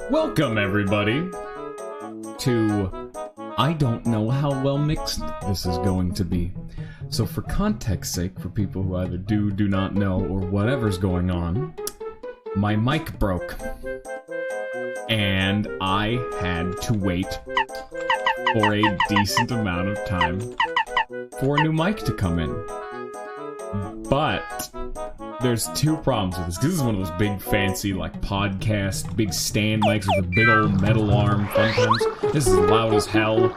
Welcome, everybody, to I don't know how well mixed this is going to be. So for context's sake, for people who either do not know, or whatever's going on, my mic broke. And I had to wait for a decent amount of time for a new mic to come in. But there's two problems with this. This is one of those big fancy like podcast, big stand mics with a big old metal arm. Sometimes this is loud as hell.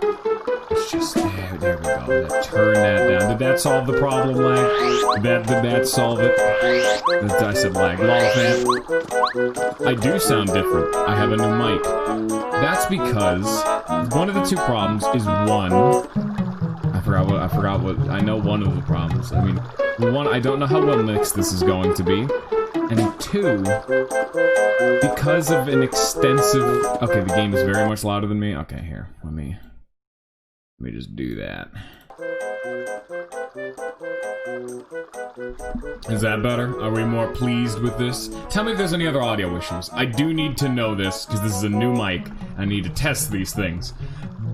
It's just there we go. Turn that down. Did that solve the problem, lag? Did that solve it? I said lag. Lol, I do sound different. I have a new mic. That's because one of the two problems is one. I forgot what. I know one of the problems. I mean, one, I don't know how well mixed this is going to be. And two, because of an extensive... Okay, the game is very much louder than me. Okay, here, let me just do that. Is that better? Are we more pleased with this? Tell me if there's any other audio issues. I do need to know this, because this is a new mic. I need to test these things.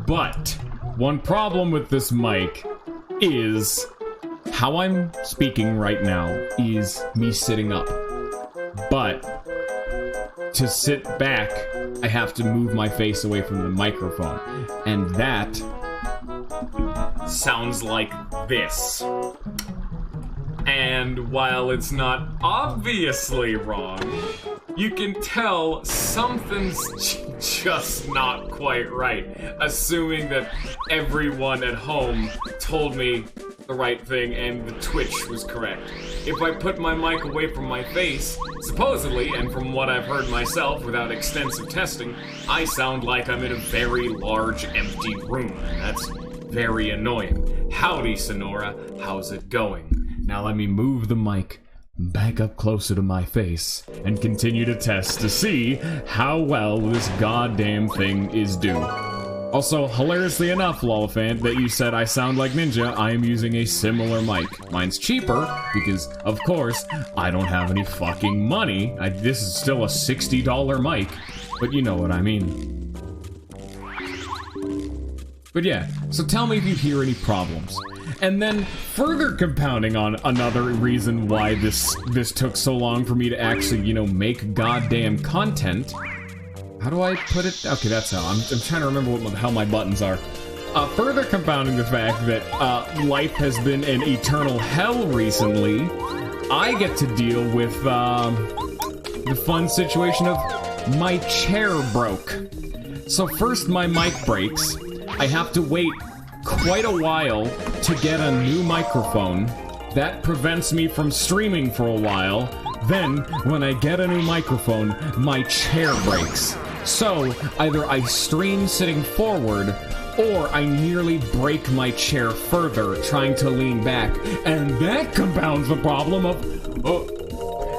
But one problem with this mic is how I'm speaking right now is me sitting up. But to sit back, I have to move my face away from the microphone. And that sounds like this. And while it's not obviously wrong, you can tell something's just not quite right, assuming that everyone at home told me the right thing and the Twitch was correct. If I put my mic away from my face, supposedly, and from what I've heard myself without extensive testing, I sound like I'm in a very large empty room. That's very annoying. Howdy, Sonora. How's it going? Now let me move the mic back up closer to my face and continue to test to see how well this goddamn thing is doing. Also, hilariously enough, Lollifant, that you said I sound like Ninja, I am using a similar mic. Mine's cheaper, because, of course, I don't have any fucking money. This is still a $60 mic, but you know what I mean. But yeah, so tell me if you hear any problems. And then, further compounding on another reason why this took so long for me to actually, you know, make goddamn content. How do I put it? Okay, that's how. I'm trying to remember what the hell my buttons are. Further compounding the fact that life has been an eternal hell recently, I get to deal with the fun situation of my chair broke. So first my mic breaks. I have to wait quite a while to get a new microphone. That prevents me from streaming for a while. Then, when I get a new microphone, my chair breaks. So, either I stream sitting forward, or I nearly break my chair further trying to lean back. And that compounds the problem of... Oh,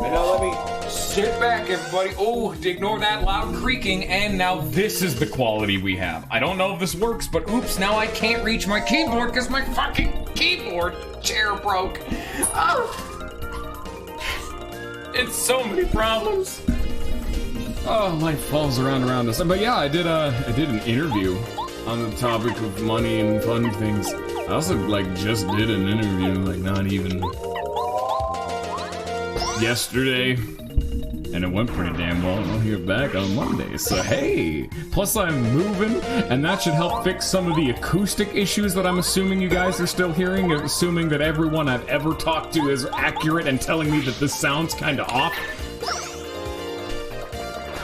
and now let me sit back, everybody. Oh, ignore that loud creaking, and now this is the quality we have. I don't know if this works, but oops, now I can't reach my keyboard because my fucking keyboard chair broke. Oh. It's so many problems. Oh, life falls around us. But yeah, I did an interview on the topic of money and fun things. I also just did an interview, not even yesterday, and it went pretty damn well. And I'll hear back on Monday. So hey, plus I'm moving, and that should help fix some of the acoustic issues that I'm assuming you guys are still hearing. Assuming that everyone I've ever talked to is accurate and telling me that this sounds kind of off.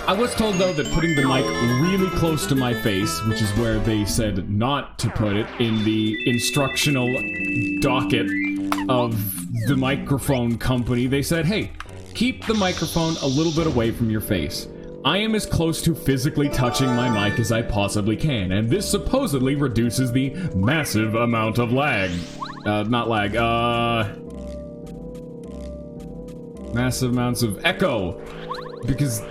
I was told, though, that putting the mic really close to my face, which is where they said not to put it in the instructional docket of the microphone company, they said, hey, keep the microphone a little bit away from your face. I am as close to physically touching my mic as I possibly can, and this supposedly reduces the massive amount of lag. Massive amounts of echo. Because...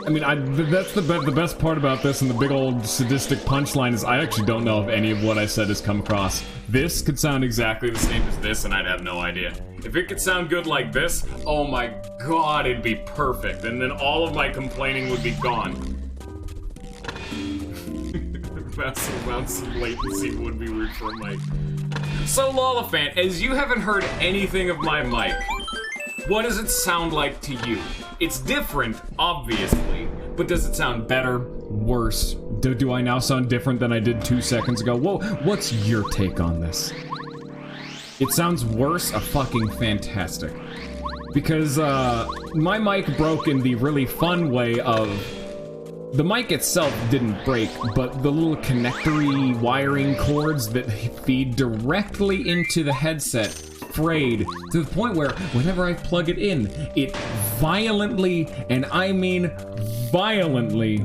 I mean, that's the best part about this, and the big old sadistic punchline is I actually don't know if any of what I said has come across. This could sound exactly the same as this, and I'd have no idea. If it could sound good like this, oh my god, it'd be perfect, and then all of my complaining would be gone. Massive amounts of latency would be weird for a mic. So, Lollifant, as you haven't heard anything of my mic, what does it sound like to you? It's different, obviously, but does it sound better, worse? Do I now sound different than I did 2 seconds ago? Whoa, what's your take on this? It sounds worse? Fucking fantastic. Because, my mic broke in the really fun way of... The mic itself didn't break, but the little connectory wiring cords that feed directly into the headset frayed to the point where whenever I plug it in, it violently, and I mean violently,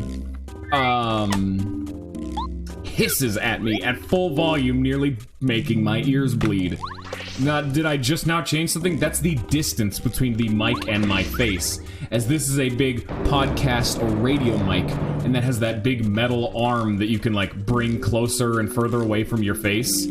hisses at me at full volume, nearly making my ears bleed. Now, did I just now change something? That's the distance between the mic and my face, as this is a big podcast or radio mic, and that has that big metal arm that you can, like, bring closer and further away from your face.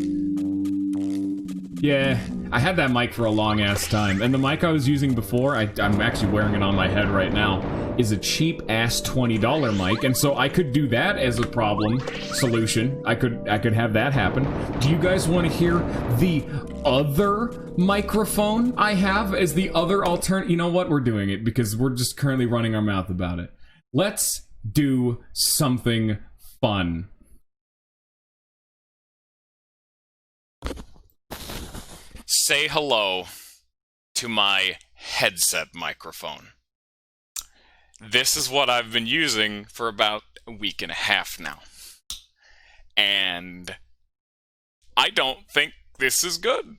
Yeah, I had that mic for a long-ass time, and the mic I was using before, I'm actually wearing it on my head right now, is a cheap-ass $20 mic, and so I could do that as a problem solution. I could have that happen. Do you guys want to hear the other microphone I have as the other alternative? You know what? We're doing it because we're just currently running our mouth about it. Let's do something fun. Say hello to my headset microphone. This is what I've been using for about a week and a half now. And I don't think this is good.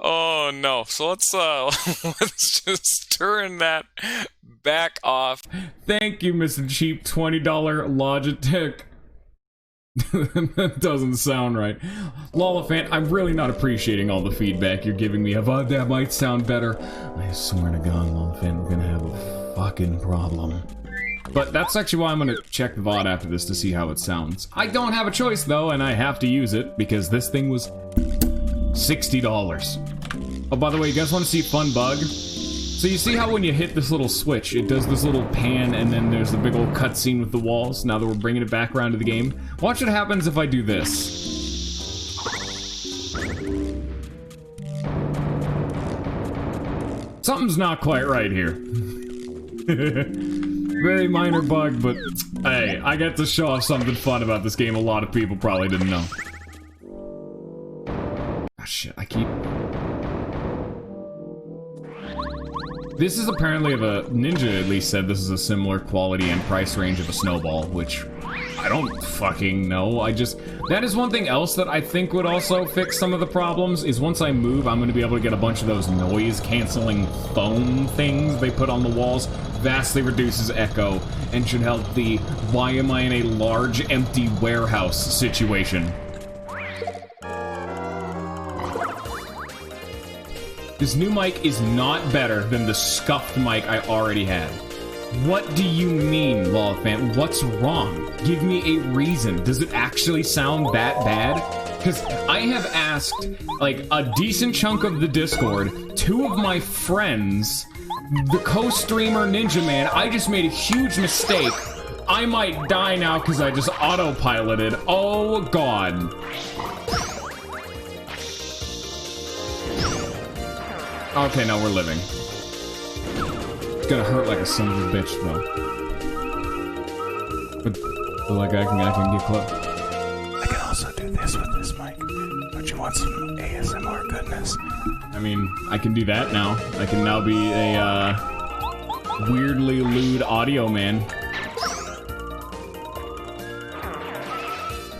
Oh no. So let's just turn that back off. Thank you, Mr. Cheap $20 Logitech. That doesn't sound right. Lollifant, I'm really not appreciating all the feedback you're giving me about that might sound better. I swear to God, Lollifant, we're gonna have a fucking problem. But that's actually why I'm gonna check the VOD after this to see how it sounds. I don't have a choice though, and I have to use it because this thing was $60. Oh, by the way, you guys want to see a fun bug? So you see how when you hit this little switch, it does this little pan, and then there's the big old cutscene with the walls, now that we're bringing it back around to the game? Watch what happens if I do this. Something's not quite right here. Very minor bug, but hey, I get to show off something fun about this game a lot of people probably didn't know. Ah, shit, I keep... This is apparently Ninja at least said this is a similar quality and price range of a snowball, which I don't fucking know. That is one thing else that I think would also fix some of the problems, is once I move, I'm gonna be able to get a bunch of those noise-canceling foam things they put on the walls. Vastly reduces echo, and should help the why am I in a large empty warehouse situation. This new mic is not better than the scuffed mic I already had. What do you mean, Lollifant? What's wrong? Give me a reason. Does it actually sound that bad? Because I have asked, like, a decent chunk of the Discord, 2 of my friends, the co-streamer Ninja Man. I just made a huge mistake. I might die now because I just autopiloted. Oh, God. Okay, no, we're living. It's gonna hurt like a son of a bitch, though. But like, I can get close. I can also do this with this mic. Don't you want some ASMR goodness? I mean, I can do that now. I can now be a, weirdly lewd audio man.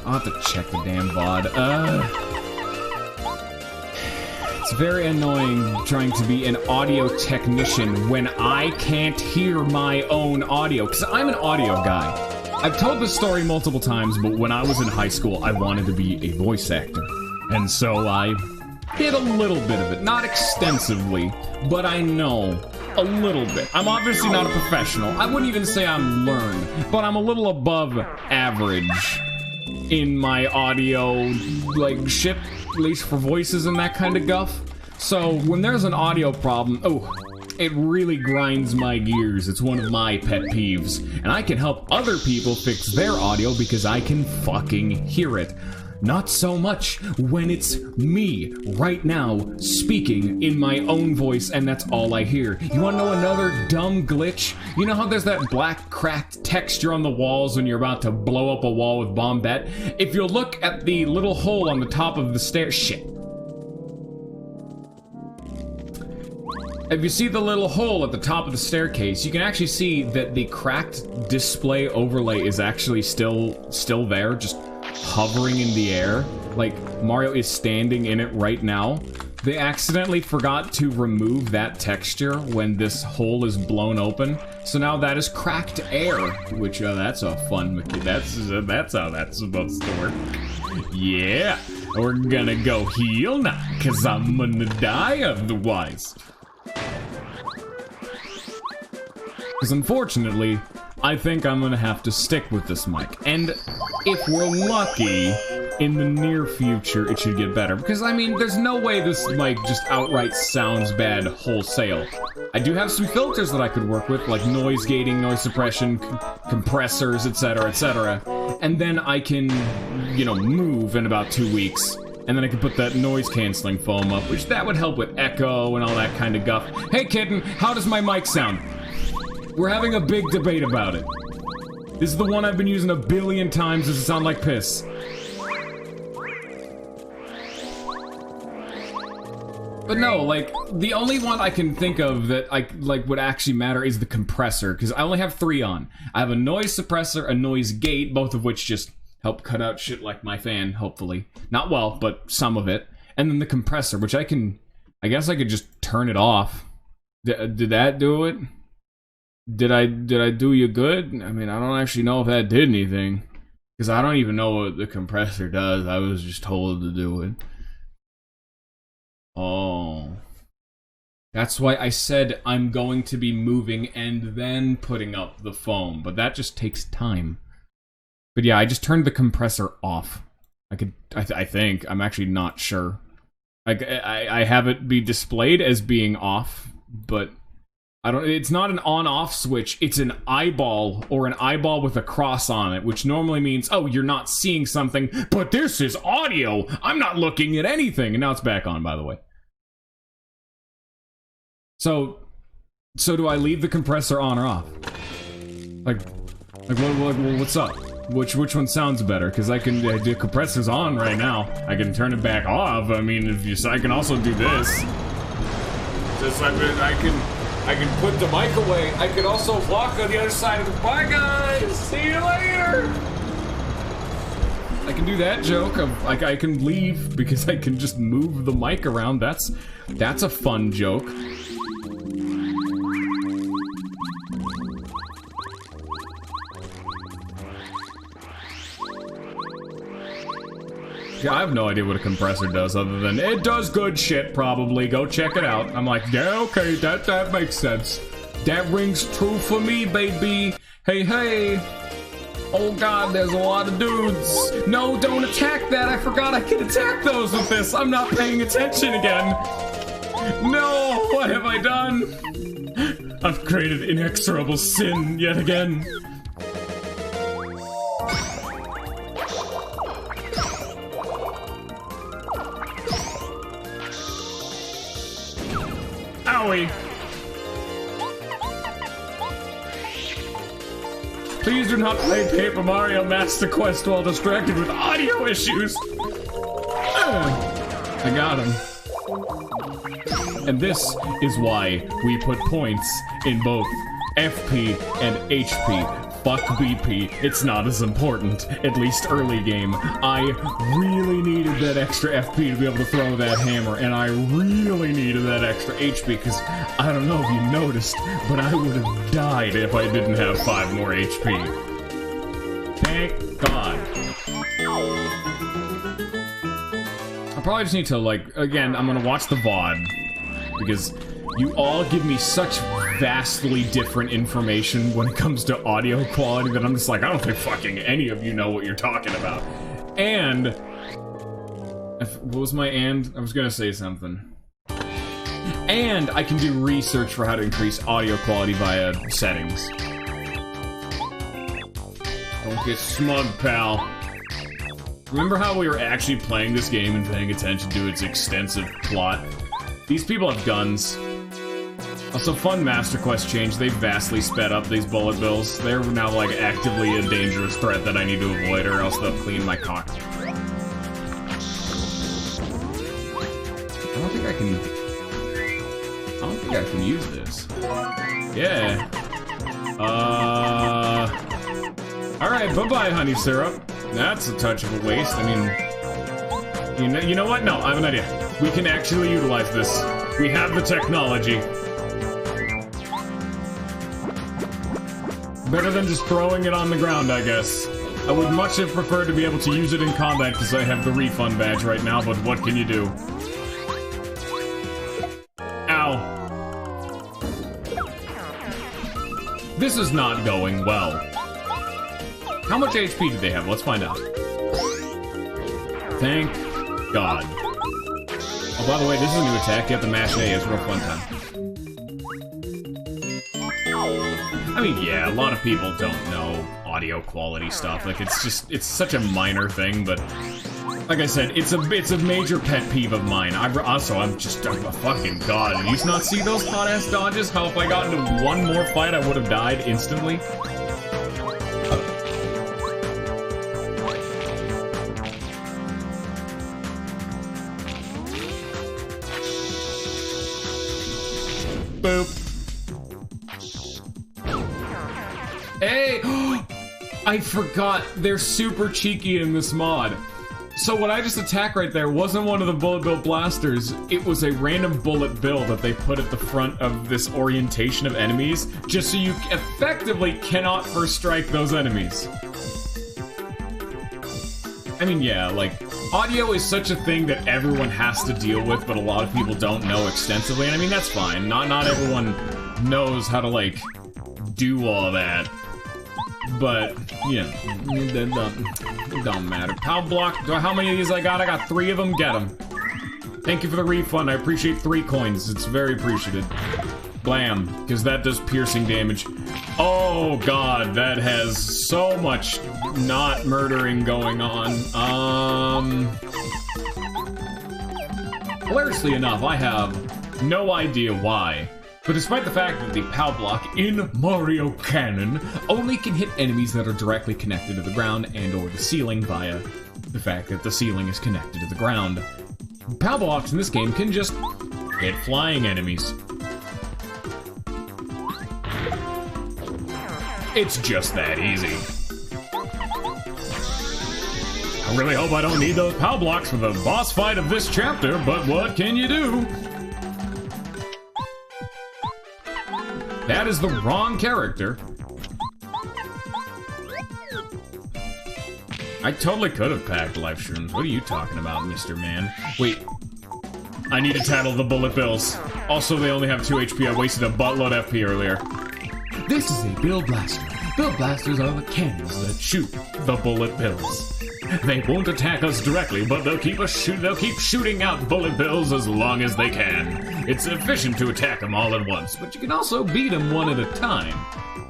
I'll have to check the damn VOD. It's very annoying trying to be an audio technician when I can't hear my own audio, because I'm an audio guy. I've told this story multiple times, but when I was in high school, I wanted to be a voice actor. And so I did a little bit of it. Not extensively, but I know a little bit. I'm obviously not a professional. I wouldn't even say I'm learned, but I'm a little above average in my audio, like, shit, at least for voices and that kind of guff. So when there's an audio problem, it really grinds my gears. It's one of my pet peeves. And I can help other people fix their audio because I can fucking hear it. Not so much when it's me right now speaking in my own voice and that's all I hear. You wanna know another dumb glitch? You know how there's that black cracked texture on the walls when you're about to blow up a wall with Bombette? If you look at the little hole on the top of the stairs, shit. If you see the little hole at the top of the staircase, you can actually see that the cracked display overlay is actually still there, just hovering in the air. Like, Mario is standing in it right now. They accidentally forgot to remove that texture when this hole is blown open. So now that is cracked air, which, that's a fun that's how that's supposed to work. Yeah, we're gonna go heal now, cause I'm gonna die otherwise. Because unfortunately, I think I'm gonna have to stick with this mic. And if we're lucky, in the near future, it should get better. Because, I mean, there's no way this mic just outright sounds bad wholesale. I do have some filters that I could work with, like noise gating, noise suppression, compressors, etc., etc. And then I can, you know, move in about 2 weeks. And then I can put that noise-canceling foam up, which that would help with echo and all that kind of guff. Hey, kitten, how does my mic sound? We're having a big debate about it. This is the one I've been using a billion times. Does it sound like piss? But no, like, the only one I can think of that, like, would actually matter is the compressor, because I only have 3 on. I have a noise suppressor, a noise gate, both of which just help cut out shit like my fan, hopefully. Not well, but some of it. And then the compressor, which I guess I could just turn it off. Did that do it? Did I do you good? I mean, I don't actually know if that did anything. Because I don't even know what the compressor does. I was just told to do it. Oh. That's why I said I'm going to be moving and then putting up the foam. But that just takes time. But yeah, I just turned the compressor off. I think. I'm actually not sure. I have it be displayed as being off, but it's not an on-off switch, it's an eyeball, or an eyeball with a cross on it, which normally means, oh, you're not seeing something, but this is audio! I'm not looking at anything! And now it's back on, by the way. So do I leave the compressor on or off? Like what's up? Which one sounds better? Because the compressor's on right now. I can turn it back off. I mean, I can also do this. Just, I can put the mic away. I can also walk on the other side of the... Bye, guys! See you later! I can do that joke of, like, I can leave because I can just move the mic around. That's a fun joke. Yeah, I have no idea what a compressor does other than it does good shit, probably. Go check it out. I'm like, yeah, okay, that makes sense. That rings true for me, baby. Hey. Oh god, there's a lot of dudes. No, don't attack that. I forgot I can attack those with this. I'm not paying attention again. No, what have I done? I've created inexorable sin yet again. Owie. Please do not play Paper Mario Master Quest while distracted with audio issues. I got him. And this is why we put points in both FP and HP. Fuck BP, it's not as important, at least early game. I really needed that extra FP to be able to throw that hammer, and I really needed that extra HP, because I don't know if you noticed, but I would have died if I didn't have 5 more HP. Thank God. I probably just need to, like, again, I'm gonna watch the VOD, because You all give me such vastly different information when it comes to audio quality that I'm just like, I don't think fucking any of you know what you're talking about. And... what was my and? I was gonna say something. And I can do research for how to increase audio quality via settings. Don't get smug, pal. Remember how we were actually playing this game and paying attention to its extensive plot? These people have guns. Also, fun Master Quest change. They vastly sped up these bullet bills. They're now, like, actively a dangerous threat that I need to avoid, or else they'll clean my cock. I don't think I can use this. Yeah. Alright, bye-bye, honey syrup. That's a touch of a waste. I mean... You know what? No, I have an idea. We can actually utilize this. We have the technology. Better than just throwing it on the ground, I guess. I would much have preferred to be able to use it in combat because I have the refund badge right now, but what can you do? Ow. This is not going well. How much HP do they have? Let's find out. Thank God. Oh, by the way, this is a new attack. You have to mash A. It's a real fun time. I mean, yeah, a lot of people don't know audio quality stuff. Like, it's such a minor thing, but like I said, it's a major pet peeve of mine. I'm a fucking god. Did you not see those hot-ass dodges? How if I got into one more fight, I would have died instantly? Boop. Hey! I forgot, they're super cheeky in this mod. So what I just attacked right there wasn't one of the bullet bill blasters, it was a random bullet bill that they put at the front of this orientation of enemies, just so you effectively cannot first strike those enemies. I mean, yeah, like, audio is such a thing that everyone has to deal with, but a lot of people don't know extensively, and I mean, that's fine. Not everyone knows how to, like, do all that. But, yeah, it don't matter. Power block, how many of these I got? I got 3 of them, get them. Thank you for the refund, I appreciate 3 coins, it's very appreciated. Blam, because that does piercing damage. Oh god, that has so much not murdering going on. Hilariously enough, I have no idea why. But despite the fact that the POW block in Mario Canon only can hit enemies that are directly connected to the ground and or the ceiling via the fact that the ceiling is connected to the ground, POW blocks in this game can just hit flying enemies. It's just that easy. I really hope I don't need those POW blocks for the boss fight of this chapter, but what can you do? That is the wrong character. I totally could have packed life shrooms. What are you talking about, Mr. Man? Wait. I need to tattle the bullet bills. Also, they only have 2 HP. I wasted a buttload of FP earlier. This is a bill blaster. Bill blasters are the cannons that shoot the bullet bills. They won't attack us directly, but they'll keep shooting out bullet bills as long as they can. It's efficient to attack them all at once, but you can also beat them one at a time.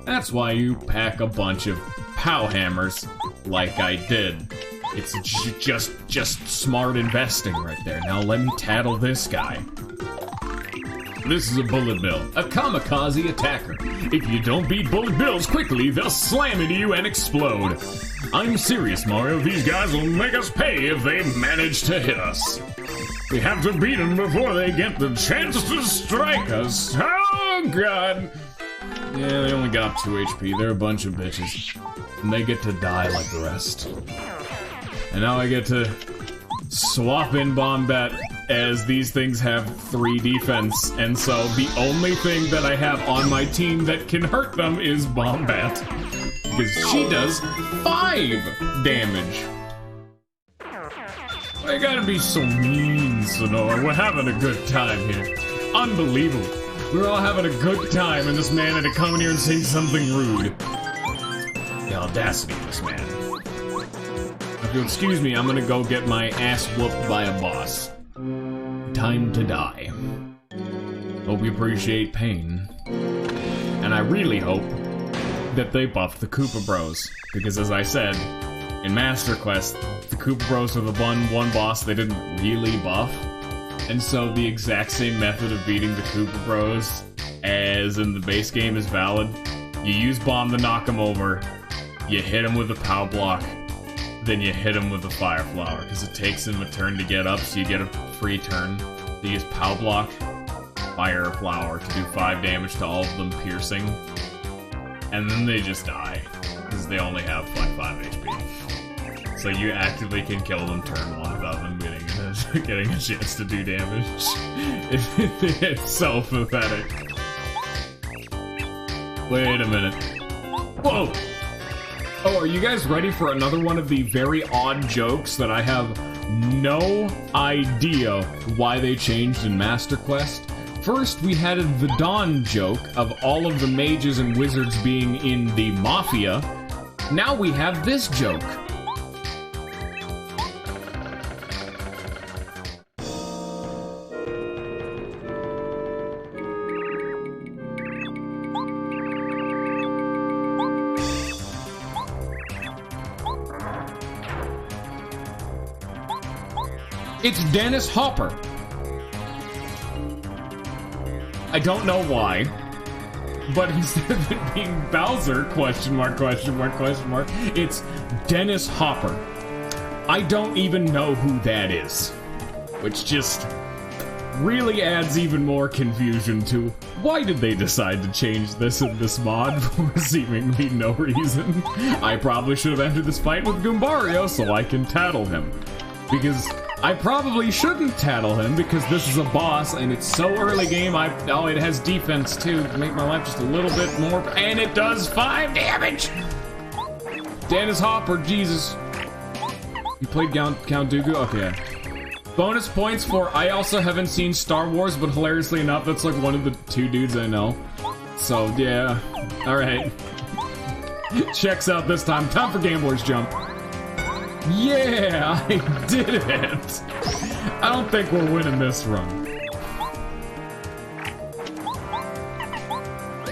That's why you pack a bunch of POW hammers, like I did. It's just smart investing right there. Now let me tattle this guy. This is a bullet bill, a kamikaze attacker. If you don't beat bullet bills quickly, they'll slam into you and explode. I'm serious, Mario. These guys will make us pay if they manage to hit us. We have to beat them before they get the chance to strike us. Oh, God. Yeah, they only got 2 HP. They're a bunch of bitches. And they get to die like the rest. And now I get to swap in Bombat, as these things have 3 defense, and so the only thing that I have on my team that can hurt them is Bombat. Because she does 5 damage. I gotta be so mean, Sonora. We're having a good time here. Unbelievable. We're all having a good time, and this man had to come in here and say something rude. The audacity of this man. If you'll excuse me, I'm gonna go get my ass whooped by a boss. Time to die. Hope you appreciate pain. And I really hope that they buff the Koopa Bros. Because as I said, in Master Quest, the Koopa Bros were the one boss they didn't really buff. And so the exact same method of beating the Koopa Bros as in the base game is valid. You use Bomb to knock them over, you hit them with a POW block, then you hit them with a Fire Flower, because it takes them a turn to get up, so you get a free turn. You use POW block, Fire Flower to do 5 damage to all of them piercing, and then they just die, because they only have like 5 HP. So you actively can kill them turn 1 without them getting a chance to do damage. It's so pathetic. Wait a minute. Whoa! Oh, are you guys ready for another one of the very odd jokes that I have no idea why they changed in Master Quest? First, we had the Dawn joke of all of the mages and wizards being in the Mafia. Now we have this joke. It's Dennis Hopper. I don't know why, but instead of it being Bowser, question mark, it's Dennis Hopper. I don't even know who that is, which just really adds even more confusion to why did they decide to change this in this mod for seemingly no reason. I probably should have entered this fight with Goombario so I can tattle him, because I probably shouldn't tattle him because this is a boss and it's so early game. Oh, it has defense too to make my life just a little bit more, and it does 5 damage. Dennis Hopper, Jesus. You played Count Dooku? Okay. Bonus points for I also haven't seen Star Wars, but hilariously enough, that's like one of the 2 dudes I know. So yeah, all right. Checks out this time. Time for Gambler's Jump. Yeah, I did it! I don't think we're winning this run.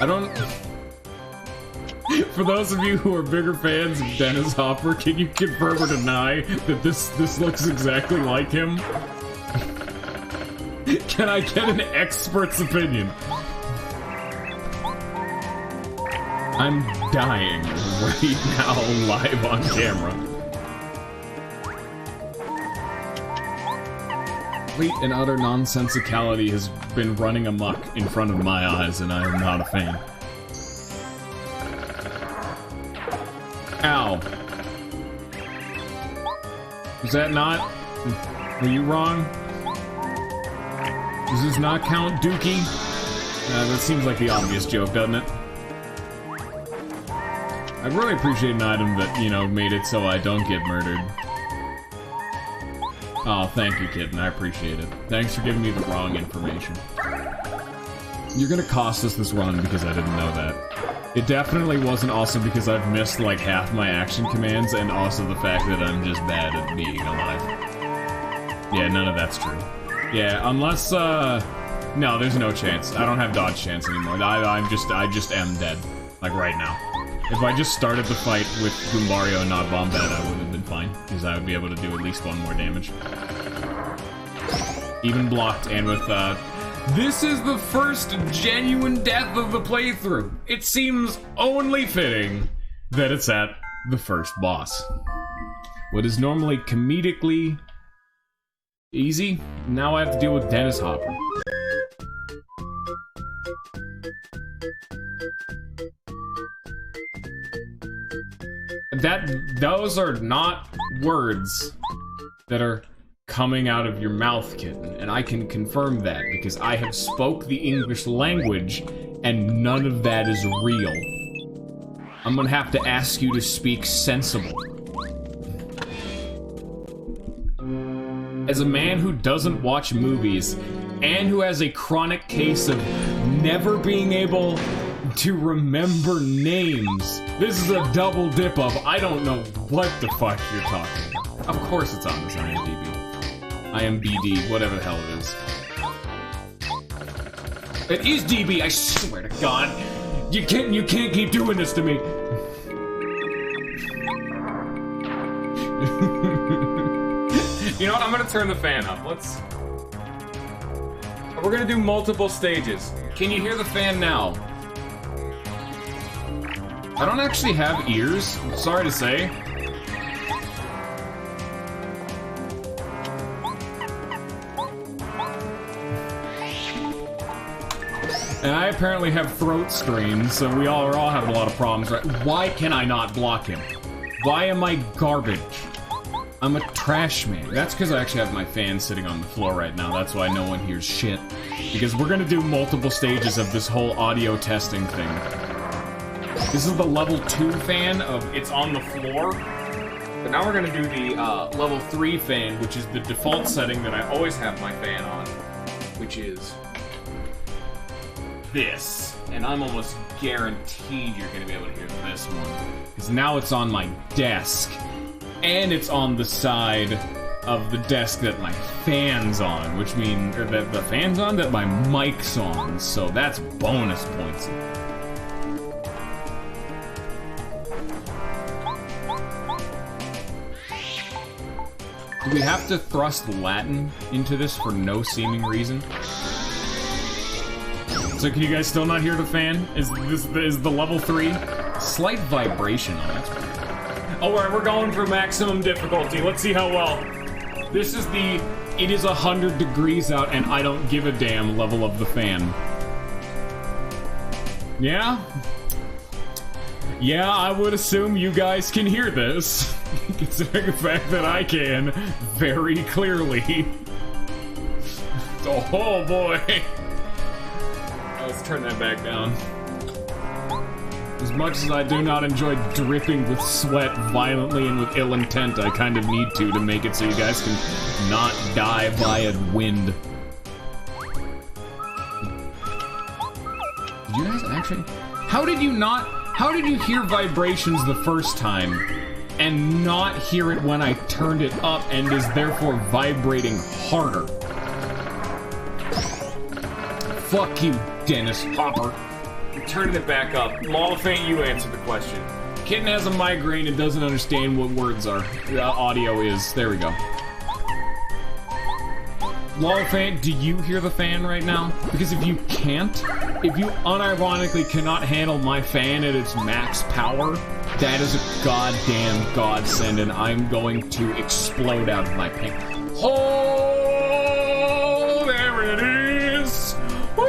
I don't... For those of you who are bigger fans of Dennis Hopper, can you confirm or deny that this looks exactly like him? Can I get an expert's opinion? I'm dying right now, live on camera. Complete and utter nonsensicality has been running amok in front of my eyes, and I am not a fan. Ow. Is that not? Were you wrong? Does this not count, Dookie? That seems like the obvious joke, doesn't it? I'd really appreciate an item that, you know, made it so I don't get murdered. Oh, thank you, kitten. I appreciate it. Thanks for giving me the wrong information. You're gonna cost us this run because I didn't know that. It definitely wasn't also because I've missed like half my action commands, and also the fact that I'm just bad at being alive. Yeah, none of that's true. Yeah, unless, no, there's no chance. I don't have dodge chance anymore. I just am dead. Like, right now. If I just started the fight with Goombario and not Bombette, I would have been fine, because I would be able to do at least 1 more damage. Even blocked, and with, this is the first genuine death of the playthrough. It seems only fitting that it's at the first boss. What is normally comedically easy, now I have to deal with Dennis Hopper. Those are not words that are coming out of your mouth, kitten, and I can confirm that because I have spoke the English language and none of that is real. I'm gonna have to ask you to speak sensible. As a man who doesn't watch movies and who has a chronic case of never being able to remember names. This is a double dip of I don't know what the fuck you're talking about. Of course it's on this IMDb. IMBD, whatever the hell it is. It is DB, I swear to God. You can't keep doing this to me. You know what? I'm gonna turn the fan up. We're gonna do multiple stages. Can you hear the fan now? I don't actually have ears, sorry to say. And I apparently have throat strains, so we all have a lot of problems, right? Why can I not block him? Why am I garbage? I'm a trash man. That's because I actually have my fan sitting on the floor right now. That's why no one hears shit. Because we're gonna do multiple stages of this whole audio testing thing. This is the level 2 fan of it's on the floor. But now we're gonna do the level 3 fan, which is the default setting that I always have my fan on. Which is this. And I'm almost guaranteed you're gonna be able to hear this one. Because now it's on my desk. And it's on the side of the desk that my fan's on, which means, or that the fan's on, that my mic's on, so that's bonus points. Do we have to thrust Latin into this for no seeming reason? So can you guys still not hear the fan? Is the level 3? Slight vibration on it. Alright, we're going for maximum difficulty. Let's see how well. This is the it is 100 degrees out and I don't give a damn level of the fan. Yeah? Yeah, I would assume you guys can hear this. Considering the fact that I can very clearly. Oh boy. Let's turn that back down. As much as I do not enjoy dripping with sweat violently and with ill intent, I kind of need to make it so you guys can not die via wind. Did you guys actually... How did you hear vibrations the first time and not hear it when I turned it up and is therefore vibrating harder? Fuck you, Dennis Hopper. I'm turning it back up. Molifant, you answer the question. Kitten has a migraine and doesn't understand what words are. Audio is. There we go. Molifant, do you hear the fan right now? Because if you can't, if you unironically cannot handle my fan at its max power, that is a goddamn godsend and I'm going to explode out of my pain. Oh, there it is! Woo!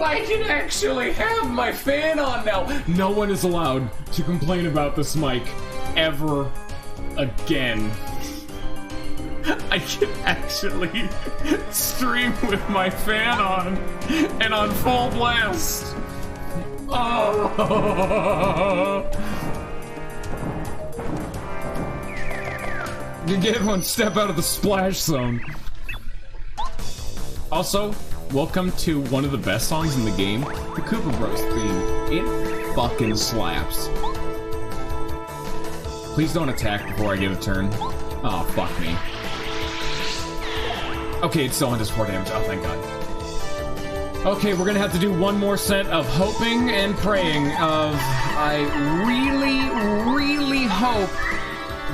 I can actually have my fan on now. No one is allowed to complain about this mic ever again. I can actually stream with my fan on and on full blast. Oh! You get one step out of the splash zone. Also, welcome to one of the best songs in the game, the Cooper Bros theme. It fucking slaps. Please don't attack before I get a turn. Oh, fuck me. Okay, it's still on just 4 damage. Oh, thank God. Okay, we're gonna have to do one more set of hoping and praying of... I really, really hope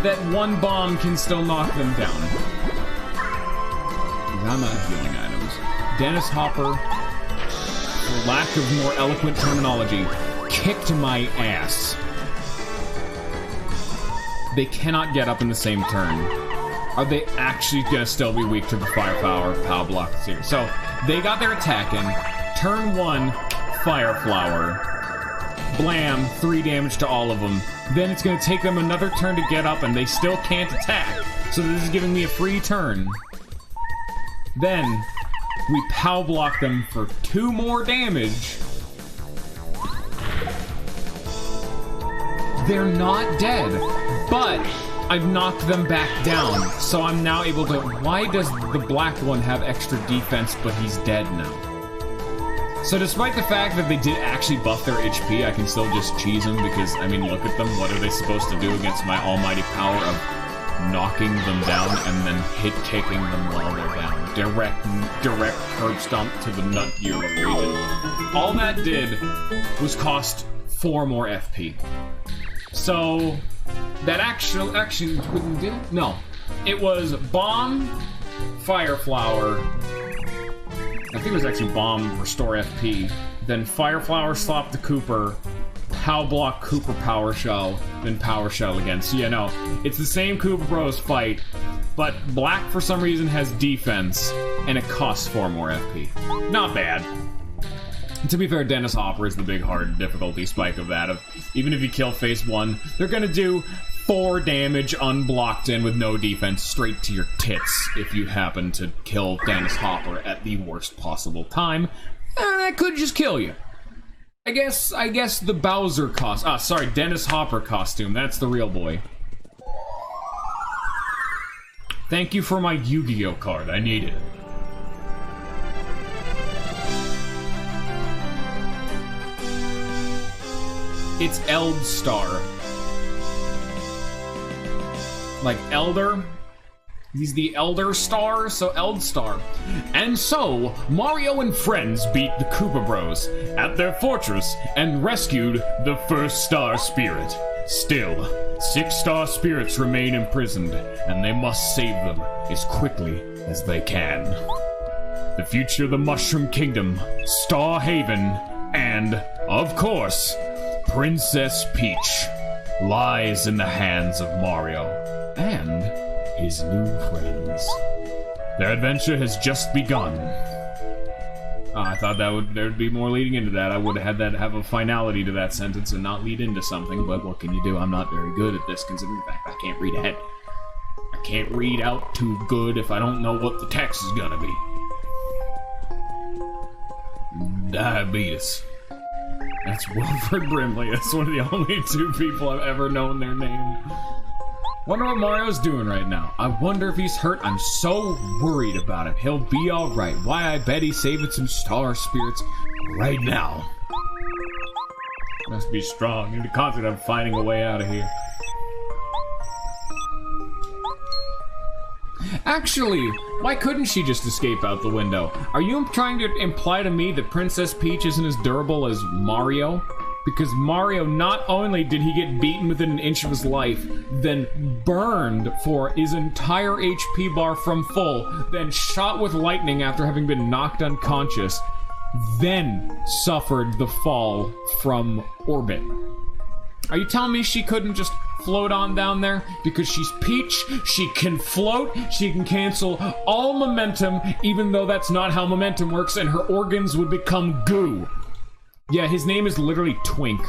that one bomb can still knock them down. I'm out of healing items. Dennis Hopper, for lack of more eloquent terminology, kicked my ass. They cannot get up in the same turn. Are they actually gonna still be weak to the firepower power block here? So they got their attack in. Turn 1, fire flower. Blam, 3 damage to all of them. Then it's gonna take them another turn to get up and they still can't attack. So this is giving me a free turn. Then we pow block them for 2 more damage. They're not dead, but I've knocked them back down, so I'm now able to... Why does the black one have extra defense, but he's dead now? So despite the fact that they did actually buff their HP, I can still just cheese them because, I mean, look at them. What are they supposed to do against my almighty power of knocking them down and then hit-kicking them while they're down? Direct curb stomp to the nut gear region. All that did was cost 4 more FP. So that actually wouldn't do? No. It was Bomb, Fire Flower. I think it was actually Bomb, Restore FP. Then Fire Flower, Slap the Cooper, Pow Block, Cooper, Power Shell, then Power Shell again. So yeah, no, it's the same Koopa Bros fight, but Black for some reason has defense, and it costs 4 more FP. Not bad. To be fair, Dennis Hopper is the big hard difficulty spike of that. Even if you kill phase 1, they're gonna do 4 damage unblocked in with no defense straight to your tits if you happen to kill Dennis Hopper at the worst possible time. That could just kill you. I guess the Bowser Dennis Hopper costume, that's the real boy. Thank you for my Yu-Gi-Oh card, I need it. It's Eldstar. Like Elder? He's the Elder Star, so Eldstar. And so, Mario and friends beat the Koopa Bros at their fortress and rescued the first Star Spirit. Still, 6 Star Spirits remain imprisoned, and they must save them as quickly as they can. The future of the Mushroom Kingdom, Star Haven, and, of course, Princess Peach lies in the hands of Mario and his new friends. Their adventure has just begun. I thought there'd be more leading into that. I would have had that have a finality to that sentence and not lead into something, but what can you do? I'm not very good at this, considering the fact I can't read ahead. I can't read out too good if I don't know what the text is gonna be. Diabetes. That's Wilford Brimley. That's one of the only 2 people I've ever known their name. Wonder what Mario's doing right now. I wonder if he's hurt. I'm so worried about him. He'll be alright. Why, I bet he's saving some Star Spirits right now. Must be strong. In the concert, I'm finding a way out of here. Actually, why couldn't she just escape out the window? Are you trying to imply to me that Princess Peach isn't as durable as Mario? Because Mario, not only did he get beaten within an inch of his life, then burned for his entire HP bar from full, then shot with lightning after having been knocked unconscious, then suffered the fall from orbit. Are you telling me she couldn't just float on down there? Because she's Peach, she can float, she can cancel all momentum, even though that's not how momentum works, and her organs would become goo. Yeah, his name is literally Twink.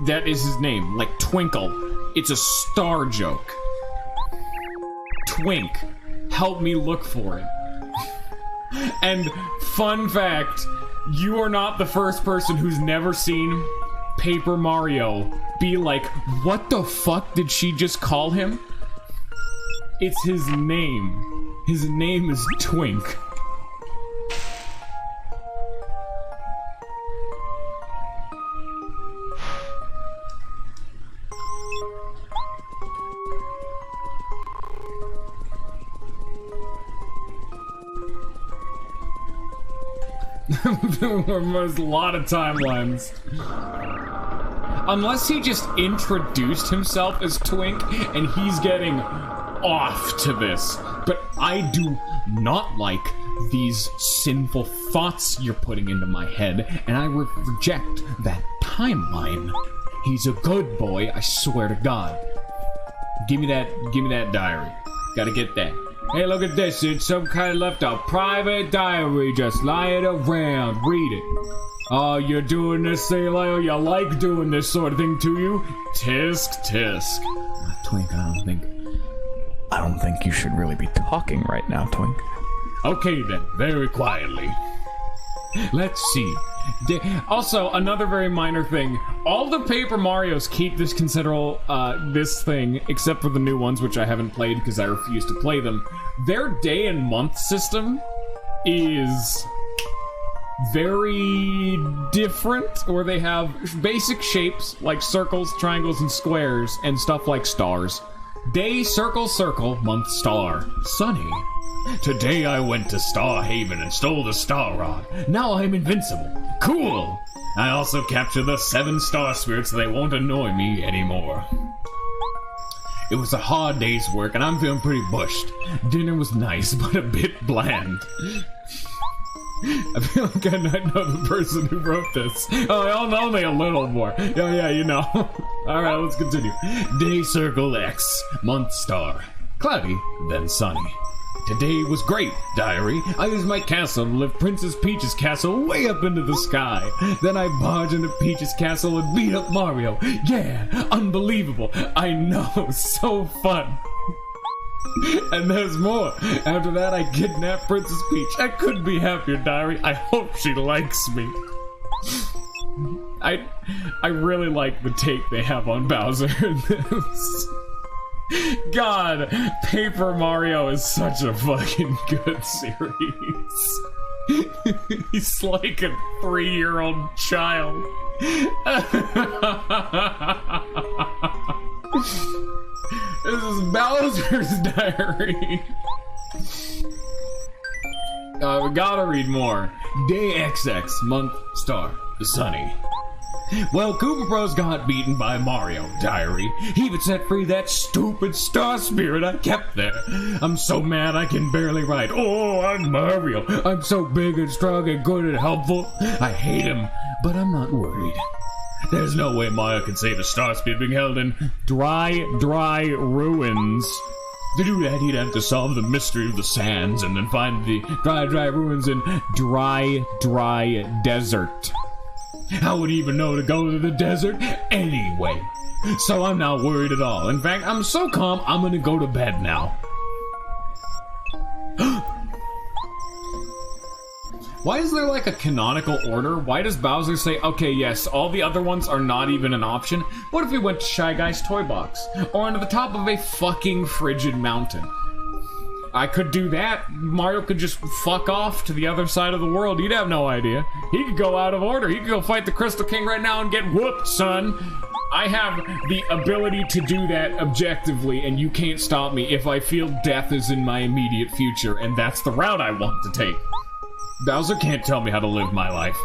That is his name, like Twinkle. It's a star joke. Twink. Help me look for it. And fun fact, you are not the first person who's never seen Paper Mario be like, what the fuck did she just call him? It's his name. His name is Twink. There's a lot of timelines. Unless he just introduced himself as Twink and he's getting off to this. But I do not like these sinful thoughts you're putting into my head, and I reject that timeline. He's a good boy, I swear to God. Give me that diary. Gotta get that. Hey, look at this. It's some kind of left a private diary just lying around. Read it. Oh, you're doing this, Sailor? You like doing this sort of thing, to you? Tisk, tisk. Twink, I don't think you should really be talking right now, Twink. Okay then, very quietly. Let's see. Also, another very minor thing. All the Paper Marios keep this considerable, this thing, except for the new ones, which I haven't played because I refuse to play them. Their day and month system is very different, or they have basic shapes like circles, triangles, and squares, and stuff like stars. Day, circle, circle, month, star. Sunny. Today I went to Star Haven and stole the Star Rod. Now I'm invincible. Cool! I also captured the 7 star spirits so they won't annoy me anymore. It was a hard day's work and I'm feeling pretty bushed. Dinner was nice, but a bit bland. I feel like I might know the person who wrote this. Oh, I'll know only a little more. Yeah, you know. Alright, let's continue. Day circle X, month star. Cloudy, then sunny. Today was great, diary. I used my castle to lift Princess Peach's castle way up into the sky. Then I barged into Peach's castle and beat up Mario. Yeah, unbelievable. I know, so fun. And there's more. After that, I kidnapped Princess Peach. I couldn't be happier, diary. I hope she likes me. I really like the take they have on Bowser in this. God, Paper Mario is such a fucking good series. He's like a 3-year-old child. This is Bowser's Diary. We gotta read more. Day XX, month, star, sunny. Well, Koopa Bros got beaten by Mario, diary. He even set free that stupid star spirit I kept there. I'm so mad I can barely write. Oh, I'm Mario. I'm so big and strong and good and helpful. I hate him, but I'm not worried. There's no way Mario can save a star spirit being held in dry ruins. To do that, he'd have to solve the mystery of the sands and then find the dry ruins in dry desert. How would he even know to go to the desert anyway? So I'm not worried at all. In fact, I'm so calm, I'm gonna go to bed now. Why is there like a canonical order? Why does Bowser say, okay, yes, all the other ones are not even an option? What if we went to Shy Guy's Toy Box? Or onto the top of a fucking frigid mountain? I could do that. Mario could just fuck off to the other side of the world. He'd have no idea. He could go out of order. He could go fight the Crystal King right now and get whooped, son. I have the ability to do that objectively, and you can't stop me if I feel death is in my immediate future, and that's the route I want to take. Bowser can't tell me how to live my life.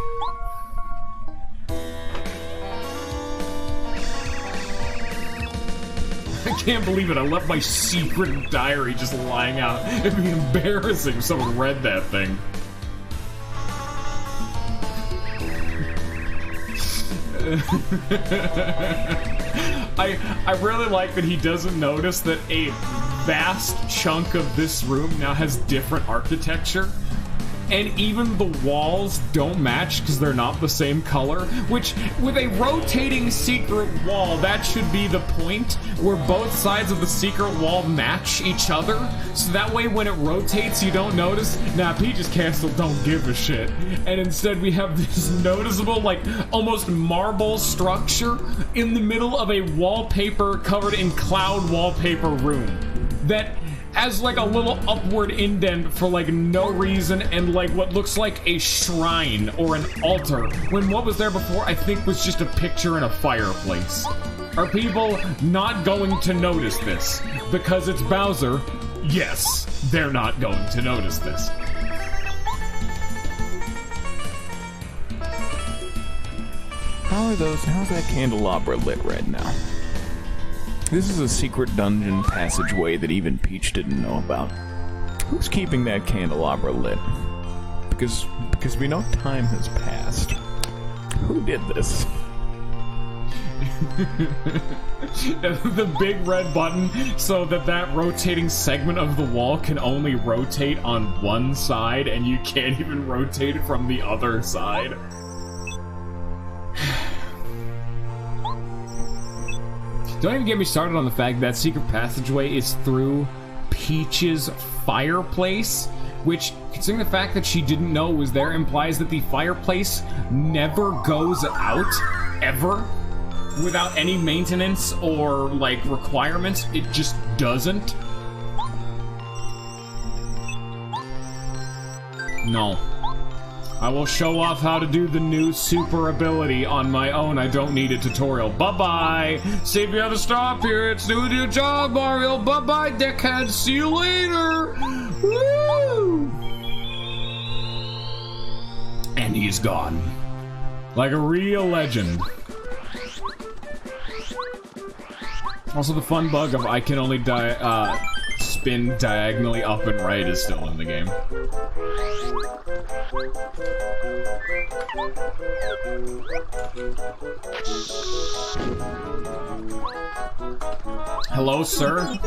I can't believe it. I left my secret diary just lying out. It'd be embarrassing if someone read that thing. I really like that he doesn't notice that a vast chunk of this room now has different architecture. And even the walls don't match because they're not the same color, which, with a rotating secret wall, that should be the point where both sides of the secret wall match each other, so that way when it rotates you don't notice. Nah, Peach's Castle don't give a shit. And instead we have this noticeable, like, almost marble structure in the middle of a wallpaper covered in cloud wallpaper room that as like a little upward indent for like no reason, and like what looks like a shrine or an altar, when what was there before I think was just a picture in a fireplace. Are people not going to notice this? Because it's Bowser? Yes, they're not going to notice this. How's that candelabra lit right now? This is a secret dungeon passageway that even Peach didn't know about. Who's keeping that candelabra lit? Because we know time has passed. Who did this? The big red button so that rotating segment of the wall can only rotate on one side and you can't even rotate it from the other side. Don't even get me started on the fact that secret passageway is through Peach's fireplace, which, considering the fact that she didn't know it was there, implies that the fireplace never goes out, ever, without any maintenance or, like, requirements. It just doesn't. No. I will show off how to do the new super ability on my own. I don't need a tutorial. Bye-bye! Save you the star periods. Do your job, Mario. Bye-bye, dickhead. See you later! Woo! And he's gone. Like a real legend. Also, the fun bug of I can only spin diagonally up and right is still in the game. Hello, sir?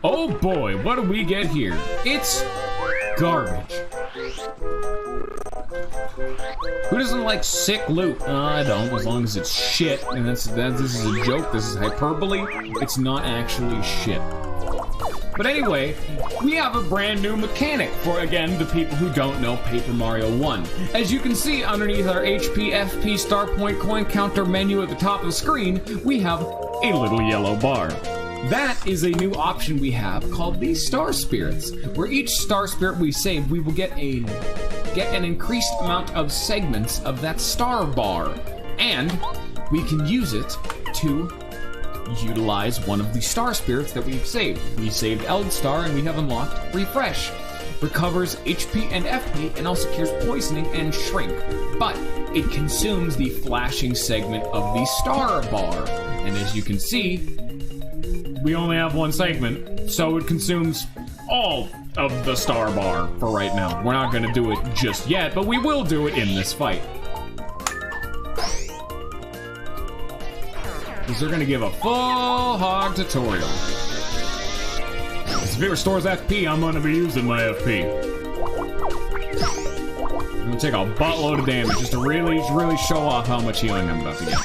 Oh boy, what do we get here? It's garbage. Who doesn't like sick loot? I don't, as long as it's shit. And this is a joke, this is hyperbole. It's not actually shit. But anyway, we have a brand new mechanic for, again, the people who don't know Paper Mario 1. As you can see underneath our HP, FP, star point, coin counter menu at the top of the screen, we have a little yellow bar. That is a new option we have called the Star Spirits, where each Star Spirit we save, we will get an increased amount of segments of that star bar, and we can use it to utilize one of the Star Spirits that we've saved. We saved Eld Star and we have unlocked Refresh. Recovers HP and FP and also cures poisoning and shrink, but it consumes the flashing segment of the star bar, and as you can see, we only have one segment, so it consumes all of the star bar for right now. We're not gonna do it just yet, but we will do it in this fight. Because they're gonna give a full hog tutorial. If it restores FP, I'm gonna be using my FP. I'm gonna take a buttload of damage just to really show off how much healing I'm about to get.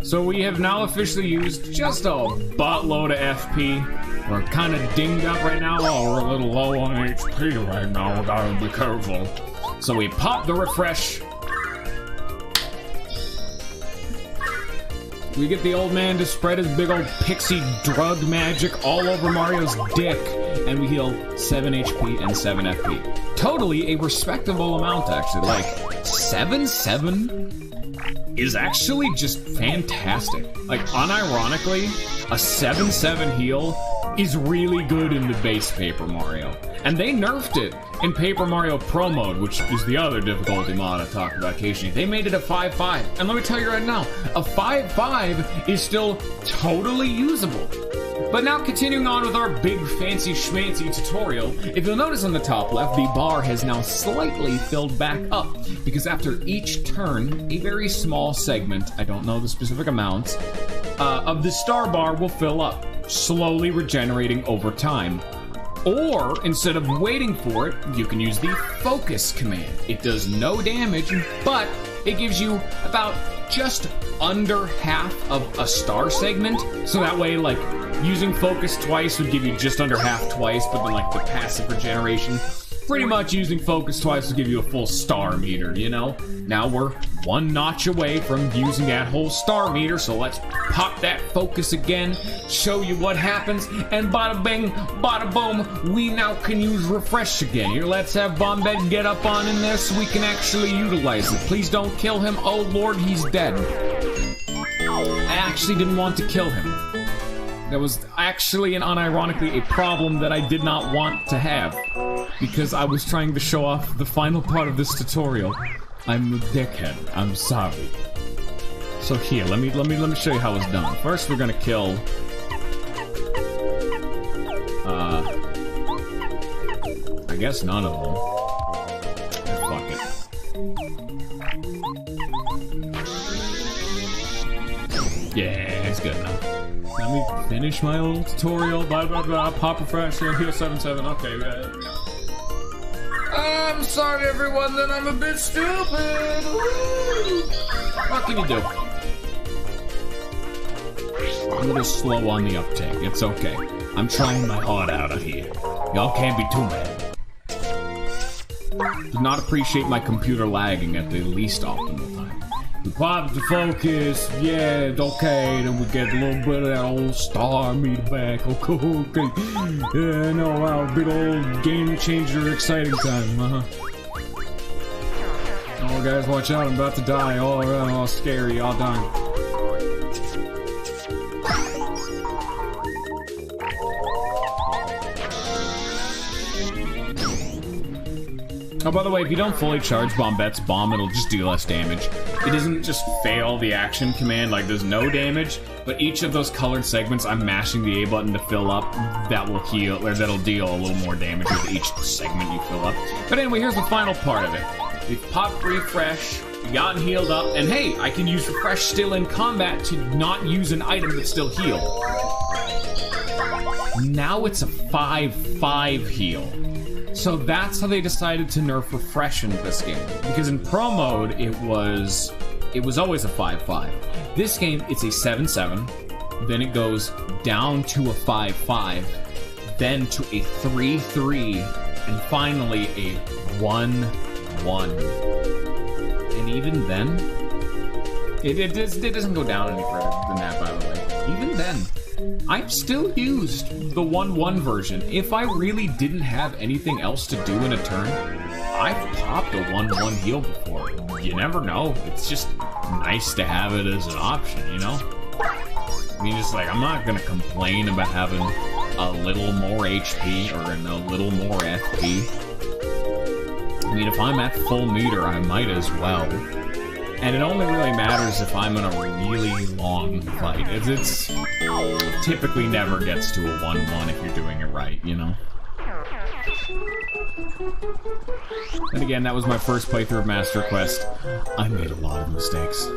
So we have now officially used just a buttload of FP. We're kind of dinged up right now. Oh, we're a little low on HP right now. We gotta be careful. So we pop the refresh. We get the old man to spread his big old pixie drug magic all over Mario's dick. And we heal 7 HP and 7 FP. Totally a respectable amount, actually. Like, 7 is actually just fantastic. Like, unironically, a 7/7 heal is really good in the base Paper Mario. And they nerfed it in Paper Mario Pro Mode, which is the other difficulty mod I talked about occasionally. They made it a 5/5. And let me tell you right now, a 5/5 is still totally usable. But now continuing on with our big fancy schmancy tutorial, if you'll notice on the top left, the bar has now slightly filled back up, because after each turn, a very small segment, I don't know the specific amounts, of the star bar will fill up, slowly regenerating over time. Or, instead of waiting for it, you can use the focus command. It does no damage, but it gives you about just under half of a star segment, so that way, like, using focus twice would give you just under half twice, but then, like, the passive regeneration, pretty much using focus twice will give you a full star meter, you know? Now we're one notch away from using that whole star meter, so let's pop that focus again, show you what happens, and bada bing, bada boom, we now can use refresh again. Here, let's have Bombette get up on in there so we can actually utilize it. Please don't kill him. Oh lord, he's dead. I actually didn't want to kill him. That was actually and unironically a problem that I did not want to have, because I was trying to show off the final part of this tutorial. I'm a dickhead. I'm sorry. So here, let me show you how it's done. First, we're gonna kill. I guess none of them. Fuck it. Yeah, it's good enough. Let me finish my little tutorial. Blah blah blah. Pop refresh. Heal 7/7. Okay. I'm sorry, everyone. That I'm a bit stupid. Woo! What can you do? I'm a little slow on the uptake. It's okay. I'm trying my heart out here. Y'all can't be too mad. Do not appreciate my computer lagging at the least optimal time. We pop the focus, yeah, okay, then we get a little bit of that old star meter back, okay. Yeah, no, wow, big old game changer, exciting time, Oh, guys, watch out, I'm about to die, all scary, all dying. Oh, by the way, if you don't fully charge Bombette's bomb, it'll just do less damage. It doesn't just fail the action command, like there's no damage, but each of those colored segments, I'm mashing the A button to fill up, that will heal, or that'll deal a little more damage with each segment you fill up. But anyway, here's the final part of it. We've popped refresh, we gotten healed up, and hey, I can use refresh still in combat to not use an item that's still healed. Now it's a 5-5 heal. So that's how they decided to nerf refresh in this game. Because in pro mode, it was always a 5-5. This game, it's a 7-7, then it goes down to a 5-5, then to a 3-3, and finally a 1-1. And even then, it doesn't go down any further than that, by the way. Even then, I've still used the 1-1 version. If I really didn't have anything else to do in a turn, I've popped a 1-1 heal before. You never know. It's just nice to have it as an option, you know? I mean, it's like, I'm not gonna complain about having a little more HP or a little more FP. I mean, if I'm at full meter, I might as well. And it only really matters if I'm in a really long fight. It's typically never gets to a 1-1 if you're doing it right, you know? And again, that was my first playthrough of Master Quest. I made a lot of mistakes.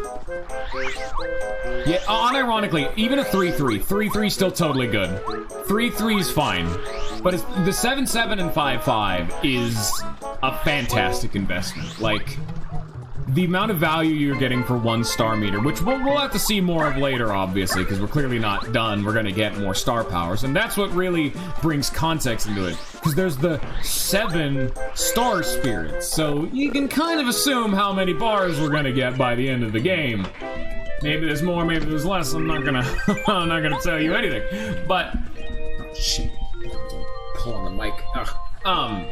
Yeah, unironically, even a 3-3. 3-3 is still totally good. 3-3 is fine. But the 7-7 and 5-5 is a fantastic investment. Like, the amount of value you're getting for 1 star meter, which we'll have to see more of later, obviously, because we're clearly not done. We're going to get more star powers, and that's what really brings context into it, because there's the 7 star spirits, so you can kind of assume how many bars we're going to get by the end of the game. Maybe there's more, maybe there's less. I'm not gonna tell you anything. But oh, shit, pull on the mic. Ugh.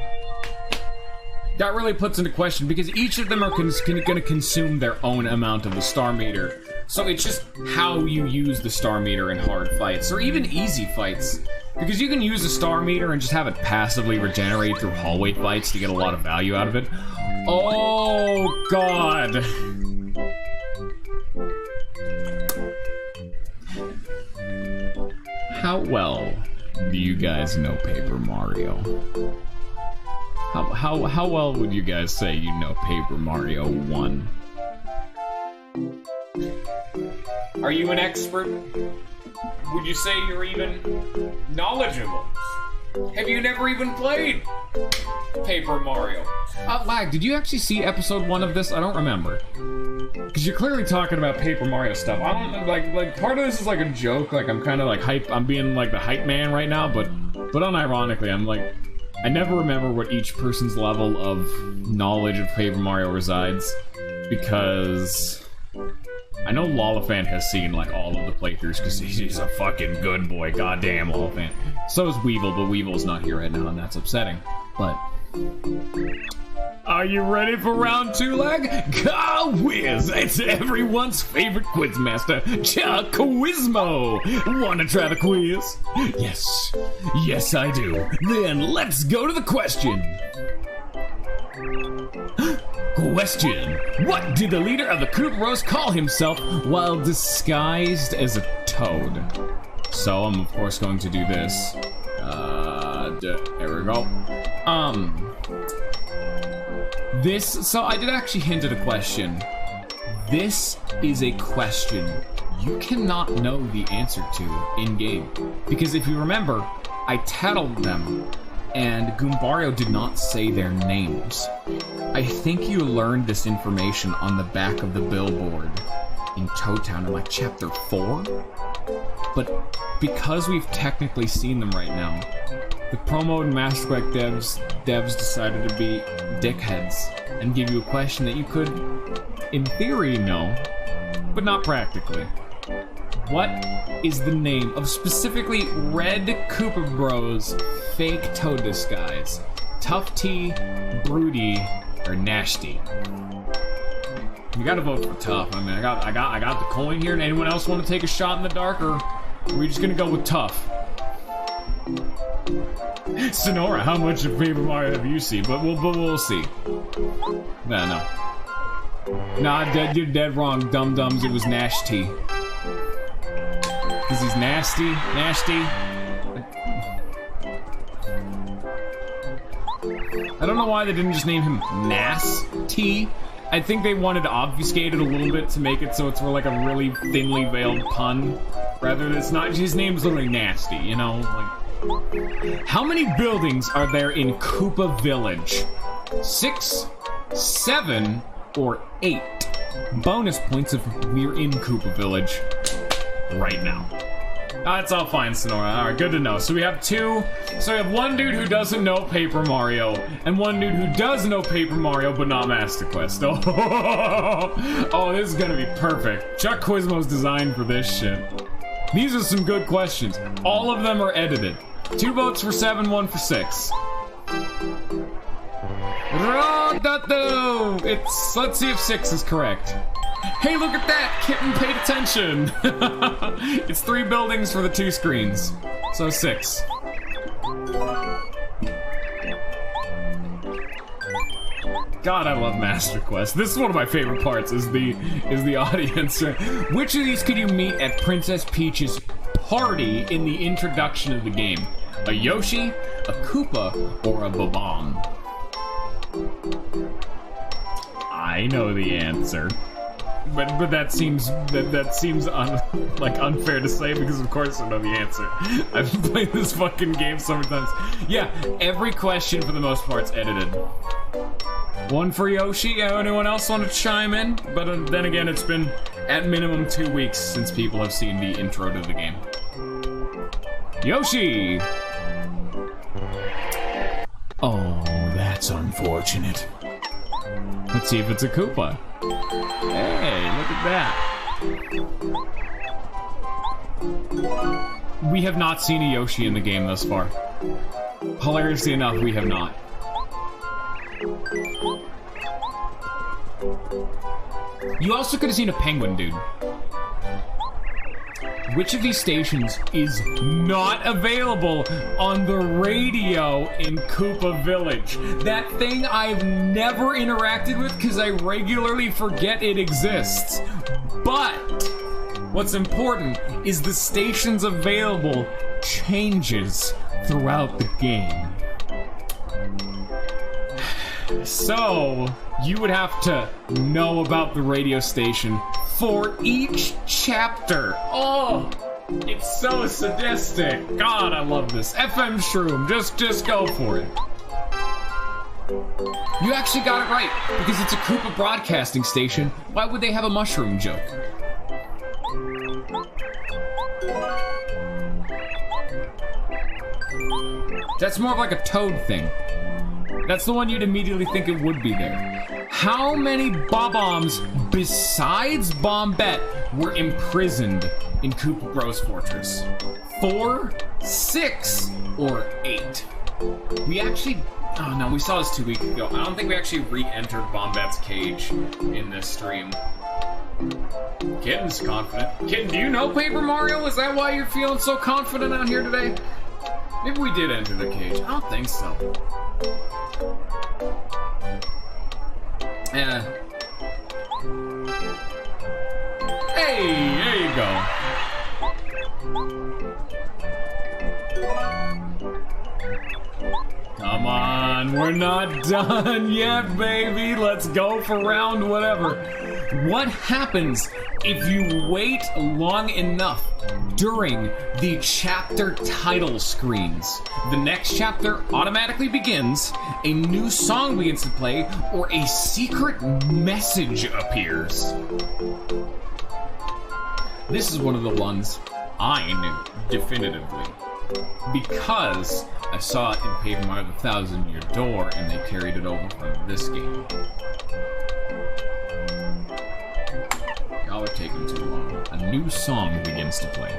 That really puts into question, because each of them are gonna consume their own amount of the star meter. So it's just how you use the star meter in hard fights, or even easy fights. Because you can use a star meter and just have it passively regenerate through hallway fights to get a lot of value out of it. Oh, God. How well do you guys know Paper Mario? How well would you guys say you know Paper Mario 1? Are you an expert? Would you say you're even knowledgeable? Have you never even played Paper Mario? Lag, did you actually see episode 1 of this? I don't remember. Because you're clearly talking about Paper Mario stuff. I don't know, like part of this is like a joke, like I'm kind of like hype, I'm being like the hype man right now, but unironically, I'm like, I never remember what each person's level of knowledge of Paper Mario resides, because I know Lollifant has seen like all of the playthroughs, because he's a fucking good boy, goddamn Lollifant. So is Weevil, but Weevil's not here right now, and that's upsetting. But are you ready for round 2, Lag? Whiz! It's everyone's favorite quizmaster, Quizmo! Wanna try the quiz? Yes. Yes, I do. Then let's go to the question. Question. What did the leader of the Coop Roast call himself while disguised as a toad? So I'm, of course, going to do this. There we go. So I did actually hint at a question. This is a question you cannot know the answer to in-game. Because if you remember, I tattled them, and Goombario did not say their names. I think you learned this information on the back of the billboard in Toad Town in like chapter 4? But because we've technically seen them right now, the Pro Mode and Mass Effect devs decided to be dickheads and give you a question that you could, in theory, know, but not practically. What is the name of specifically Red Koopa Bros' fake toad disguise? Tough T, Broody, or Nasty? You gotta vote for Tough. I mean, I got the coin here. And anyone else want to take a shot in the dark, or are we just gonna go with Tough? Sonora, how much of Paper Mario have you seen? But we'll see. No. Nah, you're dead wrong, dum-dums. It was Nash T. Because he's nasty. I don't know why they didn't just name him Nas T. I think they wanted to obfuscate it a little bit to make it so it's like a really thinly veiled pun. Rather than it's not, his name's literally Nasty, you know? Like, how many buildings are there in Koopa Village? 6, 7, or 8? Bonus points if we're in Koopa Village right now. That's all fine, Sonora. Alright, good to know. So we have two. So we have one dude who doesn't know Paper Mario, and one dude who does know Paper Mario, but not Master Quest. Oh, this is gonna be perfect. Chuck Quizmo's designed for this shit. These are some good questions. All of them are edited. 2 votes for 7, 1 for 6. Let's see if 6 is correct. Hey, look at that! Kitten paid attention! It's 3 buildings for the 2 screens. So 6. God, I love Master Quest. This is one of my favorite parts, is the audience. Which of these could you meet at Princess Peach's party in the introduction of the game? A Yoshi, a Koopa, or a Bob-omb? I know the answer. But that seems unfair to say, because of course I know the answer. I've played this fucking game so many times. Yeah, every question for the most part's edited. 1 for Yoshi. Anyone else want to chime in? But then again, it's been at minimum 2 weeks since people have seen the intro to the game. Yoshi! Oh, that's unfortunate. Let's see if it's a Koopa. Hey, look at that. We have not seen a Yoshi in the game thus far. Hilariously enough, we have not. You also could have seen a penguin, dude. Which of these stations is not available on the radio in Koopa Village? That thing I've never interacted with because I regularly forget it exists. But what's important is the stations available changes throughout the game. So, you would have to know about the radio station for each chapter. Oh, it's so sadistic. God, I love this. FM Shroom, just go for it. You actually got it right, because it's a Koopa broadcasting station. Why would they have a mushroom joke? That's more of like a Toad thing. That's the one you'd immediately think it would be there. How many Bob-ombs besides Bombette were imprisoned in Koopa Bros Fortress? 4, 6, or 8? We actually... Oh no, we saw this 2 weeks ago. I don't think we actually re-entered Bombette's cage in this stream. Kitten's confident. Kitten, do you know Paper Mario? Is that why you're feeling so confident out here today? Maybe we did enter the cage. I don't think so. Yeah. Hey, there you go. Come on, we're not done yet, baby. Let's go for round whatever. What happens if you wait long enough during the chapter title screens? The next chapter automatically begins, a new song begins to play, or a secret message appears. This is one of the ones I knew definitively because I saw it in Paper Mario the Thousand Year Door, and they carried it over from this game. Y'all are taking too long. A new song begins to play.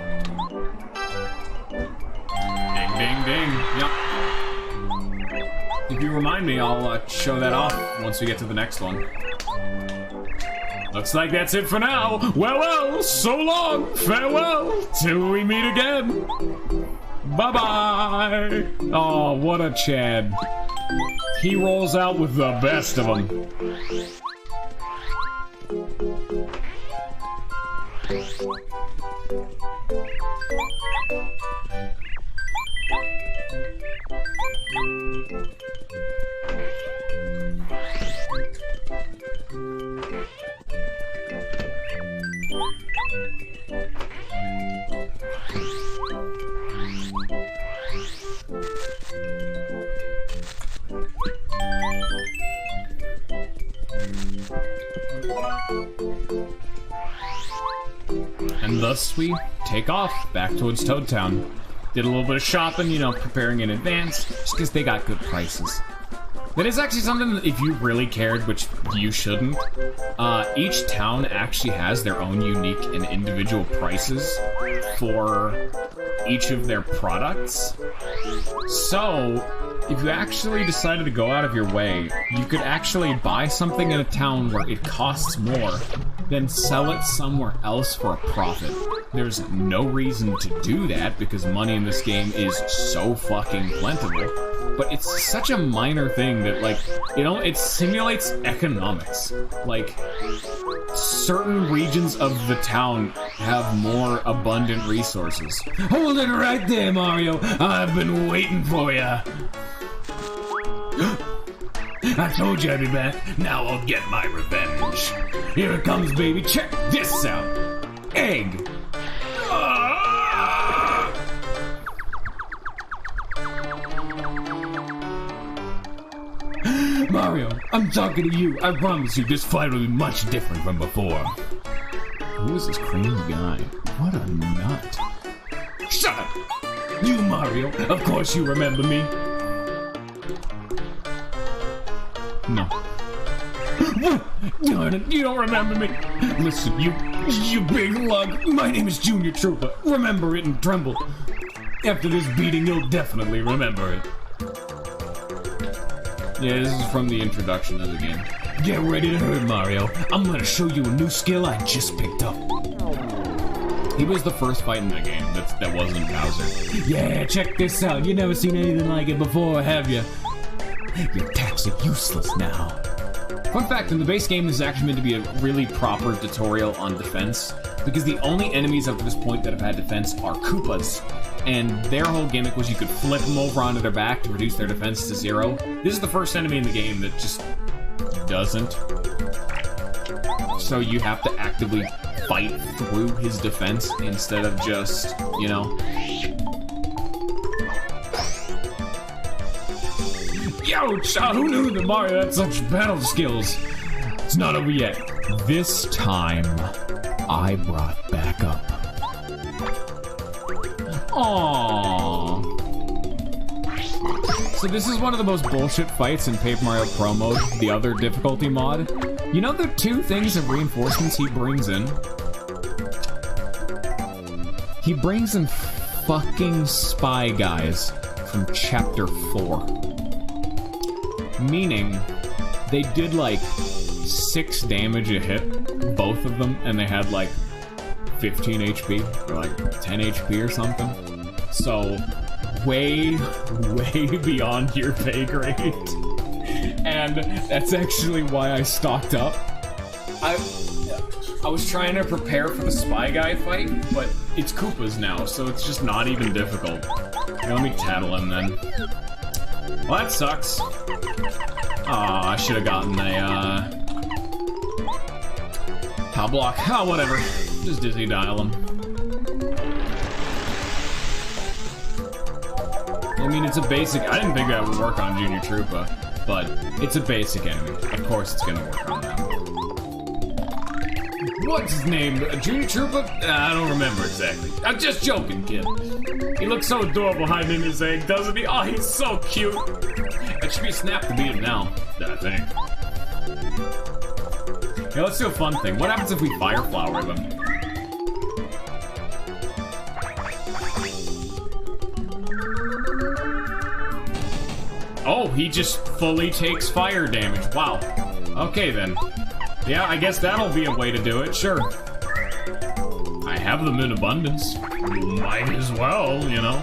Ding, ding, ding. Yep. If you remind me, I'll show that off once we get to the next one. Looks like that's it for now. Well, well, so long. Farewell till we meet again. Bye-bye. Oh, what a Chad. He rolls out with the best of them. And thus we take off back towards Toad Town. Did a little bit of shopping, you know, preparing in advance, just because they got good prices. That is actually something that if you really cared, which you shouldn't, each town actually has their own unique and individual prices for each of their products. So, if you actually decided to go out of your way, you could actually buy something in a town where it costs more, then sell it somewhere else for a profit. There's no reason to do that because money in this game is so fucking plentiful, but it's such a minor thing that, like, you know, it simulates economics. Like, certain regions of the town have more abundant resources. Hold it right there, Mario. I've been waiting for you. I told you I'd be back. Now I'll get my revenge. Here it comes, baby. Check this out. Egg. Mario, I'm talking to you. I promise you this fight will be much different from before. Who is this crazy guy? What a nut. Shut up! You, Mario. Of course you remember me. No. What? Darn it, you don't remember me. Listen, you big lug. My name is Junior Trooper. Remember it and tremble. After this beating, you'll definitely remember it. Yeah, this is from the introduction of the game. Get ready to hurt, Mario. I'm gonna show you a new skill I just picked up. He was the first fight in the game that wasn't Bowser. Yeah, check this out. You never seen anything like it before, have you? Your attacks are useless now. Fun fact, in the base game, this is actually meant to be a really proper tutorial on defense, because the only enemies up to this point that have had defense are Koopas, and their whole gimmick was you could flip them over onto their back to reduce their defense to 0. This is the first enemy in the game that just doesn't. So you have to actively fight through his defense instead of just, you know... Ouch! Who knew that Mario had such battle skills? It's not over yet. This time, I brought back up. Aww. So this is one of the most bullshit fights in Paper Mario Pro Mode, the other difficulty mod. You know the two things of reinforcements he brings in? He brings in fucking spy guys from Chapter 4. Meaning, they did like 6 damage a hit, both of them, and they had like 15 HP, or like 10 HP or something. So, way beyond your pay grade. And that's actually why I stocked up. I was trying to prepare for the Spy Guy fight, but it's Koopas now, so it's just not even difficult. Here, let me tattle him then. Well, that sucks. Aw, I should have gotten a, top block. Oh, whatever. Just Dizzy dial him. I mean, it's a basic... I didn't think that would work on Junior Troopa, but it's a basic enemy. Of course it's gonna work on them. What's his name? Junior Trooper? I don't remember exactly. I'm just joking, kid. He looks so adorable hiding in his egg, doesn't he? Oh, he's so cute. It should be a snap to beat him now, I think. Yeah, let's do a fun thing. What happens if we fire flower them? Oh, he just fully takes fire damage. Wow. Okay, then. Yeah, I guess that'll be a way to do it, sure. I have them in abundance. Might as well, you know.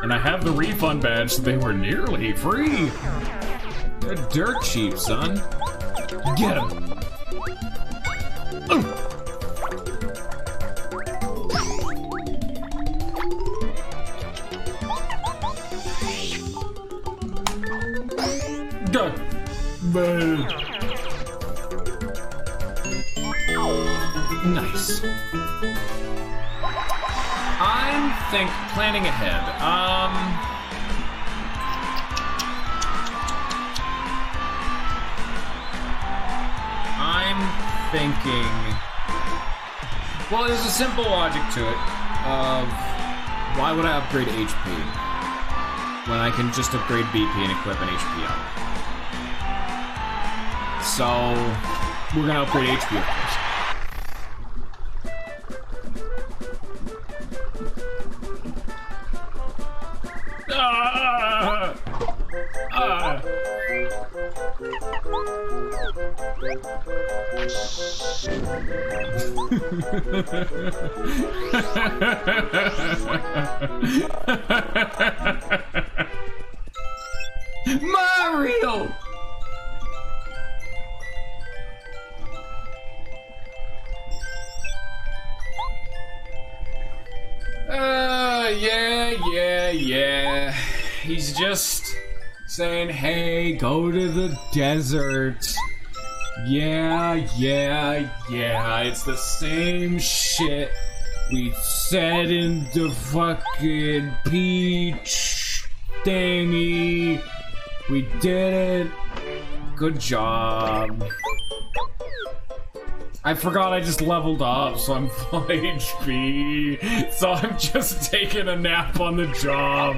And I have the refund badge, so they were nearly free. They're dirt cheap, son. Get him. Ooh. Nice. I'm planning ahead. I'm thinking. Well, there's a simple logic to it. Of why would I upgrade HP when I can just upgrade BP and equip an HP up? So we're gonna upgrade HP, of course. Mario! Yeah. He's just saying, hey, go to the desert. Yeah, it's the same shit we said in the fucking Peach thingy. We did it. Good job. I forgot I just leveled up, so I'm full HP. So I'm just taking a nap on the job.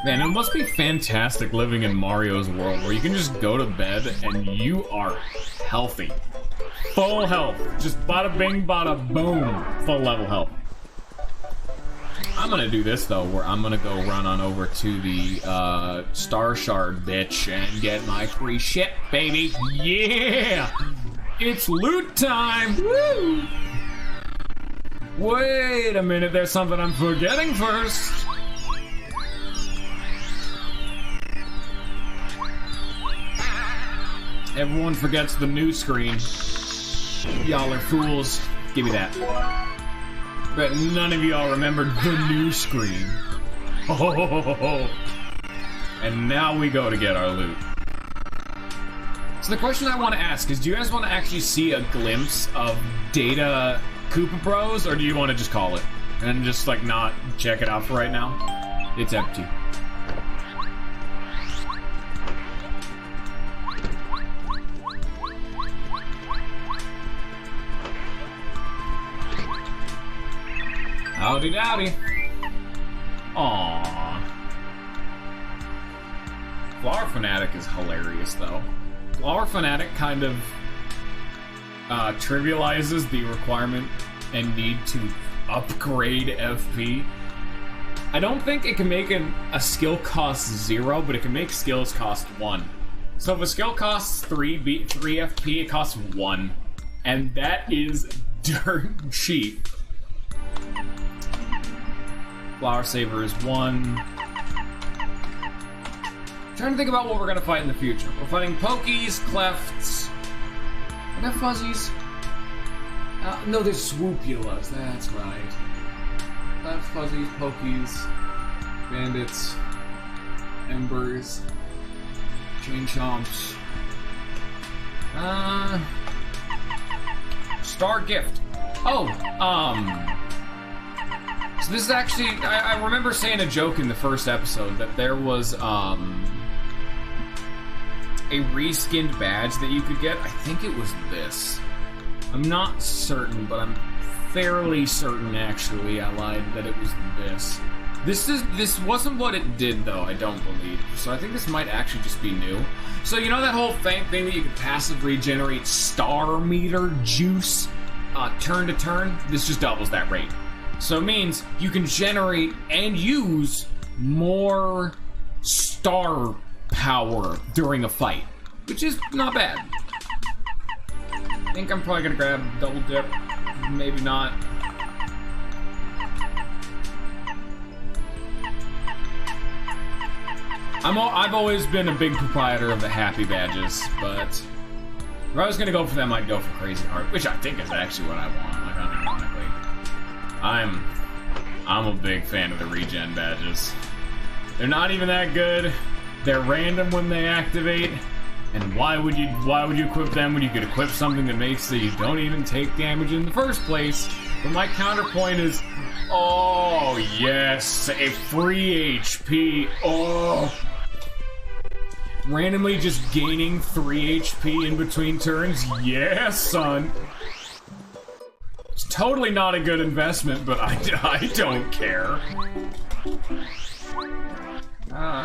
Man, it must be fantastic living in Mario's world where you can just go to bed and you are healthy. Full health. Just bada bing, bada boom. Full level health. I'm gonna do this though, where I'm gonna go run on over to the Star Shard bitch and get my free shit, baby. Yeah! It's loot time! Woo! Wait a minute, there's something I'm forgetting first. Everyone forgets the new screen. Y'all are fools. Give me that. But none of y'all remembered the new screen. Oh. And now we go to get our loot. So the question I want to ask is, do you guys want to actually see a glimpse of Data Koopa Bros, or do you want to just call it? And just, like, not check it out for right now? It's empty. Howdy dowdy. Aww. Flower Fanatic is hilarious though. Flower Fanatic kind of trivializes the requirement and need to upgrade FP. I don't think it can make a skill cost 0, but it can make skills cost 1. So if a skill costs 3 FP, it costs 1. And that is dirt cheap. Flower Saver is 1. Trying to think about what we're gonna fight in the future. We're fighting Pokies, Clefts. Are there Fuzzies? No, there's Swoopulas, that's right. Clefts, Fuzzies, Pokies, Bandits, Embers, Chain Chomps. Star Gift. Oh, so this is actually, I remember saying a joke in the first episode that there was, a reskinned badge that you could get. I think it was this. I'm not certain, but I'm fairly certain, actually, I lied, that it was this. This wasn't what it did, though, I don't believe. So I think this might actually just be new. So you know that whole thing that you could passively generate star meter juice turn to turn? This just doubles that rate. So it means you can generate and use more star power during a fight, which is not bad. I think I'm probably gonna grab double dip, maybe not. I've always been a big proprietor of the happy badges, but if I was gonna go for them, I'd go for Crazy Heart, which I think is actually what I want, like unironically. I'm a big fan of the regen badges. They're not even that good. They're random when they activate. And why would you equip them when you could equip something that makes so you don't even take damage in the first place? But my counterpoint is, oh yes, a free HP. Oh, randomly just gaining 3 HP in between turns. Yes, son. It's totally not a good investment, but I don't care.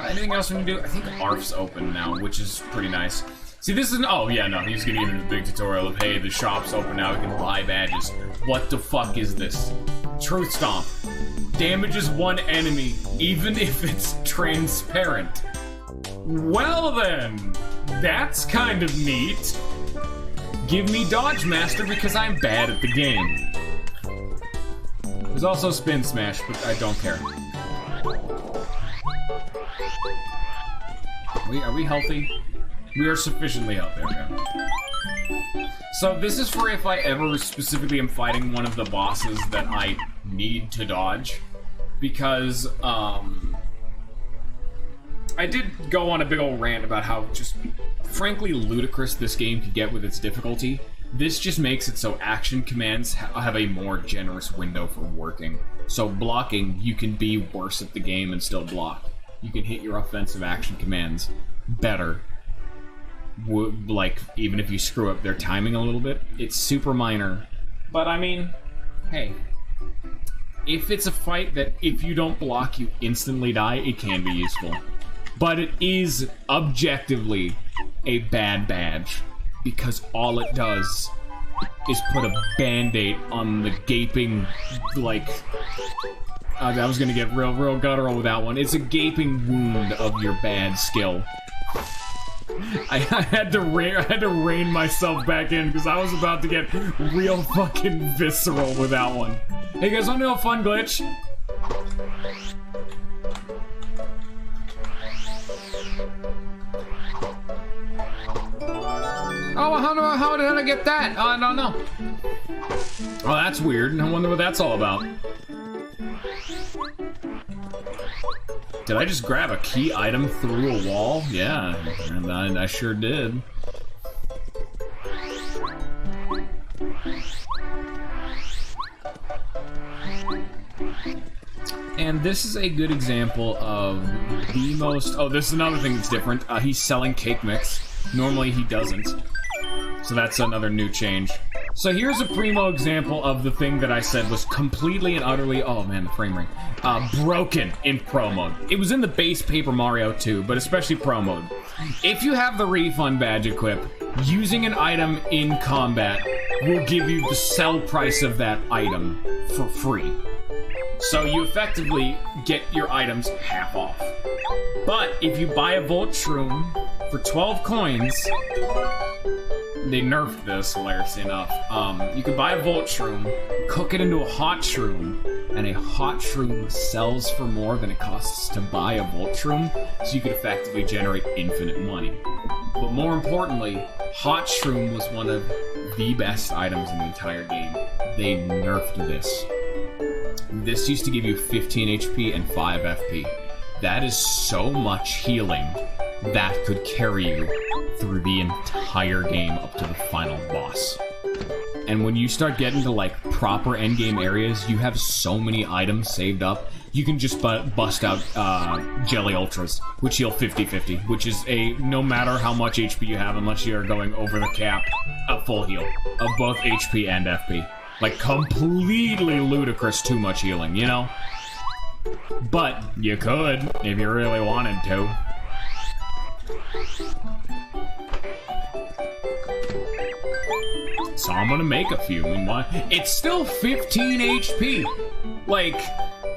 Anything else we can do? I think ARF's open now, which is pretty nice. See, this is... Oh, yeah, no, he's gonna give me the big tutorial of, hey, the shop's open now, we can buy badges. What the fuck is this? Truth Stomp. Damages one enemy, even if it's transparent. Well then, that's kind of neat. Give me Dodge Master because I'm bad at the game. There's also Spin Smash, but I don't care. Are we healthy? We are sufficiently healthy, okay. So this is for if I ever specifically am fighting one of the bosses that I need to dodge. Because, I did go on a big old rant about how just frankly ludicrous this game could get with its difficulty. This just makes it so action commands have a more generous window for working. So blocking, you can be worse at the game and still block. You can hit your offensive action commands better. Like, even if you screw up their timing a little bit, it's super minor. But I mean, hey, if it's a fight that if you don't block, you instantly die, it can be useful. But it is objectively a bad badge, because all it does is put a band-aid on the gaping, like... I was gonna get real guttural with that one. It's a gaping wound of your bad skill. I had to rein myself back in because I was about to get real fucking visceral with that one. Hey guys, wanna know a fun glitch? Oh, how did I get that? I don't know. Oh, that's weird. I wonder what that's all about. Did I just grab a key item through a wall? Yeah, and I sure did. And this is a good example of the most... Oh, this is another thing that's different. He's selling cake mix. Normally he doesn't. So that's another new change. So here's a primo example of the thing that I said was completely and utterly, oh man, the frame rate, broken in Pro mode. It was in the base Paper Mario too, but especially Pro mode. If you have the refund badge equip, using an item in combat will give you the sell price of that item for free. So you effectively get your items half off. But if you buy a Volt Shroom for 12 coins, they nerfed this, hilariously enough. You can buy a Volt Shroom, cook it into a Hot Shroom, and a Hot Shroom sells for more than it costs to buy a Volt Shroom, so you could effectively generate infinite money. But more importantly, Hot Shroom was one of the best items in the entire game. They nerfed this. This used to give you 15 HP and 5 FP. That is so much healing that could carry you through the entire game up to the final boss. and when you start getting to like proper endgame areas, you have so many items saved up. You can just bust out Jelly Ultras, which heal 50-50, which is a no matter how much HP you have, unless you are going over the cap, a full heal of both HP and FP. Like completely ludicrous too much healing, you know? But you could if you really wanted to. So I'm gonna make a few. It's still 15 HP. Like,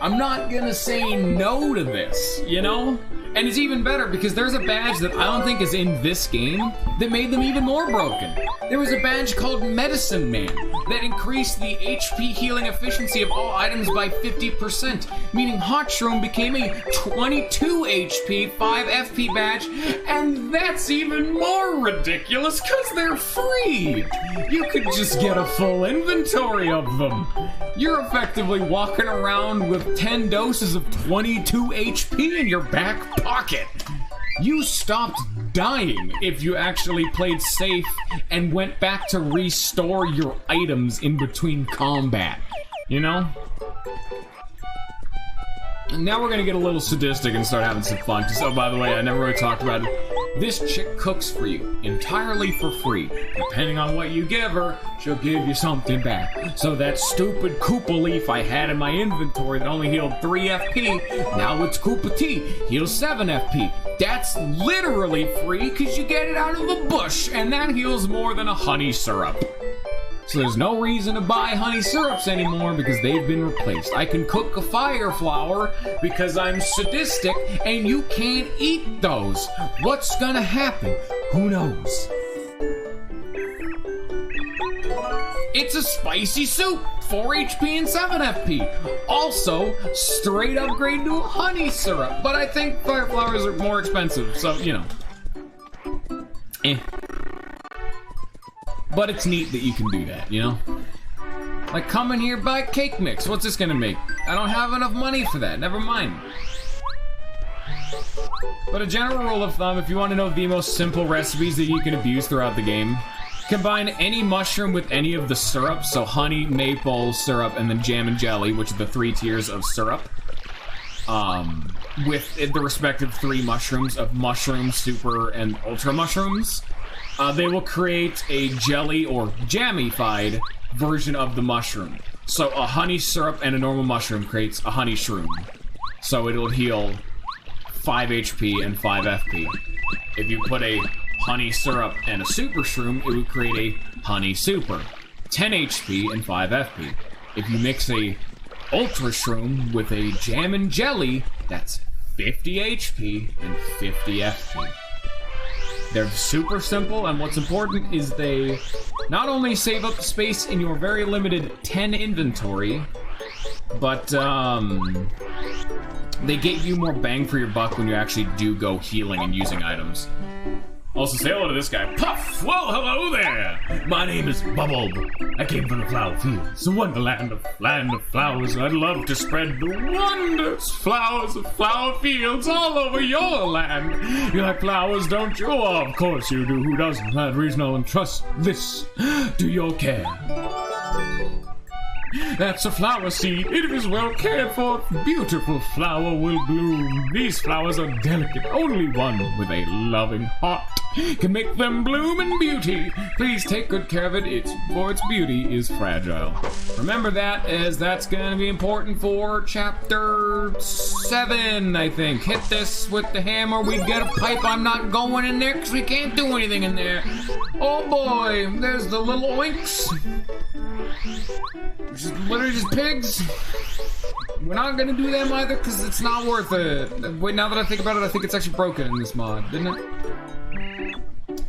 I'm not gonna say no to this, you know? And it's even better because there's a badge that I don't think is in this game that made them even more broken. There was a badge called Medicine Man that increased the HP healing efficiency of all items by 50%, meaning Hot Shroom became a 22 HP, 5 FP badge, and that's even more ridiculous because they're free! You could just get a full inventory of them. You're effectively walking around with 10 doses of 22 HP in your back pocket. You stopped dying if you actually played safe and went back to restore your items in between combat, you know? And now we're gonna get a little sadistic and start having some fun. Oh, by the way, I never really talked about it. This chick cooks for you entirely for free. Depending on what you give her, she'll give you something back. So that stupid Koopa leaf I had in my inventory that only healed 3 FP, now it's Koopa tea, heals 7 FP. That's literally free because you get it out of the bush, and that heals more than a honey syrup. So there's no reason to buy honey syrups anymore because they've been replaced. I can cook a fire flower because I'm sadistic and you can't eat those. What's gonna happen? Who knows? It's a spicy soup, 4 HP and 7 FP. Also, straight upgrade to a honey syrup, but I think fire flowers are more expensive, so, you know. But it's neat that you can do that, you know? Like, come in here, buy cake mix. What's this gonna make? I don't have enough money for that. Never mind. But a general rule of thumb, if you want to know the most simple recipes that you can abuse throughout the game, combine any mushroom with any of the syrups, so honey, maple, syrup, and then jam and jelly, which are the 3 tiers of syrup, with the respective 3 mushrooms of mushroom, super, and ultra mushrooms. They will create a jelly or jammified version of the mushroom. So a honey syrup and a normal mushroom creates a honey shroom. So it'll heal 5 HP and 5 FP. If you put a honey syrup and a super shroom, it would create a honey super, 10 HP and 5 FP. If you mix a ultra shroom with a jam and jelly, that's 50 HP and 50 FP. They're super simple, and what's important is they not only save up space in your very limited 10 inventory, but they get you more bang for your buck when you actually do go healing and using items. Also, say hello to this guy. Puff! Well, hello there! My name is Bubble. I came from the flower fields, the wonderland of land of flowers. I'd love to spread the wondrous flowers of flower fields all over your land. You like flowers, don't you? Oh, of course you do. Who doesn't? That reason I'll entrust this to your care. That's a flower seed. It is well cared for. Beautiful flower will bloom. These flowers are delicate. Only one with a loving heart can make them bloom in beauty. Please take good care of it, for its beauty is fragile. Remember that, as that's going to be important for chapter 7, I think. Hit this with the hammer, we get a pipe. I'm not going in there because we can't do anything in there. Oh boy, there's the little oinks. Which is literally just pigs. We're not gonna do them either because it's not worth it. Wait, now that I think about it, I think it's actually broken in this mod, didn't it?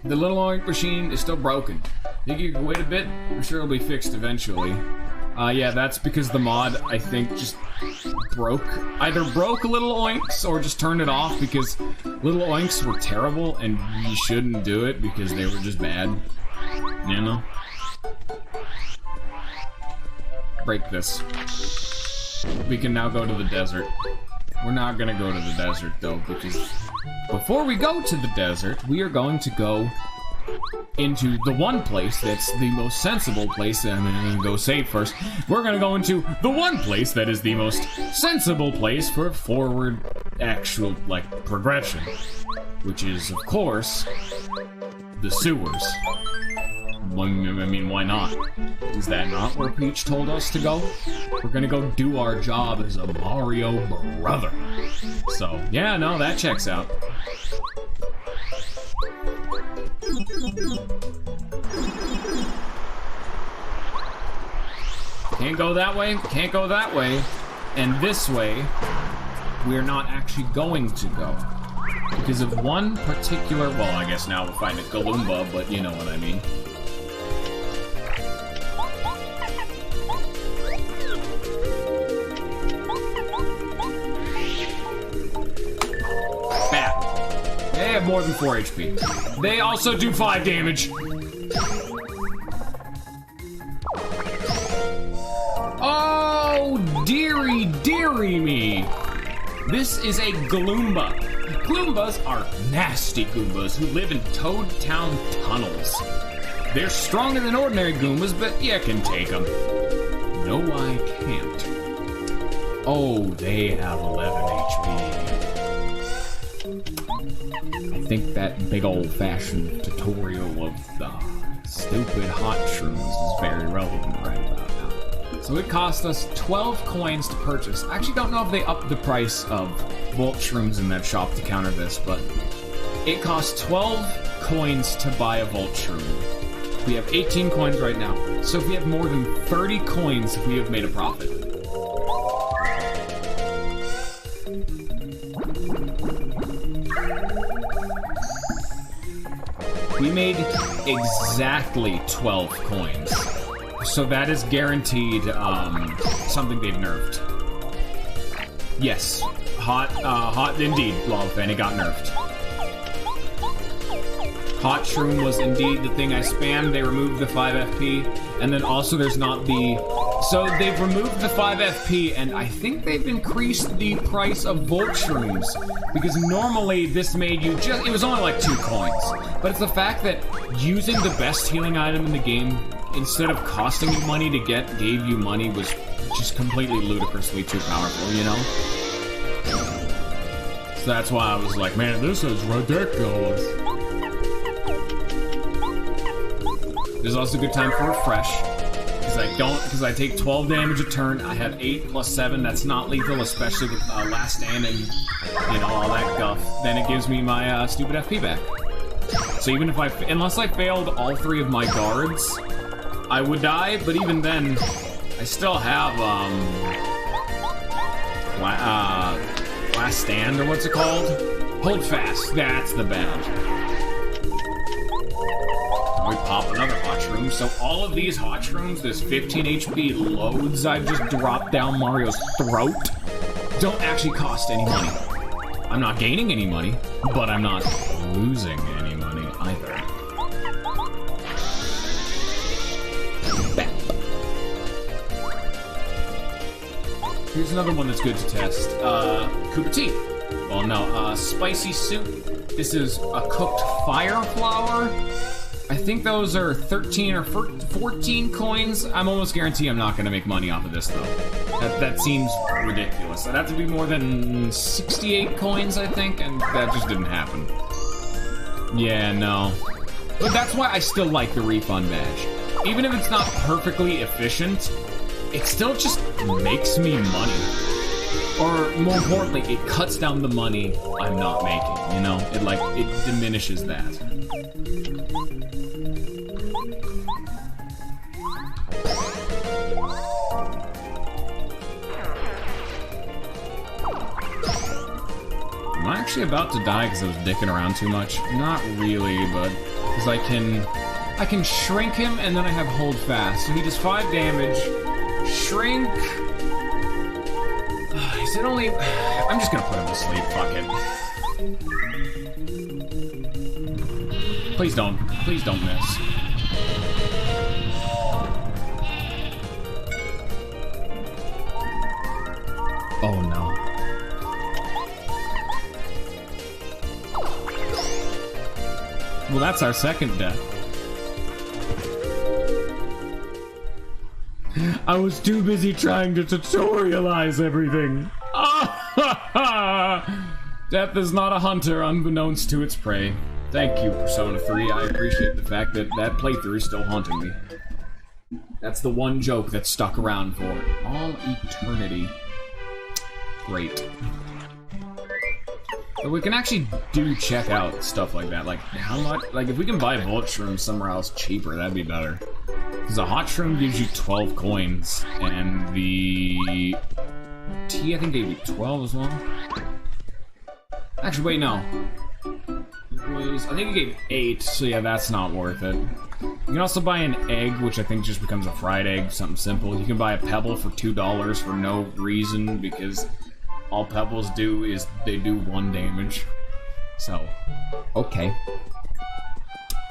The little oink machine is still broken. Think you can wait a bit? I'm sure it'll be fixed eventually. Yeah, that's because the mod, I think, just broke. Either broke little oinks or just turned it off because little oinks were terrible and you shouldn't do it because they were just bad. You know? Break this. We can now go to the desert. We're not gonna go to the desert though, because before we go to the desert, we are going to go into the one place that's the most sensible place. I'm gonna go save first. We're gonna go into the one place that is the most sensible place for forward actual, like, progression. Which is, of course, the sewers. I mean, why not? Is that not where Peach told us to go? We're gonna go do our job as a Mario brother. So, yeah, no, that checks out. Can't go that way, can't go that way. And this way, we're not actually going to go. Because of one particular, well, I guess now we'll find a Galumba, but you know what I mean. Bad. They have more than 4 HP. They also do 5 damage. Oh, dearie, dearie me. This is a Galumba. Goombas are nasty Goombas who live in Toad Town tunnels. They're stronger than ordinary Goombas, but you can take them. No, I can't. Oh, they have 11 HP. I think that big old-fashioned tutorial of the stupid hot shrooms is very relevant right about now. So it cost us 12 coins to purchase. I actually don't know if they upped the price of Volt Shrooms in that shop to counter this, but it costs 12 coins to buy a Volt Shroom. We have 18 coins right now, so if we have more than 30 coins, we have made a profit. We made exactly 12 coins, so that is guaranteed something they've nerfed. Yes. Hot indeed, Lolfan, it got nerfed. Hot Shroom was indeed the thing I spammed. They removed the 5 FP, and then also there's not the... So they've removed the 5 FP, and I think they've increased the price of Volt Shrooms, because normally this made you just... It was only like 2 coins, but it's the fact that using the best healing item in the game, instead of costing you money to get, gave you money, was just completely ludicrously too powerful, you know? So that's why I was like, man, this is ridiculous. There's also a good time for refresh. Because I take 12 damage a turn. I have 8 plus 7. That's not lethal, especially with Last Stand and, you know, all that guff. Then it gives me my stupid FP back. So even if unless I failed all 3 of my guards, I would die, but even then, I still have, Last Stand, or what's it called? Hold Fast, that's the badge. Now we pop another Hot Shroom. So all of these Hot Shrooms, this 15 HP loads I've just dropped down Mario's throat, don't actually cost any money. I'm not gaining any money, but I'm not losing any money either. Here's another one that's good to test. Koopa Tea. Well, no, Spicy Soup. This is a cooked fire flower. I think those are 13 or 14 coins. I'm almost guarantee I'm not going to make money off of this, though. That seems ridiculous. I'd have to be more than 68 coins, I think, and that just didn't happen. Yeah, no. But that's why I still like the refund badge. Even if it's not perfectly efficient, it still just makes me money. Or, more importantly, it cuts down the money I'm not making, you know? It diminishes that. Am I actually about to die because I was dicking around too much? Not really, but... Because I can shrink him, and then I have hold fast. So he does 5 damage. Shrink... Is it only... I'm just gonna put him to sleep, fuck it. Please don't miss. Oh no. Well, that's our second death. I was too busy trying to tutorialize everything. Death is not a hunter unbeknownst to its prey. Thank you, Persona 3. I appreciate the fact that that playthrough is still haunting me. That's the one joke that's stuck around for all eternity. Great. But we can actually check out stuff like that. Like, how much? Like, if we can buy bullet shrooms somewhere else cheaper, that'd be better. Because a hot shroom gives you 12 coins, and the tea, I think, gave you 12 as well. Actually, wait, no. I think it gave 8, so yeah, that's not worth it. You can also buy an egg, which I think just becomes a fried egg, something simple. You can buy a pebble for $2 for no reason, because all pebbles do is they do 1 damage. So, okay.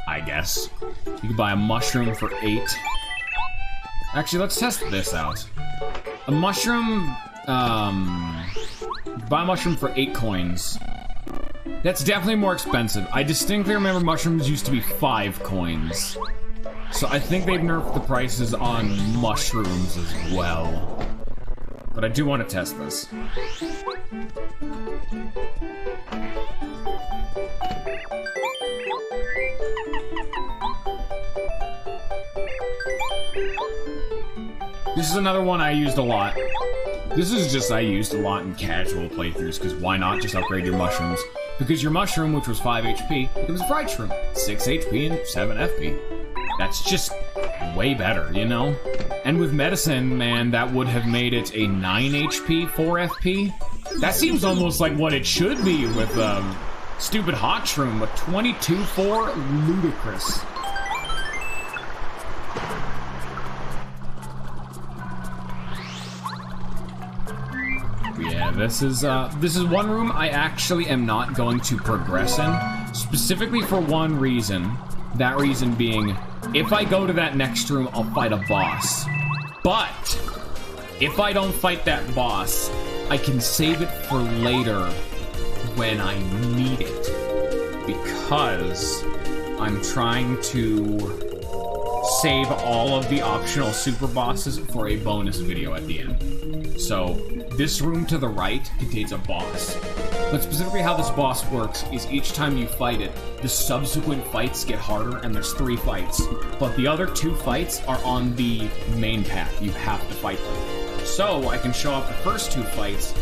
I guess. You can buy a mushroom for 8. Actually, let's test this out. A mushroom, buy a mushroom for 8 coins. That's definitely more expensive. I distinctly remember mushrooms used to be 5 coins. So I think they've nerfed the prices on mushrooms as well. But I do want to test this. This is another one I used a lot. This is just I used a lot in casual playthroughs, because why not just upgrade your mushrooms? Because your mushroom, which was 5 HP, becomes a fried shroom. 6 HP and 7 FP. That's just way better, you know? And with medicine, man, that would have made it a 9 HP, 4 FP. That seems almost like what it should be with stupid hot shroom, but 22-4, ludicrous. Yeah, this is one room I actually am not going to progress in, specifically for one reason. That reason being, if I go to that next room, I'll fight a boss. But if I don't fight that boss, I can save it for later when I need it, because I'm trying to save all of the optional super bosses for a bonus video at the end. So this room to the right contains a boss. But specifically how this boss works is each time you fight it, the subsequent fights get harder, and there's 3 fights. But the other 2 fights are on the main path. You have to fight them. So I can show off the first 2 fights,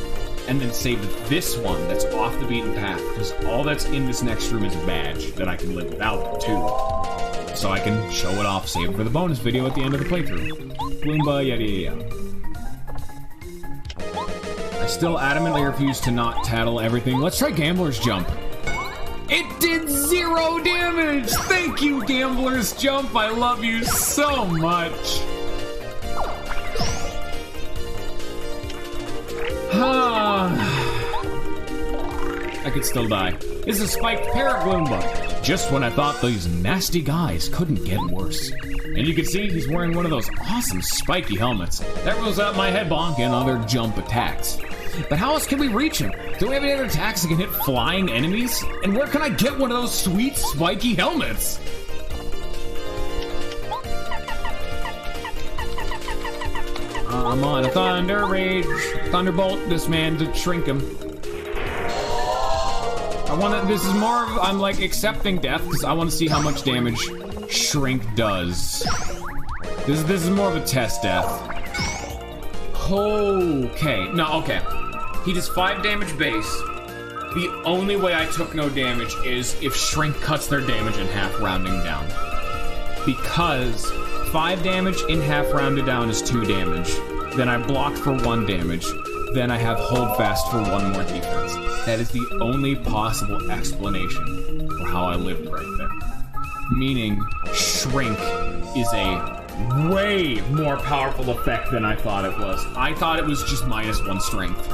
and then save this one that's off the beaten path, because all that's in this next room is a badge that I can live without, too. So I can show it off, save it for the bonus video at the end of the playthrough. Bloomba, yada yada. I still adamantly refuse to not tattle everything. Let's try Gambler's Jump. It did 0 damage! Thank you, Gambler's Jump! I love you so much! I could still die. This is a spiked Paragloomba. Just when I thought these nasty guys couldn't get worse. And you can see he's wearing one of those awesome spiky helmets. That rules out my head bonk and other jump attacks. But how else can we reach him? Do we have any other attacks that can hit flying enemies? And where can I get one of those sweet spiky helmets? I'm on a thunder rage. Thunderbolt this man to shrink him. This is more of, I'm like accepting death because I want to see how much damage shrink does. This is more of a test death. Okay, no, okay. He does 5 damage base. The only way I took no damage is if shrink cuts their damage in half, rounding down. Because 5 damage in half rounded down is 2 damage. Then I blocked for 1 damage. Then I have hold fast for 1 more defense. That is the only possible explanation for how I lived right there. Meaning, shrink is a way more powerful effect than I thought it was. I thought it was just -1 strength.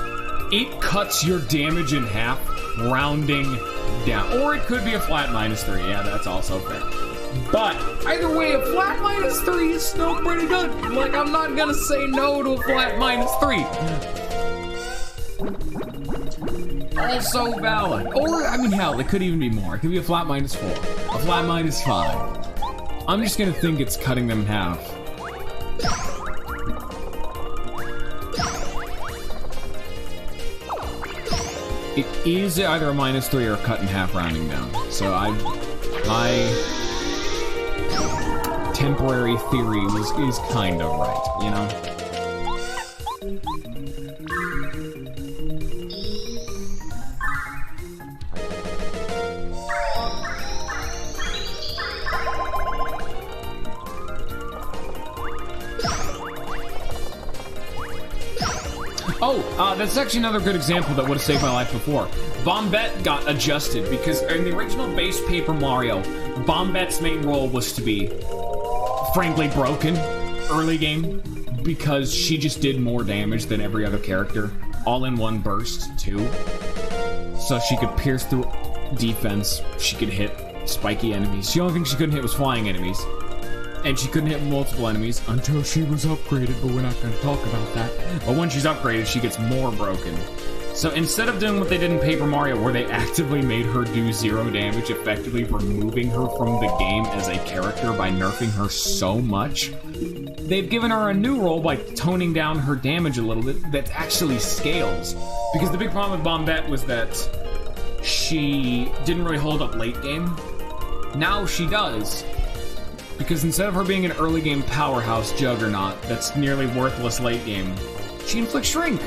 It cuts your damage in half, rounding down. Or it could be a flat -3. Yeah, that's also fair. But either way, a flat -3 is still pretty good. Like, I'm not gonna say no to a flat -3. Also valid. Or, I mean, hell, it could even be more. It could be a flat -4. A flat -5. I'm just gonna think it's cutting them in half. It is either a -3 or a cut in half rounding down. So my temporary theory is kind of right, you know? Oh, that's actually another good example that would have saved my life before. Bombette got adjusted because in the original base Paper Mario, Bombette's main role was to be, frankly, broken early game because she just did more damage than every other character, all in one burst, too. So she could pierce through defense, she could hit spiky enemies. The only thing she couldn't hit was flying enemies. And she couldn't hit multiple enemies until she was upgraded, but we're not going to talk about that. But when she's upgraded, she gets more broken. So instead of doing what they did in Paper Mario, where they actively made her do 0 damage, effectively removing her from the game as a character by nerfing her so much, they've given her a new role by toning down her damage a little bit that actually scales. Because the big problem with Bombette was that she didn't really hold up late game. Now she does. Because instead of her being an early game powerhouse juggernaut that's nearly worthless late game, she inflicts shrink.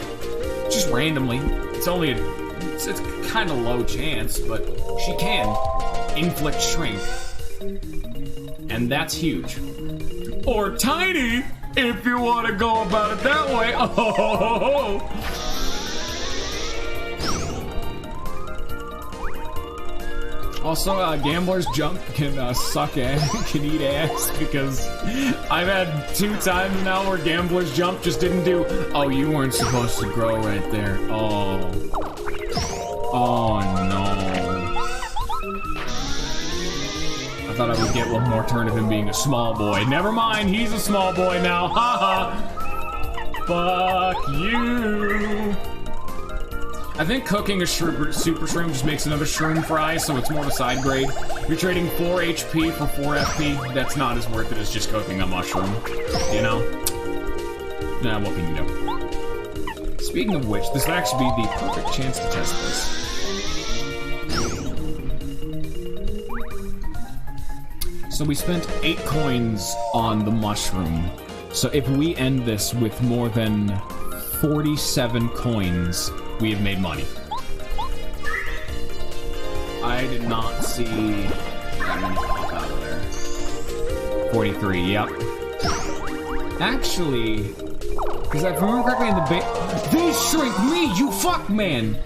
Just randomly. It's only it's kind of low chance, but she can inflict shrink. And that's huge. Or tiny, if you want to go about it that way. Oh. Also, Gambler's Jump can suck ass, can eat ass, because I've had 2 times now where Gambler's Jump just didn't do, oh, you weren't supposed to grow right there. Oh. Oh, no. I thought I would get one more turn of him being a small boy. Never mind, he's a small boy now. Haha. Fuck you. I think cooking a super shroom just makes another shroom fry, so it's more of a side grade. You're trading 4 HP for 4 FP. That's not as worth it as just cooking a mushroom, you know? Nah, what can you do? Speaking of which, this would actually be the perfect chance to test this. So we spent 8 coins on the mushroom. So if we end this with more than 47 coins, we have made money. I did not see that many pop out of there. 43, yep. Actually, because if I remember correctly in the base, they shrink me, you fuck man!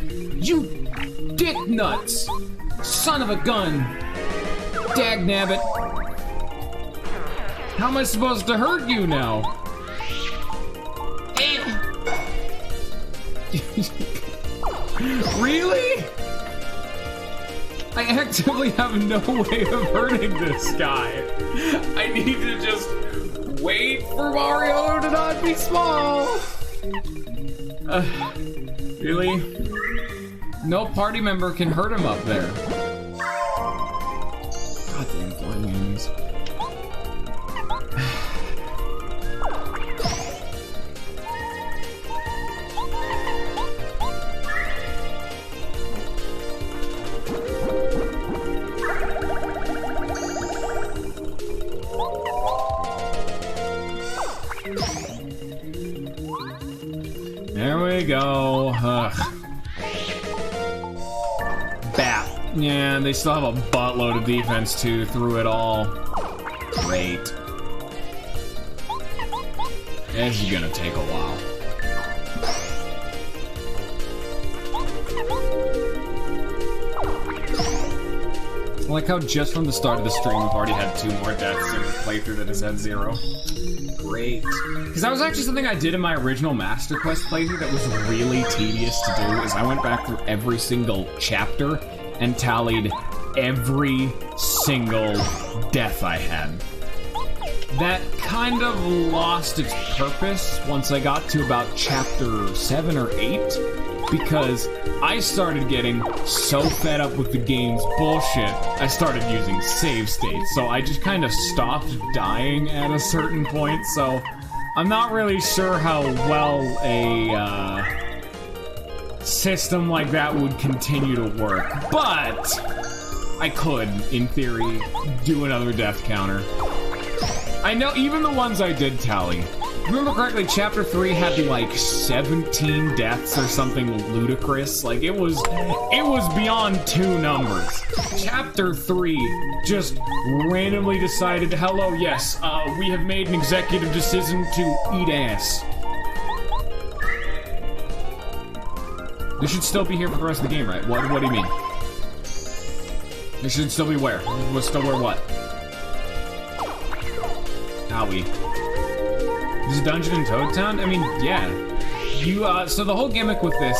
You dick nuts! Son of a gun! Dag nabbit! How am I supposed to hurt you now? Really? I actively have no way of hurting this guy. I need to just wait for Mario to not be small. Really? No party member can hurt him up there. Goddamn flying enemies. There we go. Ugh. Bap. Yeah, they still have a buttload of defense too through it all. Great. This is gonna take a while. I like how just from the start of the stream we've already had 2 more deaths in a playthrough that has had 0. Great. Because that was actually something I did in my original Master Quest playthrough that was really tedious to do, is I went back through every single chapter and tallied every single death I had. That kind of lost its purpose once I got to about chapter 7 or 8, because I started getting so fed up with the game's bullshit, I started using save states. So I just kind of stopped dying at a certain point, so I'm not really sure how well a system like that would continue to work. But I could, in theory, do another death counter. I know even the ones I did tally. Remember correctly, Chapter 3 had like 17 deaths or something ludicrous. Like, it was beyond 2 numbers. Chapter 3 just randomly decided, hello, yes, we have made an executive decision to eat ass. They should still be here for the rest of the game, right? What do you mean? They should still be where? We'll still where what? Owie. There's a dungeon in Toad Town? I mean, yeah. So the whole gimmick with this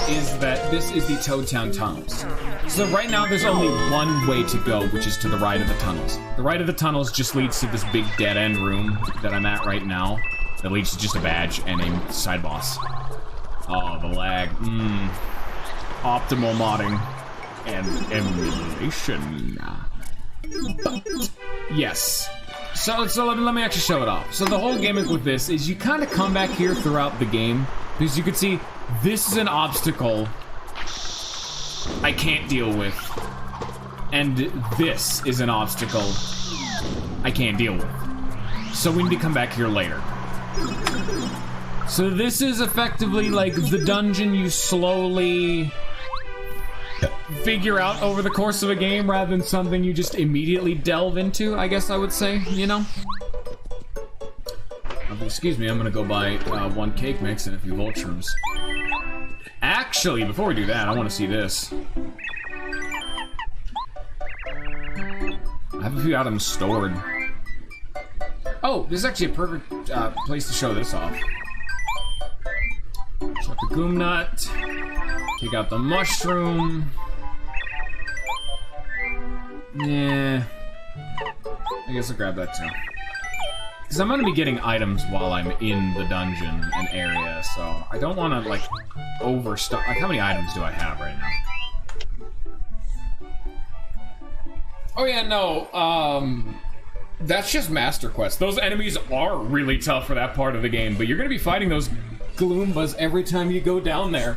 is that this is the Toad Town tunnels. So right now there's only one way to go, which is to the right of the tunnels. The right of the tunnels just leads to this big dead-end room that I'm at right now. That leads to just a badge and a side boss. Oh, the lag. Optimal modding and emulation. But, yes. So let me actually show it off. So the whole gimmick with this is you kind of come back here throughout the game, because you can see this is an obstacle I can't deal with, and this is an obstacle I can't deal with. So we need to come back here later. So this is effectively like the dungeon you slowly figure out over the course of a game rather than something you just immediately delve into, I guess I would say, you know? Excuse me, I'm gonna go buy 1 cake mix and a few Voltrums. Actually, before we do that, I want to see this. I have a few items stored. Oh, this is actually a perfect place to show this off. Shut the Goom Nut. Take out the mushroom. Yeah. I guess I'll grab that too. Because I'm gonna be getting items while I'm in the dungeon and area, so I don't want to, like, overstock. Like, how many items do I have right now? Oh yeah, no, that's just Master Quest. Those enemies are really tough for that part of the game, but you're gonna be fighting those Gloombas every time you go down there.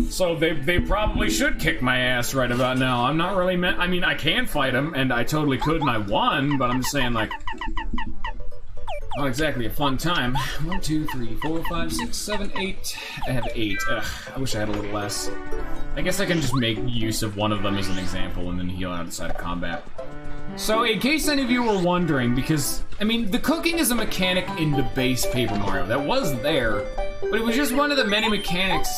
So they probably should kick my ass right about now. I'm not really I mean, I can fight them, and I totally could, and I won, but I'm just saying, like, not exactly a fun time. 1, 2, 3, 4, 5, 6, 7, 8. I have 8. Ugh, I wish I had a little less. I guess I can just make use of one of them as an example and then heal outside of combat. So, in case any of you were wondering, because, I mean, the cooking is a mechanic in the base Paper Mario. That was there, but it was just one of the many mechanics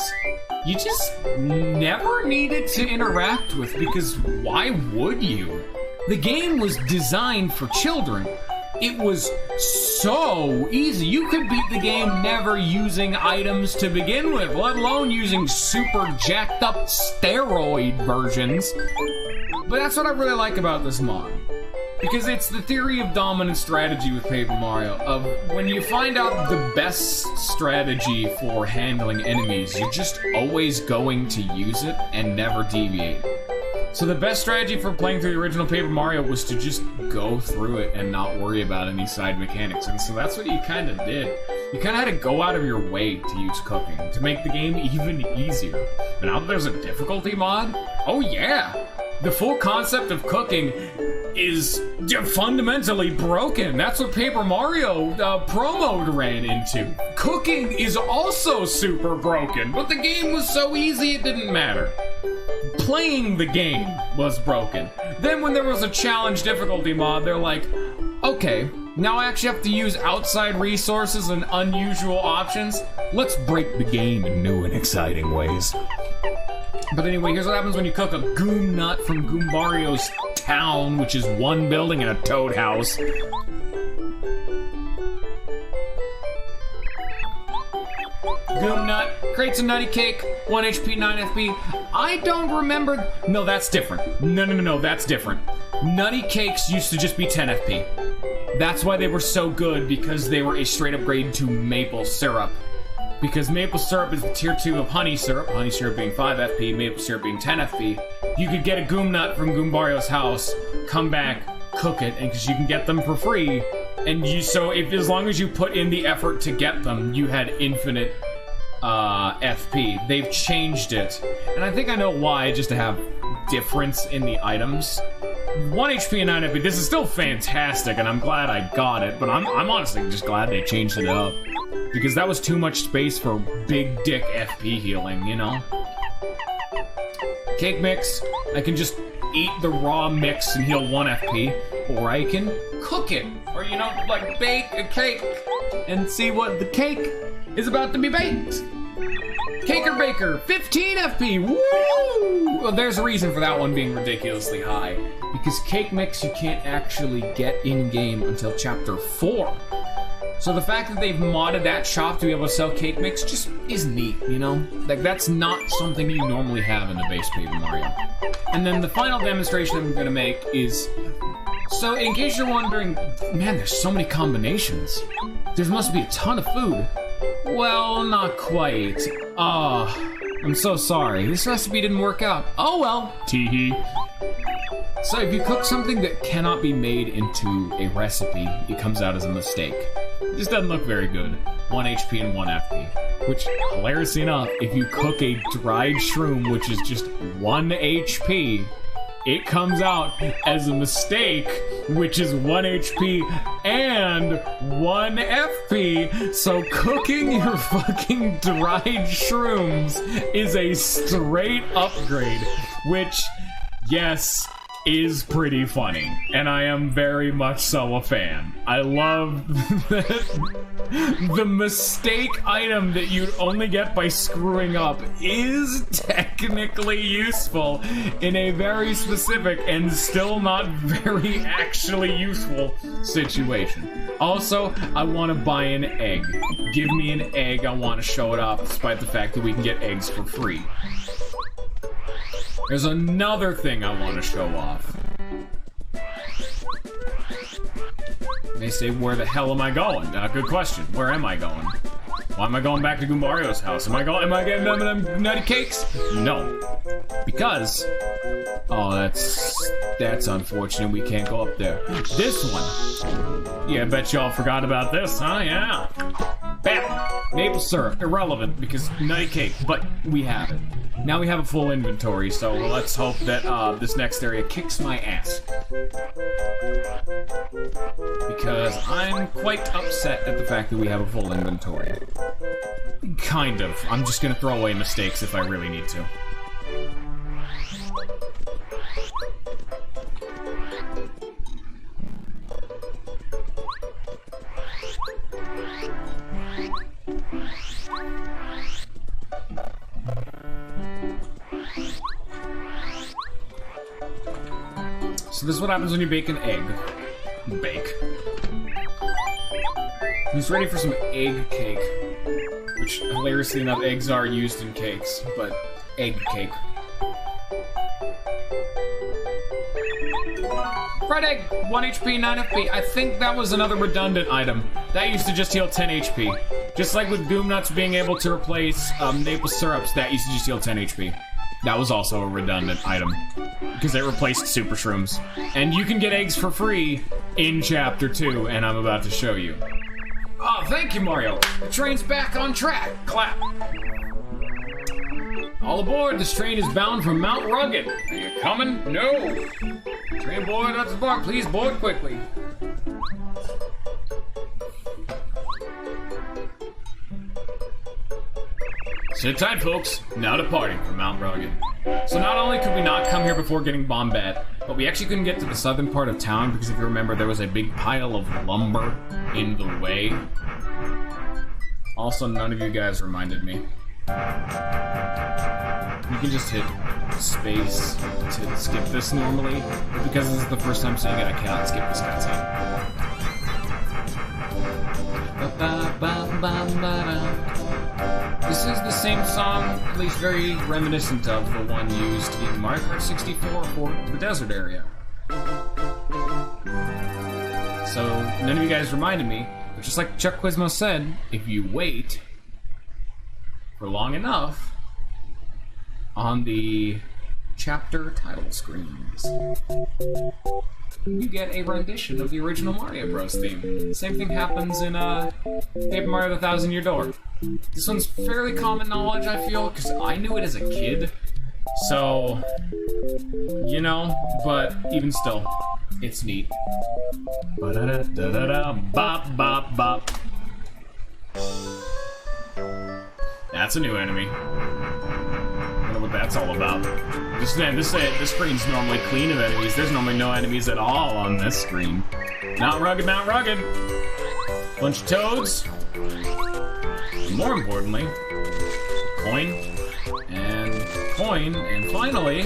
you just never needed to interact with, because why would you? The game was designed for children. It was so easy. You could beat the game never using items to begin with, let alone using super jacked up steroid versions. But that's what I really like about this mod. Because it's the theory of dominant strategy with Paper Mario, of when you find out the best strategy for handling enemies, you're just always going to use it and never deviate. So the best strategy for playing through the original Paper Mario was to just go through it and not worry about any side mechanics, and so that's what you kind of did. You kind of had to go out of your way to use cooking, to make the game even easier. But now that there's a difficulty mod, oh yeah! The full concept of cooking is fundamentally broken. That's what Paper Mario promo ran into. Cooking is also super broken, but the game was so easy it didn't matter. Playing the game was broken. Then when there was a challenge difficulty mod, they're like, okay, now I actually have to use outside resources and unusual options. Let's break the game in new and exciting ways. But anyway, here's what happens when you cook a Goom Nut from Goombario's town, which is one building and a toad house. Goom Nut creates a nutty cake, 1 HP, 9 FP. I don't remember. No, that's different. No, that's different. Nutty cakes used to just be 10 FP. That's why they were so good, because they were a straight upgrade to maple syrup. because maple syrup is the tier 2 of honey syrup being 5 FP, maple syrup being 10 FP. You could get a Goom Nut from Goombario's house, come back, cook it, and because you can get them for free, and as long as you put in the effort to get them, you had infinite FP. They've changed it, and I think I know why, just to have difference in the items. 1 HP and 9 FP, this is still fantastic, and I'm glad I got it, but I'm honestly just glad they changed it up. Because that was too much space for big dick FP healing, you know? Cake mix, I can just eat the raw mix and heal 1 FP, or I can cook it, or you know, like bake a cake and see what the cake is about to be baked. Caker Baker, 15 FP, woo! Well, there's a reason for that one being ridiculously high. Because Cake Mix you can't actually get in-game until Chapter 4. So the fact that they've modded that shop to be able to sell Cake Mix just is neat, you know? Like, that's not something you normally have in the base Paper Mario. And then the final demonstration I'm gonna make is... So, in case you're wondering, man, there's so many combinations. There must be a ton of food. Well, not quite. I'm so sorry. This recipe didn't work out. Oh well. Tee-hee. So if you cook something that cannot be made into a recipe, it comes out as a mistake. It just doesn't look very good. 1 HP and 1 FP. Which, hilariously enough, if you cook a dried shroom, which is just 1 HP, it comes out as a mistake, which is 1 HP and 1 FP. So cooking your fucking dried shrooms is a straight upgrade, which, yes, is pretty funny, and I am very much so a fan. I love the mistake item that you'd only get by screwing up is technically useful in a very specific and still not very actually useful situation. Also, I want to buy an egg. Give me an egg, I want to show it off, despite the fact that we can get eggs for free. There's another thing I want to show off. They say, where the hell am I going? Good question. Where am I going? Why am I going back to Goombario's house? Am I getting them nutty cakes? No. Because... Oh, that's unfortunate. We can't go up there. This one. Yeah, I bet y'all forgot about this, huh? Yeah. Bam! Maple syrup. Irrelevant, because nutty cake. But we have it. Now we have a full inventory, so let's hope that this next area kicks my ass. Because I'm quite upset at the fact that we have a full inventory. Kind of. I'm just gonna throw away mistakes if I really need to. So this is what happens when you bake an egg. Bake. He's ready for some egg cake. Which, hilariously enough, eggs are used in cakes, but egg cake. Fried egg, 1 HP, 9 FP. I think that was another redundant item. That used to just heal 10 HP. Just like with Goom Nuts being able to replace maple syrups, that used to just heal 10 HP. That was also a redundant item, because it replaced Super Shrooms. And you can get eggs for free in Chapter 2, and I'm about to show you. Oh, thank you, Mario. The train's back on track. Clap. All aboard, this train is bound for Mount Rugged. Are you coming? No. Train board up to bar, please board quickly. Sit tight, folks. Now departing from Mount Rugged. So not only could we not come here before getting Bombette, but we actually couldn't get to the southern part of town because if you remember, there was a big pile of lumber in the way. Also, none of you guys reminded me. You can just hit space to skip this normally, but because this is the first time seeing it, I cannot skip this cutscene. This is the same song, at least very reminiscent of the one used in Mario Kart 64 for the desert area. So, none of you guys reminded me, but just like Chuck Quizmo said, if you wait, for long enough on the chapter title screens, you get a rendition of the original Mario Bros. Theme. Same thing happens in Paper Mario: The Thousand Year Door. This one's fairly common knowledge, I feel, because I knew it as a kid. So, you know, but even still, it's neat. Ba-da-da-da-da-da, bop, bop, bop. That's a new enemy. I wonder what that's all about. This screen's normally clean of enemies. There's normally no enemies at all on this screen. Not rugged, not rugged. Bunch of toads. And more importantly, coin, and finally,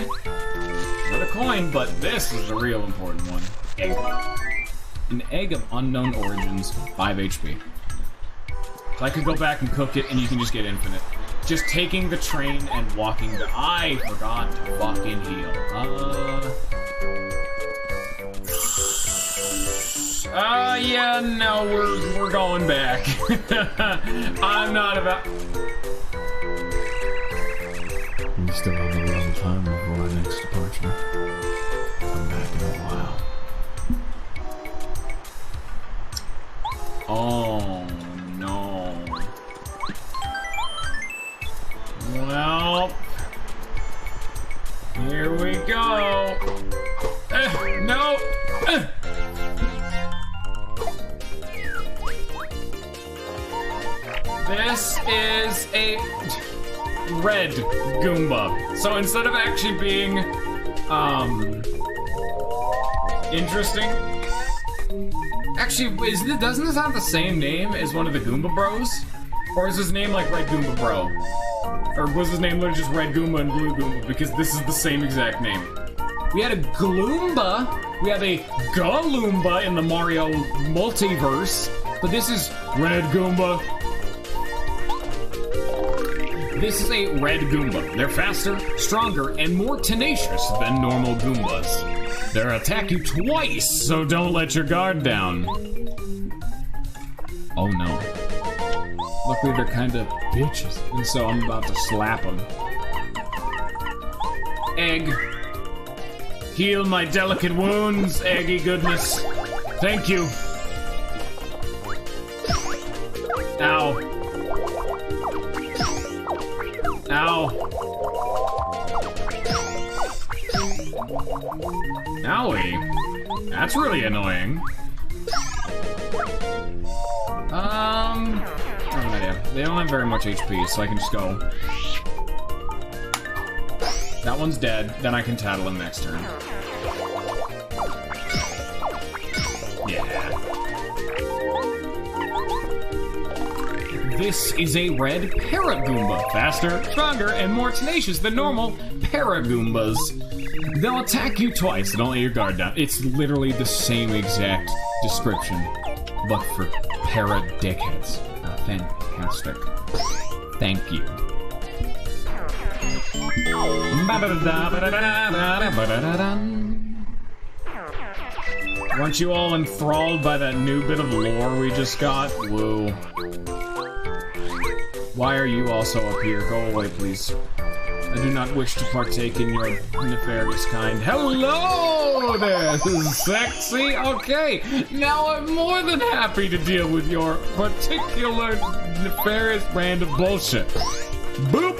another coin, but this is the real important one. Egg. An egg of unknown origins, 5 HP. So I could go back and cook it, and you can just get infinite. Just taking the train and walking the... I forgot to fucking heal. Yeah, no, we're going back. I'm not about... We still have a little time before our next departure. Come back in a while. Oh, no. Well, here we go. No. This is a red Goomba. So instead of actually being interesting, actually, doesn't this have the same name as one of the Goomba Bros? Or is his name like Red Goomba Bro? Or was his name literally just Red Goomba and Blue Goomba? Because this is the same exact name. We had a Gloomba, we have a Galoomba in the Mario multiverse, but this is Red Goomba. This is a Red Goomba. They're faster, stronger, and more tenacious than normal Goombas. They'll attack you twice, so don't let your guard down. Oh no. Luckily they're kind of bitches, and so I'm about to slap them. Egg. Heal my delicate wounds, eggy goodness. Thank you. Ow. Ow. Owie. That's really annoying. I have no idea. They don't have very much HP, so I can just go. That one's dead, then I can tattle him next turn. Yeah. This is a red Paragoomba. Faster, stronger, and more tenacious than normal Paragoombas. They'll attack you twice, so don't let your guard down. It's literally the same exact description, but for para-dickheads. Fantastic. Thank you. Weren't you all enthralled by that new bit of lore we just got? Woo. Why are you also up here? Go away, please. I do not wish to partake in your nefarious kind. Hello there, sexy. Okay, now I'm more than happy to deal with your particular nefarious brand of bullshit. Boop.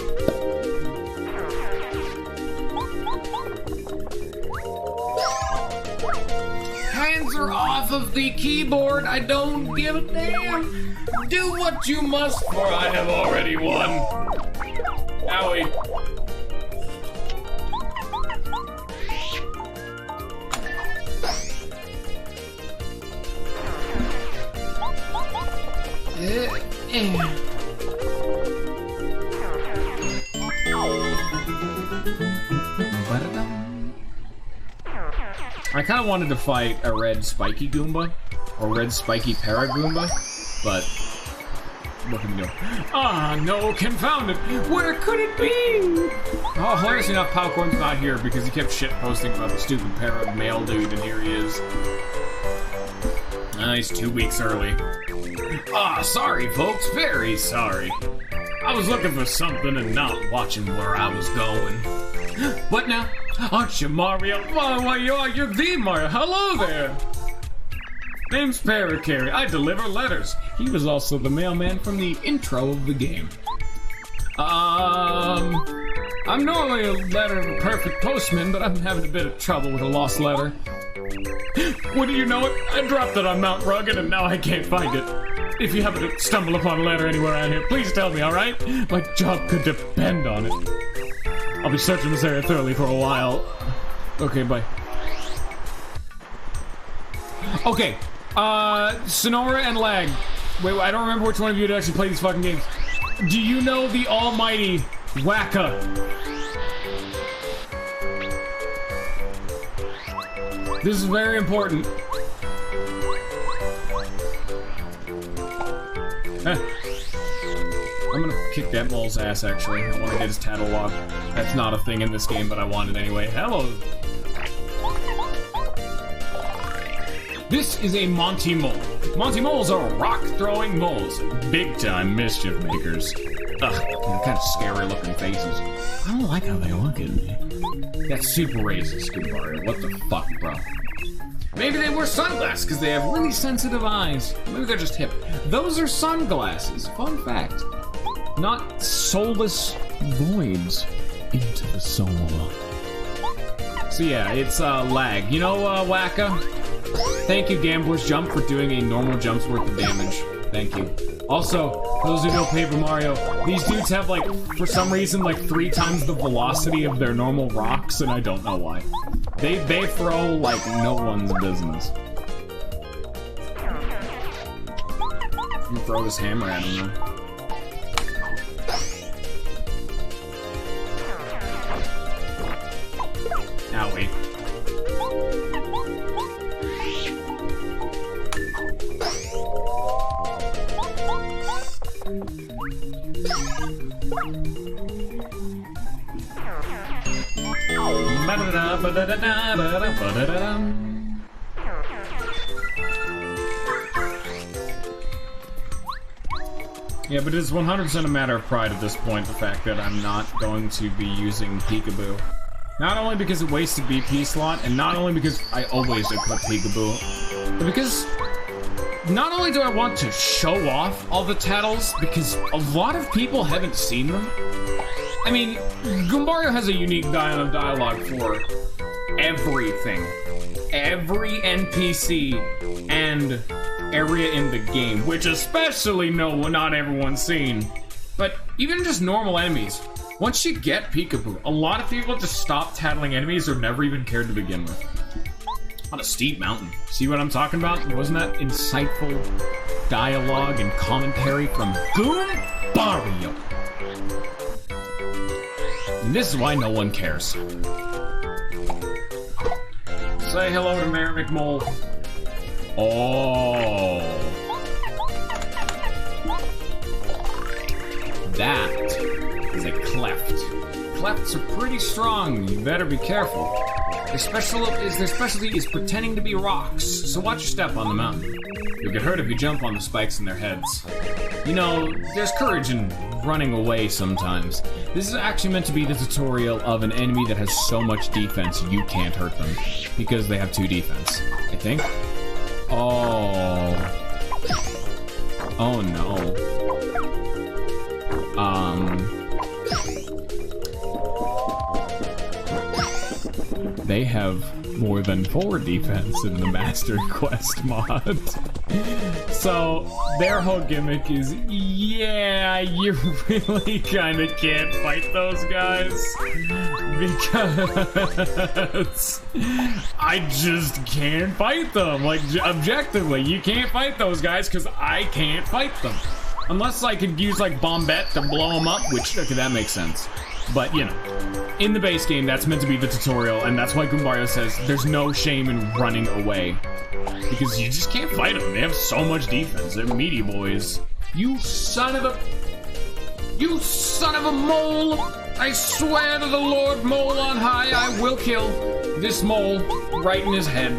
Hands are off of the keyboard. I don't give a damn. Do what you must, for I have already won. Owie. I kind of wanted to fight a red spiky Goomba, or red spiky Paragoomba, but what can we do? Ah, no, confound it! Where could it be? Oh, hilarious enough, Popcorn's not here because he kept shitposting about the stupid para male dude, and here he is. He's 2 weeks early. Ah, sorry, folks, very sorry. I was looking for something and not watching where I was going. What now? Aren't you Mario? Why, you're the Mario. Hello there. Name's Parakarry. I deliver letters. He was also the mailman from the intro of the game. I'm normally a letter perfect postman, but I'm having a bit of trouble with a lost letter. What do you know it? I dropped it on Mount Rugged and now I can't find it. If you happen to stumble upon a letter anywhere around here, please tell me, alright? My job could depend on it. I'll be searching this area thoroughly for a while. Okay, bye. Okay, Sonora and Lag. Wait, I don't remember which one of you had actually played these fucking games. Do you know the almighty Wacka? This is very important. I'm gonna kick that mole's ass, actually. I want to get his tattle log. That's not a thing in this game, but I want it anyway. Hello. This is a Monty Mole. Monty Moles are rock-throwing moles. Big-time mischief makers. Ugh, kind of scary-looking faces. I don't like how they look at me. That's super racist, Mario. What the fuck, bro? Maybe they wear sunglasses because they have really sensitive eyes. Maybe they're just hip. Those are sunglasses. Fun fact. Not soulless voids into the soul. So yeah, it's Lag. You know, Wacka? Thank you, Gambler's Jump, for doing a normal jump's worth of damage. Thank you. Also, for those who know Paper Mario, these dudes have, like, for some reason, like 3 times the velocity of their normal rocks, and I don't know why. They throw like no one's business. I'm gonna throw this hammer at him, though. Owie. Yeah, but it's 100% a matter of pride at this point, the fact that I'm not going to be using Peekaboo. Not only because it wastes a BP slot, and not only because I always equip Peekaboo, but because not only do I want to show off all the tattles, because a lot of people haven't seen them. I mean, Goombario has a unique dialogue for everything. Every NPC and area in the game, which especially not everyone's seen. But even just normal enemies, once you get Peekaboo, a lot of people just stop tattling enemies or never even cared to begin with. On a steep mountain. See what I'm talking about? Wasn't that insightful dialogue and commentary from Goombario? And this is why no one cares. Say hello to Mayor McMole. Oh. That is a cleft. Clefts are pretty strong. You better be careful. Their specialty is pretending to be rocks, so watch your step on the mountain. You'll get hurt if you jump on the spikes in their heads. You know, there's courage in running away sometimes. This is actually meant to be the tutorial of an enemy that has so much defense you can't hurt them, because they have 2 defense, I think. Oh. Oh no. They have more than 4 defense in the Master Quest mod. So, their whole gimmick is, yeah, you really kinda can't fight those guys. Because I just can't fight them. Like, objectively, you can't fight those guys because I can't fight them. Unless I could use, like, Bombette to blow them up, which, okay, that makes sense. But, you know, in the base game, that's meant to be the tutorial, and that's why Goombario says there's no shame in running away. Because you just can't fight them. They have so much defense. They're meaty boys. You son of a mole! I swear to the Lord Mole on high, I will kill this mole right in his head.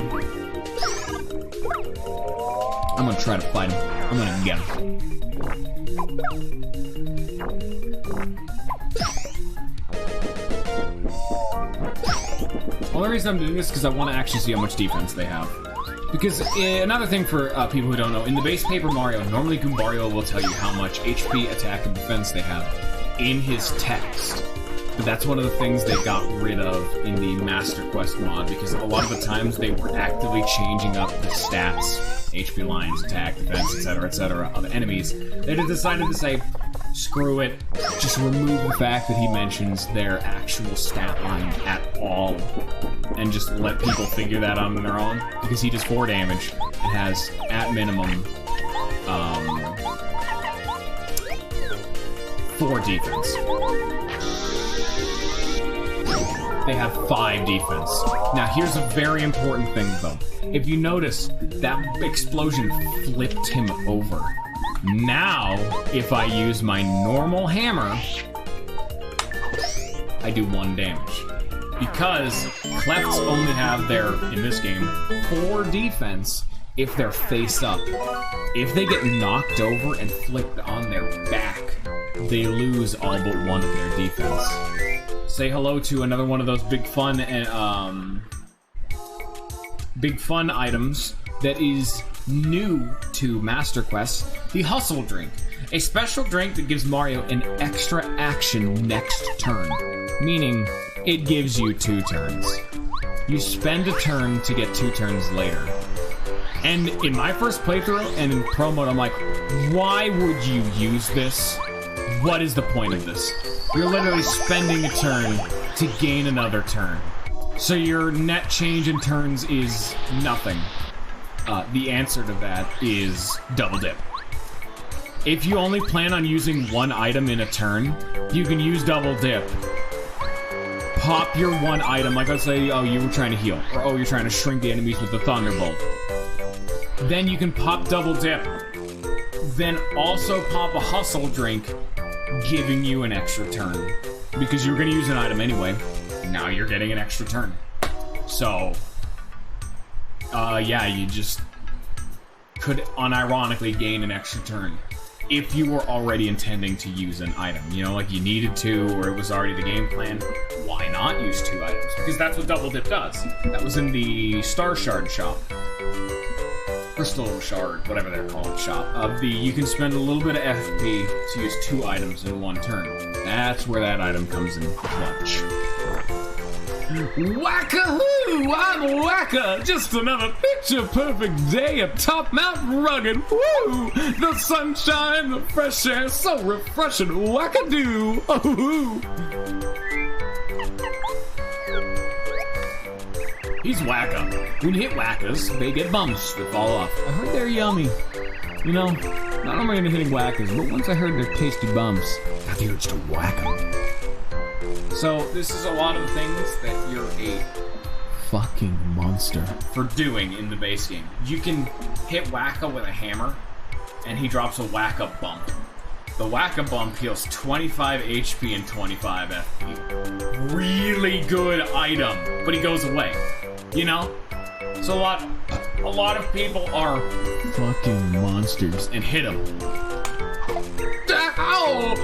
I'm gonna try to fight him. I'm gonna get him. Only reason I'm doing this is because I want to actually see how much defense they have. Because another thing for people who don't know, in the base Paper Mario, normally Goombario will tell you how much HP, attack, and defense they have in his text. But that's one of the things they got rid of in the Master Quest mod, because a lot of the times they were actively changing up the stats, HP lines, attack, defense, etc., of enemies. They just decided to say, screw it, just remove the fact that he mentions their actual stat line at all, and just let people figure that out on their own, because he does 4 damage and has, at minimum, 4 defense. They have 5 defense. Now, here's a very important thing, though. If you notice, that explosion flipped him over. Now, if I use my normal hammer, I do 1 damage. Because Clefts only have their, in this game, 4 defense if they're face up. If they get knocked over and flipped on their back, they lose all but 1 of their defense. Say hello to another one of those big fun items that is new to Master Quest, the Hustle Drink. A special drink that gives Mario an extra action next turn, meaning it gives you 2 turns. You spend a turn to get 2 turns later. And in my first playthrough and in Pro Mode, I'm like, why would you use this? What is the point of this? You're literally spending a turn to gain another turn. So your net change in turns is nothing. The answer to that is double dip. If you only plan on using 1 item in a turn, you can use double dip. Pop your 1 item, like let's say, oh, you were trying to heal, or oh, you're trying to shrink the enemies with the Thunderbolt. Then you can pop double dip. Then also pop a Hustle Drink, giving you an extra turn. Because you were going to use an item anyway. Now you're getting an extra turn. So, yeah, you just could unironically gain an extra turn. If you were already intending to use an item. You know, like you needed to, or it was already the game plan. Why not use 2 items? Because that's what Double Dip does. That was in the Star Shard shop. Crystal Shard, whatever they're called, shop. You can spend a little bit of FP to use 2 items in 1 turn. That's where that item comes in clutch. Whack-a-hoo! I'm Wacka! Just another picture-perfect day atop Mount Rugged. Woo! The sunshine, the fresh air, so refreshing. Whack-a-doo! Oh-hoo! He's Wacka. When you hit Wackas, they get bumps that fall off. I heard they're yummy. You know, not only am I hitting Wackas, but once I heard their tasty bumps, I got the urge to whack them. So, this is a lot of the things that you're a fucking monster for doing in the base game. You can hit Wacka with a hammer, and he drops a Wacka bump. The Wacka bump heals 25 HP and 25 FP. Really good item, but he goes away. You know? So a lot of people are fucking monsters and hit him. Ow!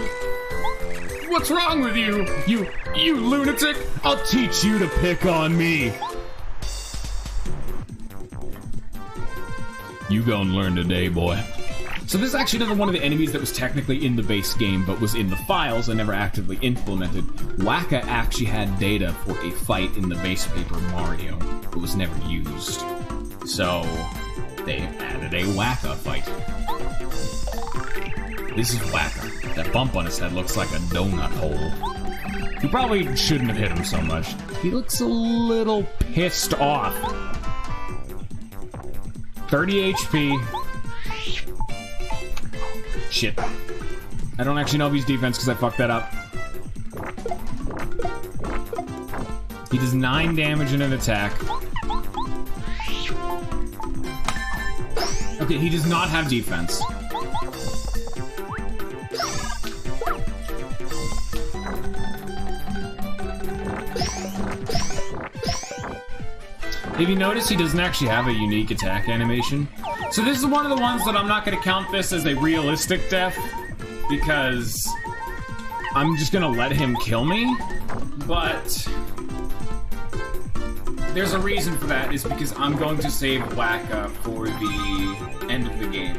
What's wrong with you? You lunatic? I'll teach you to pick on me. You gonna learn today, boy. So this is actually another one of the enemies that was technically in the base game, but was in the files and never actively implemented. Wacka actually had data for a fight in the base Paper Mario, but was never used. So they added a Wacka fight. This is Wacka. That bump on his head looks like a donut hole. You probably shouldn't have hit him so much. He looks a little pissed off. 30 HP. Shit. I don't actually know if he's defense because I fucked that up. He does 9 damage in an attack. Okay, he does not have defense. If you notice, he doesn't actually have a unique attack animation. So this is one of the ones that I'm not going to count this as a realistic death, because I'm just going to let him kill me, but there's a reason for that, is because I'm going to save Wacka for the end of the game,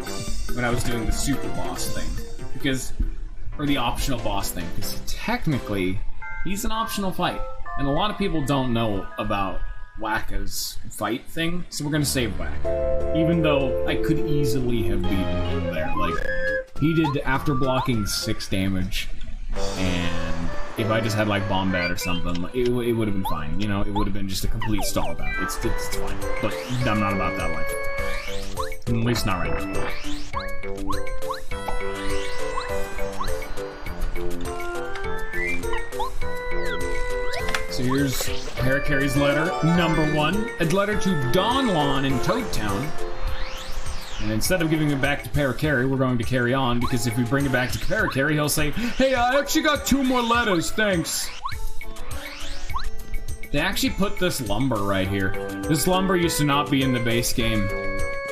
when I was doing the super boss thing. Because, or the optional boss thing, because technically, he's an optional fight. And a lot of people don't know about Wacka's fight thing, so we're gonna save Wacka. Even though I could easily have beaten him there. Like, he did after blocking 6 damage, and if I just had like Bombat or something, it would have been fine. You know, it would have been just a complete stall down. It's fine, but I'm not about that life. At least not right now. So here's Parakarry's letter, #1, a letter to Donlon in Toad Town. And instead of giving it back to Parakarry, we're going to carry on, because if we bring it back to Parakarry, he'll say, hey, I actually got 2 more letters, thanks. They actually put this lumber right here. This lumber used to not be in the base game.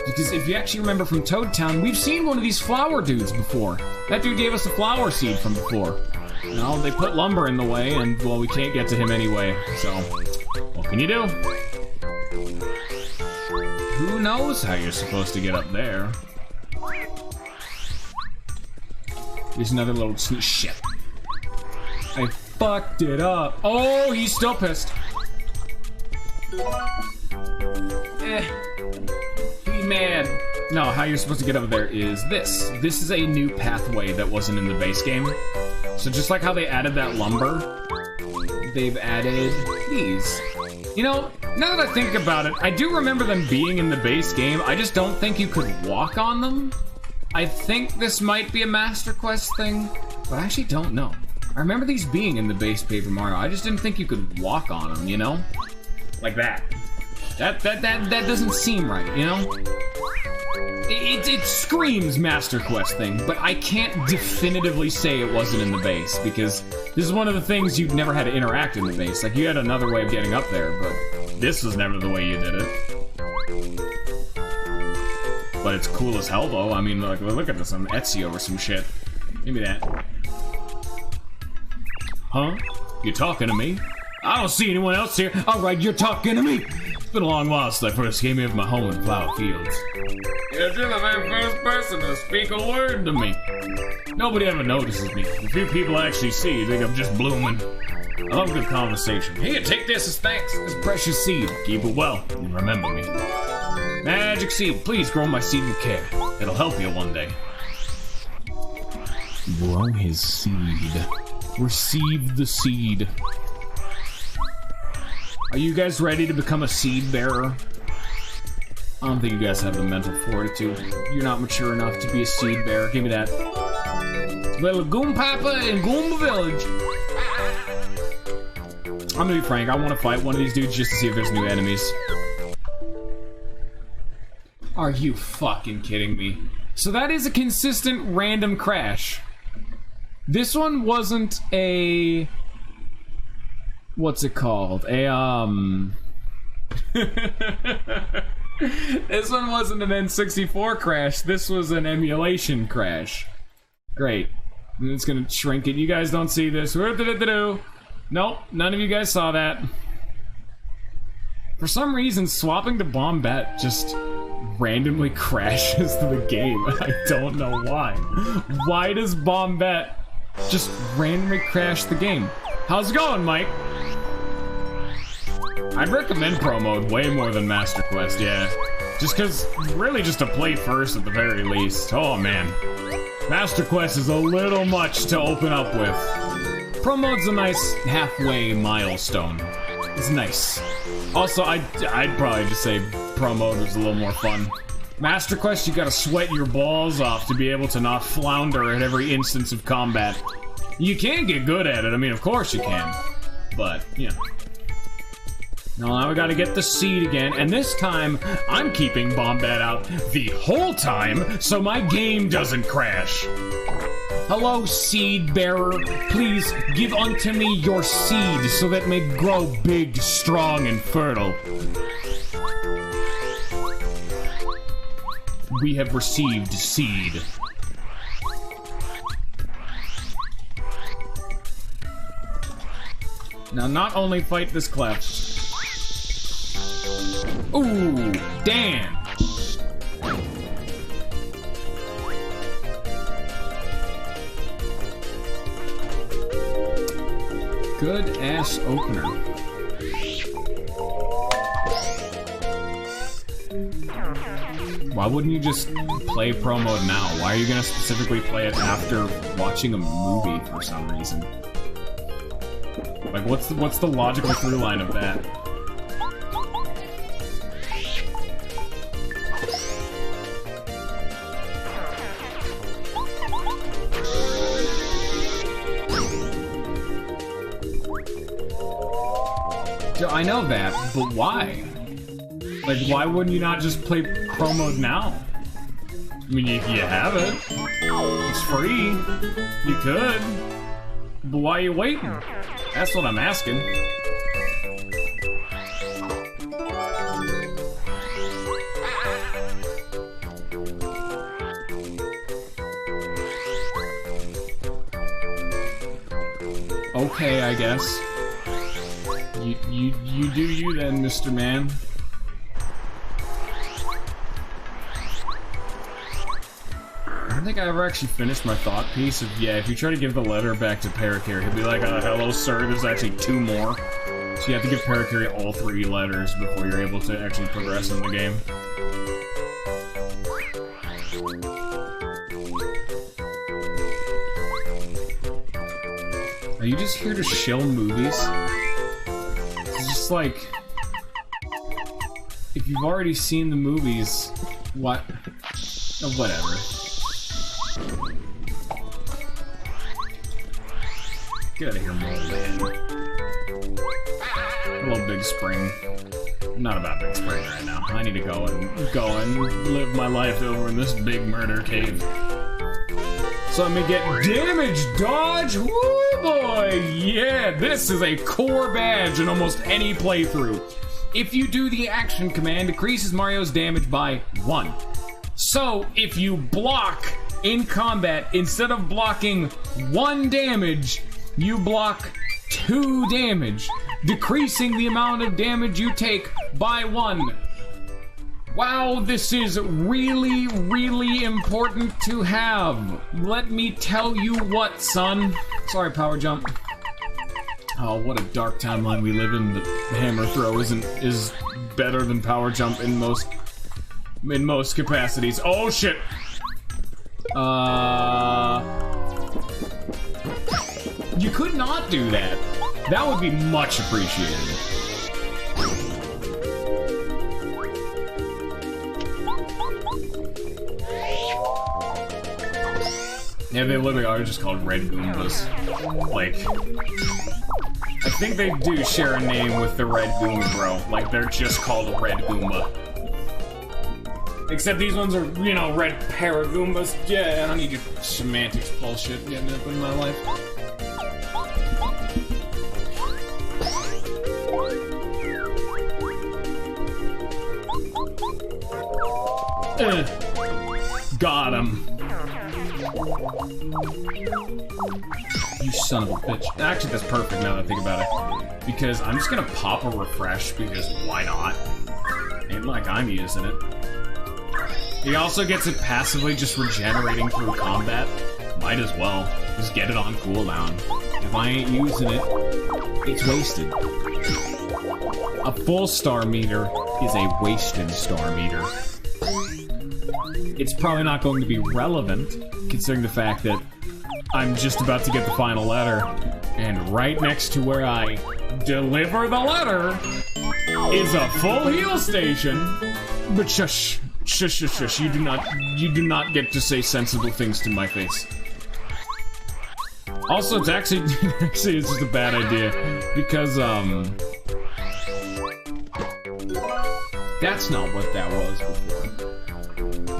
Because if you actually remember from Toad Town, we've seen one of these flower dudes before. That dude gave us a flower seed from before. No, they put lumber in the way, and, well, we can't get to him anyway, so what can you do? Who knows how you're supposed to get up there? There's another little shit. I fucked it up. Oh, he's still pissed. Be mad. No, how you're supposed to get up there is this. This is a new pathway that wasn't in the base game. So just like how they added that lumber, they've added these. You know, now that I think about it, I do remember them being in the base game. I just don't think you could walk on them. I think this might be a Master Quest thing, but I actually don't know. I remember these being in the base Paper Mario. I just didn't think you could walk on them, you know? Like that. That doesn't seem right, you know? It screams Master Quest thing, but I can't definitively say it wasn't in the base, because this is one of the things you've never had to interact in the base. Like, you had another way of getting up there, but this was never the way you did it. But it's cool as hell, though. I mean, like, look at this on Ezio or some shit. Give me that. Huh? You talking to me? I don't see anyone else here. Alright, you're talking to me! It's been a long while since I first came in from my home in Flower Fields. You're the very first person to speak a word to me. Nobody ever notices me. The few people I actually see think I'm just blooming. I love good conversation. Here, take this as thanks. This precious seed. Keep it well and remember me. Magic seed. Please grow my seed with care. It'll help you one day. Grow his seed. Receive the seed. Are you guys ready to become a seed bearer? I don't think you guys have the mental fortitude. You're not mature enough to be a seed bearer. Give me that. Little Goom Papa in Goomba Village. I'm gonna be frank, I want to fight one of these dudes just to see if there's new enemies. Are you fucking kidding me? So that is a consistent random crash. This one wasn't a... What's it called? This one wasn't an N64 crash. This was an emulation crash. Great. And it's gonna shrink it. You guys don't see this. Nope, none of you guys saw that. For some reason, swapping to Bombat just randomly crashes the game. I don't know why. Why does Bombat just randomly crash the game? How's it going, Mike? I'd recommend Pro Mode way more than Master Quest, yeah. Just cause, really just to play first at the very least. Oh man. Master Quest is a little much to open up with. Pro Mode's a nice halfway milestone. It's nice. Also, I'd probably just say Pro Mode was a little more fun. Master Quest, you gotta sweat your balls off to be able to not flounder at every instance of combat. You can get good at it, I mean, of course you can. But, you know. Now we gotta get the seed again, and this time, I'm keeping Bombat out the whole time, so my game doesn't crash. Hello, seed bearer. Please give unto me your seed, so that it may grow big, strong, and fertile. We have received seed. Now, not only fight this clef. damn. Good ass opener. Why wouldn't you just play pro mode now? Why are you gonna specifically play it after watching a movie for some reason? Like, what's the logical through line of that? I know that, but why? Like, why wouldn't you not just play pro mode now? I mean, if you have it, it's free. You could. But why are you waiting? That's what I'm asking. Okay, I guess. You do you then, Mr. Man. I don't think I ever actually finished my thought piece of, yeah, if you try to give the letter back to Parakarry, he'll be like, hello, sir, there's actually 2 more. So you have to give Parakarry all 3 letters before you're able to actually progress in the game. Are you just here to shill movies? It's just like, if you've already seen the movies, what? Oh, whatever. Get out of here, mole man. Hello, Big Spring. Not about Big Spring right now. I need to go and live my life over in this big murder cave. So I'm gonna get damage dodge. Woo boy! Yeah, this is a core badge in almost any playthrough. If you do the action command, decreases Mario's damage by 1. So if you block in combat, instead of blocking 1 damage, you block 2 damage, decreasing the amount of damage you take by 1. Wow, this is really, really important to have. Let me tell you what, son. Sorry, Power Jump. Oh, what a dark timeline we live in. The hammer throw is better than Power Jump in most capacities. Oh shit. You could not do that. That would be much appreciated. Yeah, they literally are just called Red Goombas. Like, I think they do share a name with the Red Goomba, bro. Like, they're just called Red Goomba. Except these ones are, you know, Red Paragoombas. Yeah, I don't need your semantics bullshit getting up in my life. Got him. You son of a bitch. Actually, that's perfect now that I think about it. Because I'm just gonna pop a refresh, because why not? Ain't like I'm using it. He also gets it passively just regenerating through combat. Might as well. Just get it on cooldown. If I ain't using it, it's wasted. A full star meter is a wasted star meter. It's probably not going to be relevant, considering the fact that I'm just about to get the final letter, and right next to where I deliver the letter is a full heal station. But shush, shush, shush, shush, you do not get to say sensible things to my face. Also, it's actually it's just a bad idea, because that's not what that was before.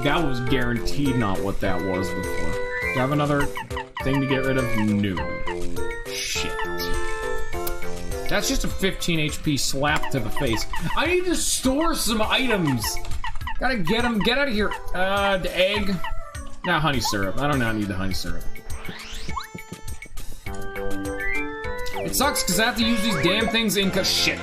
That was guaranteed not what that was before. Do you have another thing to get rid of? No. Shit. That's just a 15 HP slap to the face. I need to store some items. Gotta get them. Get out of here. The egg. Now honey syrup. I do not need the honey syrup. It sucks because I have to use these damn things in shit.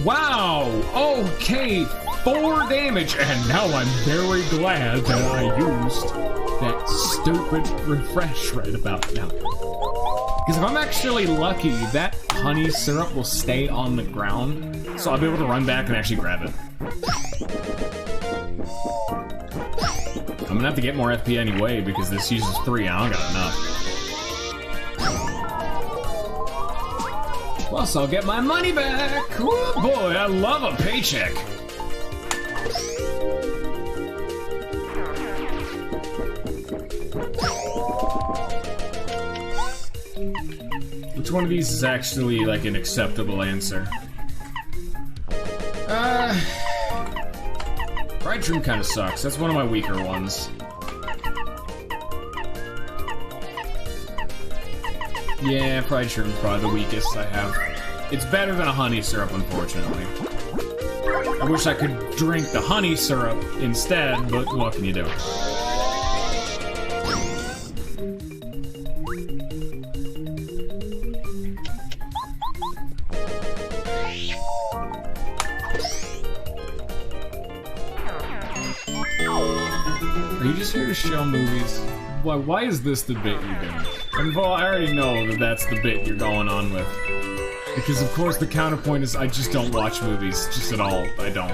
Wow! Okay, 4 damage, and now I'm very glad that I used that stupid refresh right about now. Because if I'm actually lucky, that honey syrup will stay on the ground, so I'll be able to run back and actually grab it. I'm gonna have to get more FP anyway, because this uses 3 and I don't got enough. Plus, I'll get my money back! Oh boy, I love a paycheck! Which one of these is actually, like, an acceptable answer? Fried shroom kinda sucks. That's one of my weaker ones. Yeah, fried shroom's probably the weakest I have. It's better than a honey syrup, unfortunately. I wish I could drink the honey syrup instead, but what can you do? Are you just here to show movies? Why is this the bit you're doing? And well, I already know that that's the bit you're going on with. Because of course the counterpoint is I just don't watch movies, just at all. I don't.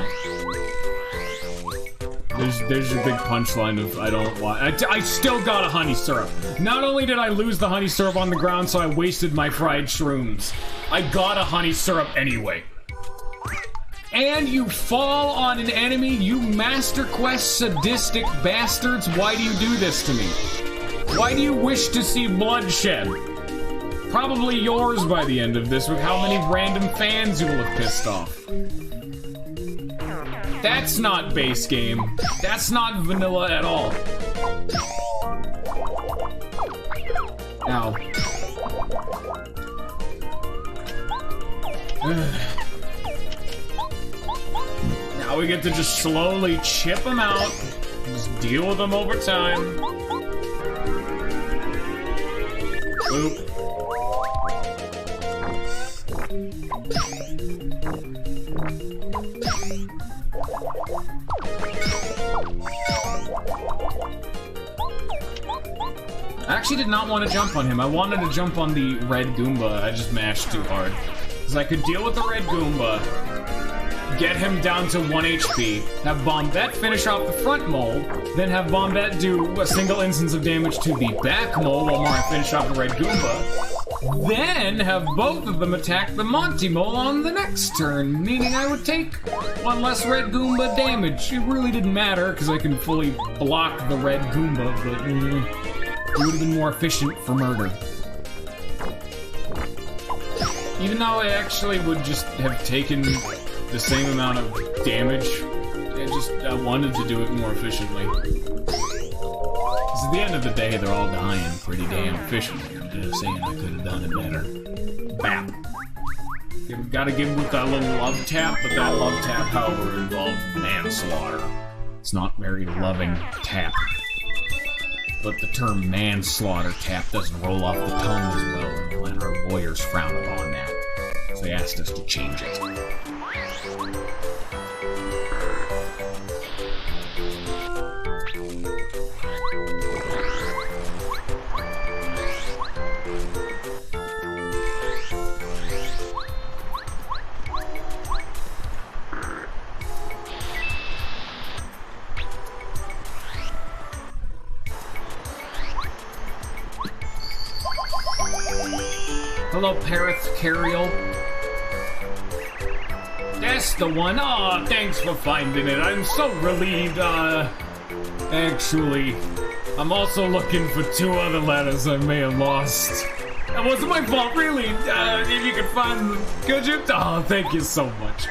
There's your big punchline of I don't watch. I still got a honey syrup. Not only did I lose the honey syrup on the ground, so I wasted my fried shrooms. I got a honey syrup anyway. And you fall on an enemy, you Master Quest sadistic bastards. Why do you do this to me? Why do you wish to see bloodshed? Probably yours by the end of this, with how many random fans you will have pissed off. That's not base game. That's not vanilla at all. Ow. Now we get to just slowly chip them out. Just deal with them over time. Boop. I actually did not want to jump on him. I wanted to jump on the red Goomba. I just mashed too hard. Because I could deal with the red Goomba, get him down to 1 HP, have Bombette finish off the front mole, then have Bombette do a single instance of damage to the back mole while I finish off the red Goomba, then have both of them attack the Monty mole on the next turn, meaning I would take 1 less red Goomba damage. It really didn't matter, because I can fully block the red Goomba, but it would have been more efficient for murder. Even though I actually would just have taken the same amount of damage, I wanted to do it more efficiently. Because at the end of the day, they're all dying pretty damn efficiently. I'm just saying I could have done it better. Bap. You've got to give him with that little love tap, but that love tap, however, involved manslaughter. It's not very loving tap. But the term manslaughter tap doesn't roll off the tongue as well, and our lawyers frown upon that. So they asked us to change it. Hello, Parith Cariel. That's the one. Aw, thanks for finding it. I'm so relieved. Actually, I'm also looking for 2 other letters I may have lost. That wasn't my fault, really. If you could find them, could you? Oh, thank you so much.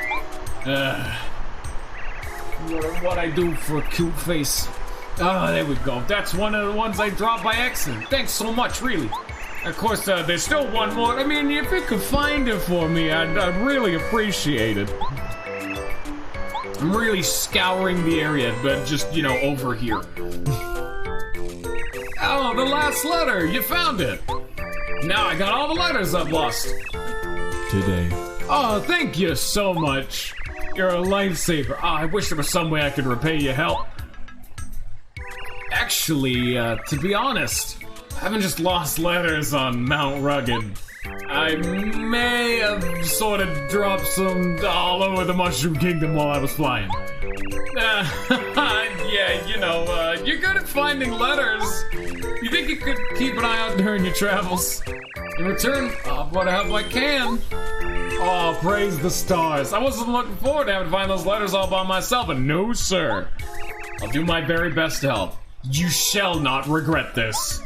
What I do for a cute face. Oh, there we go. That's one of the ones I dropped by accident. Thanks so much, really. Of course, there's still one more. I mean, if you could find it for me, I'd really appreciate it. I'm really scouring the area, but just, you know, over here. Oh, the last letter! You found it! Now I got all the letters I've lost. Today, Oh, thank you so much. You're a lifesaver. Oh, I wish there was some way I could repay your help. Actually, to be honest, I haven't just lost letters on Mount Rugged. I may have sort of dropped some all over the Mushroom Kingdom while I was flying. Yeah, you know, you're good at finding letters. You think you could keep an eye out during your travels? In return, I'll put out what I can. Oh, praise the stars. I wasn't looking forward to having to find those letters all by myself, but no, sir. I'll do my very best to help. You shall not regret this.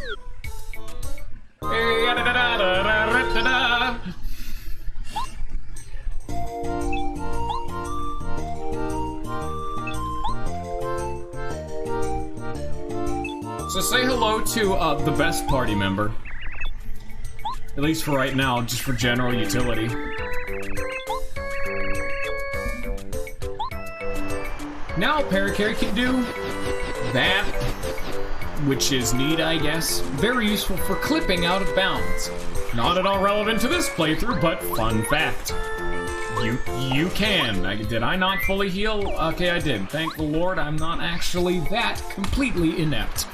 So say hello to the best party member. At least for right now, just for general utility. Now Parakarry can do that, which is neat, I guess. Very useful for clipping out of bounds. Not at all relevant to this playthrough, but fun fact. You can. Did I not fully heal? Okay, I did. Thank the Lord, I'm not actually that completely inept.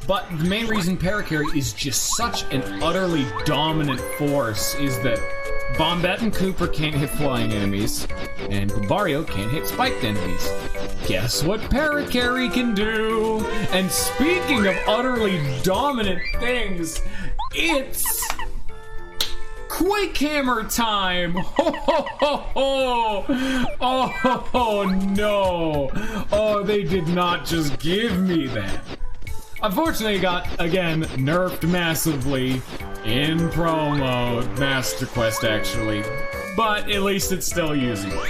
But the main reason Parakarry is just such an utterly dominant force is that Bombette and Cooper can't hit flying enemies, and Goombario can't hit spiked enemies. Guess what Parakarry can do? And speaking of utterly dominant things, it's Quake Hammer time! Ho ho ho ho! Oh ho ho no! Oh, they did not just give me that. Unfortunately, it got, again, nerfed massively in promo Master Quest, actually. But at least it's still usable.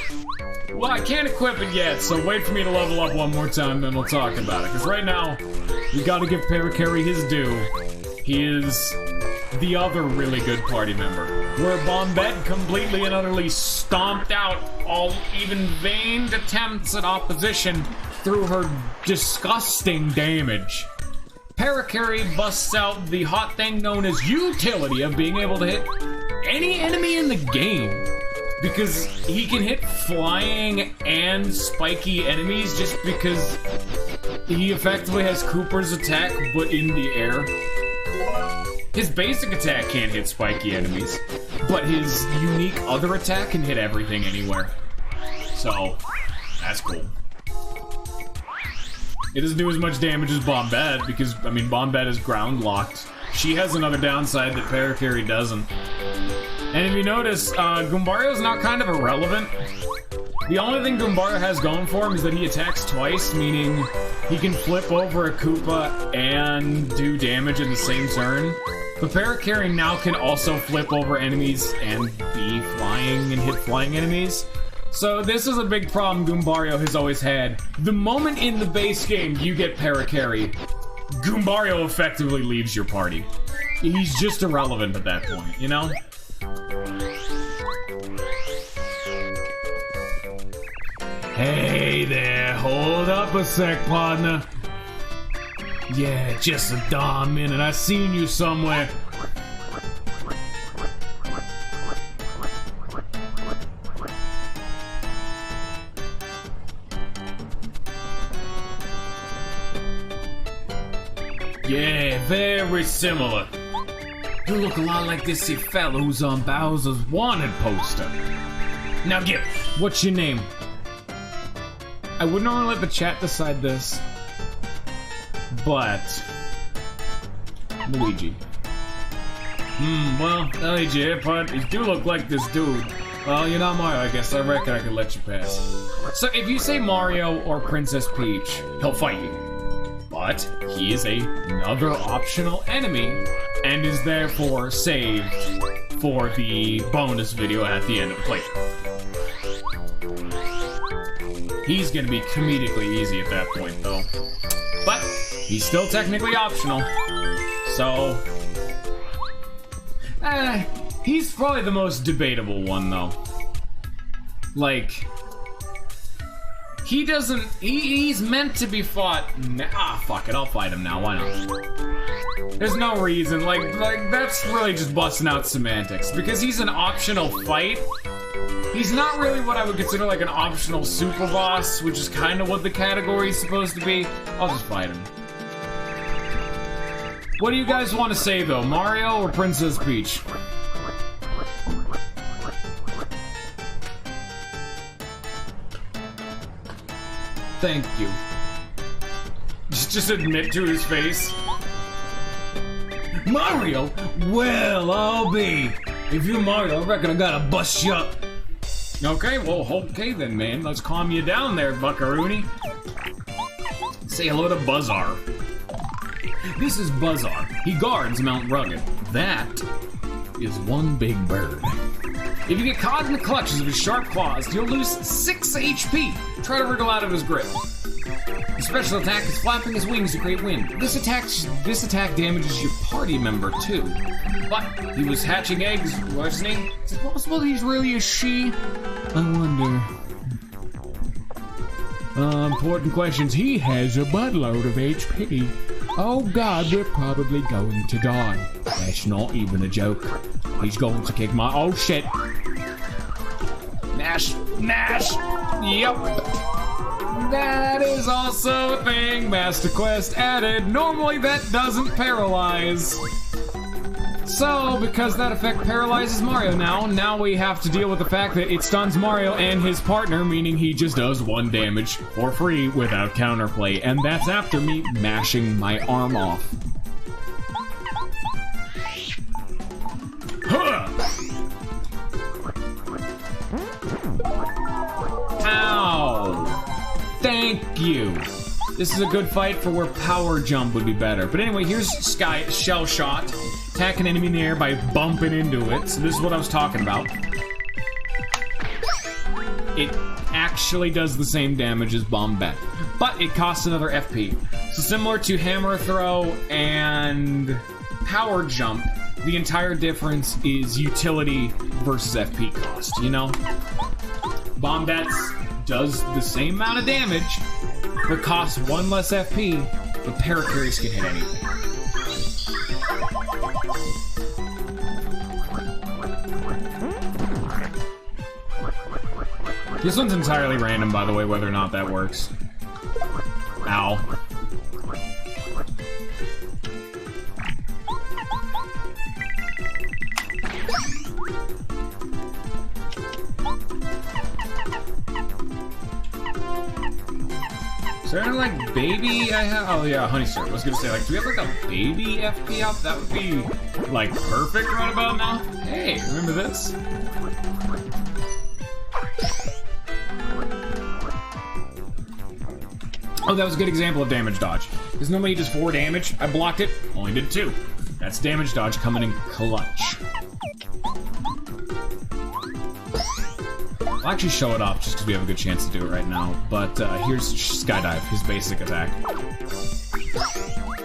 Well, I can't equip it yet, so wait for me to level up one more time, then we'll talk about it. Because right now, we gotta give Parakarry his due. He is the other really good party member. Where Bombette completely and utterly stomped out all even vain attempts at opposition through her disgusting damage. Parakarry busts out the hot thing known as utility of being able to hit any enemy in the game. Because he can hit flying and spiky enemies just because he effectively has Cooper's attack, but in the air. His basic attack can't hit spiky enemies, but his unique other attack can hit everything anywhere. So, that's cool. It doesn't do as much damage as Bombette, because, I mean, Bombette is ground locked. She has another downside that Parakarry doesn't. And if you notice, Goombario's now kind of irrelevant. The only thing Goombario has going for him is that he attacks twice, meaning he can flip over a Koopa and do damage in the same turn. But Parakarry now can also flip over enemies and be flying and hit flying enemies. So this is a big problem Goombario has always had. The moment in the base game you get Parakarry, Goombario effectively leaves your party. He's just irrelevant at that point, you know? Hey there, hold up a sec, partner. Yeah, just a darn minute, I seen you somewhere. Yeah, very similar. You look a lot like this here fella who's on Bowser's wanted poster. Now Gip, what's your name? I would normally let the chat decide this, but Luigi. Well, Luigi, but you do look like this dude. Well, you're not Mario, I guess. I reckon I can let you pass. So if you say Mario or Princess Peach, he'll fight you. But he is another optional enemy and is therefore saved for the bonus video at the end of the playthrough. He's gonna be comedically easy at that point, though. But he's still technically optional. So, he's probably the most debatable one, though. Like, he's meant to be fought. Fuck it, I'll fight him now. Why not? There's no reason. Like that's really just busting out semantics. Because he's an optional fight, he's not really what I would consider like an optional super boss, which is kind of what the category is supposed to be. I'll just fight him. What do you guys want to say though, Mario or Princess Peach? Thank you. Just admit to his face. Mario? Well, I'll be. If you're Mario, I reckon I gotta bust you up. Okay, well, okay then, man. Let's calm you down there, buckaroony. Say hello to Buzzar. This is Buzzar. He guards Mount Rugged. That is one big bird. If you get caught in the clutches of his sharp claws, you'll lose 6 HP. Try to wriggle out of his grip. His special attack is flapping his wings to create wind. This attack damages your party member too. But he was hatching eggs, wasn't he? Is it possible that he's really a she? I wonder. Important questions. He has a buttload of HP. Oh God, we're probably going to die. That's not even a joke. He's going to kick my... Oh shit. Nash. Yep. That is also a thing. Master Quest added. Normally that doesn't paralyze. So, because that effect paralyzes Mario now we have to deal with the fact that it stuns Mario and his partner, meaning he just does 1 damage for free without counterplay, and that's after me mashing my arm off. Huh! Ow! Thank you! This is a good fight for where power jump would be better. But anyway, here's Shell Shot. Attack an enemy in the air by bumping into it. So this is what I was talking about. It actually does the same damage as Bombette, but it costs another FP. So similar to Hammer Throw and Power Jump, the entire difference is utility versus FP cost, you know? Bombette does the same amount of damage, but costs 1 less FP, but Paracarries can hit anything. This one's entirely random, by the way, whether or not that works. Ow. Is there any, like, baby I have? Oh, yeah, Honey Syrup. I was gonna say, like, do we have, like, a baby FP up? That would be, like, perfect right about now. Hey, remember this? Oh, that was a good example of damage dodge. Because normally he does 4 damage. I blocked it, only did 2. That's damage dodge coming in clutch. I'll actually show it off just because we have a good chance to do it right now. But here's Skydive, his basic attack.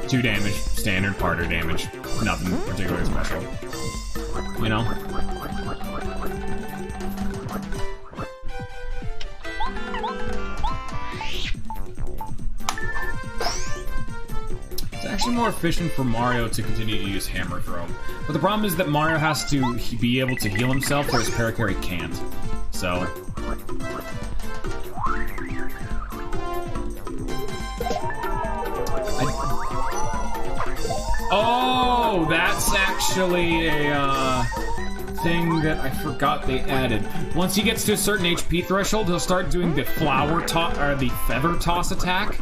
2 damage, standard parter damage. Nothing particularly special. You know? It's actually more efficient for Mario to continue to use Hammer Throw. But the problem is that Mario has to be able to heal himself, whereas Paracarry can't. So... Oh, that's actually a thing that I forgot they added. Once he gets to a certain HP threshold, he'll start doing the flower toss or the feather toss attack.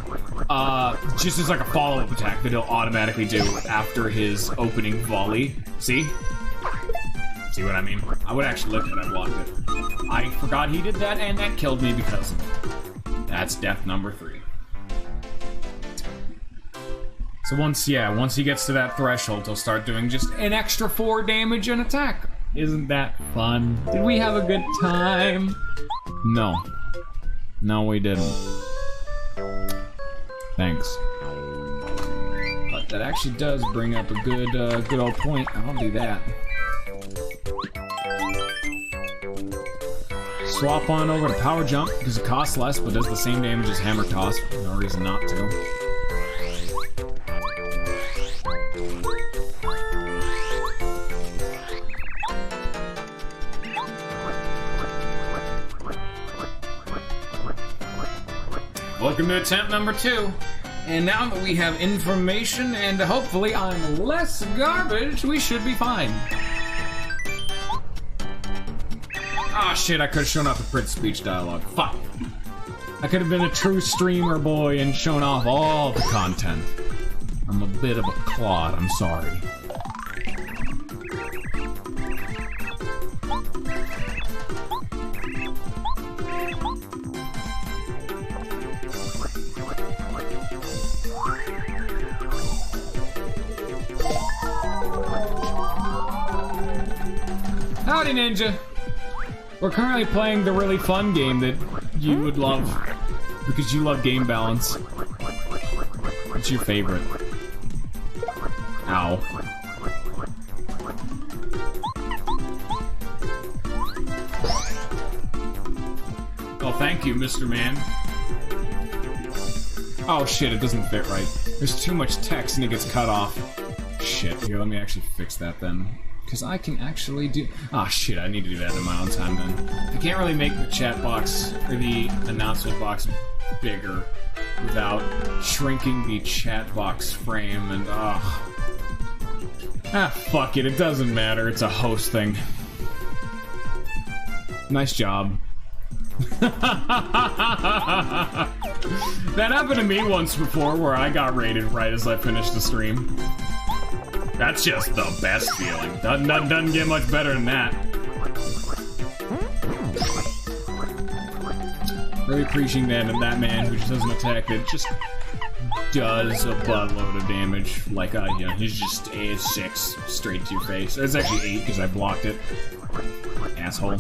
Just as like a follow-up attack that he'll automatically do after his opening volley. See? See what I mean? I would actually look at it, I blocked it. I forgot he did that, and that killed me because of it. That's death number 3. So once he gets to that threshold, he'll start doing just an extra 4 damage and attack. Isn't that fun? Did we have a good time? No. No, we didn't. Thanks. But that actually does bring up a good old point. I'll do that. Swap on over to Power Jump, because it costs less, but does the same damage as Hammer Toss. No reason not to. welcome to attempt number 2. And now that we have information and hopefully I'm less garbage, we should be fine. Ah, shit, I could have shown off the print speech dialogue. Fuck. I could have been a true streamer boy and shown off all the content. I'm a bit of a clod, I'm sorry. Howdy, Ninja! We're currently playing the really fun game that you would love, because you love game balance. What's your favorite? Ow. Oh, thank you, Mr. Man. Oh shit, it doesn't fit right. There's too much text and it gets cut off. Shit, here, let me actually fix that then. Because I can actually do... Ah, shit, I need to do that in my own time then. I can't really make the chat box, or the announcement box, bigger without shrinking the chat box frame, and ah, fuck it, it doesn't matter, it's a host thing. Nice job. That happened to me once before, where I got rated right as I finished the stream. That's just the best feeling. Doesn't get much better than that. Really appreciating that man who just doesn't attack, that just does a buttload of damage. Like, yeah, he's just a 6 straight to your face. It's actually 8 because I blocked it. Asshole.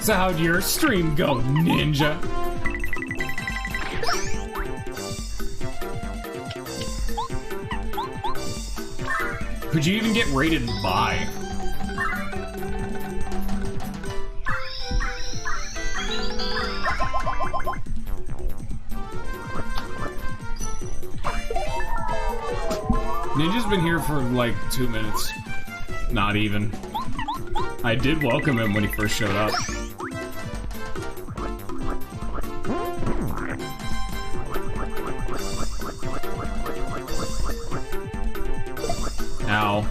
So how'd your stream go, Ninja? Could you even get rated by? Ninja's been here for like 2 minutes. Not even. I did welcome him when he first showed up. Ow.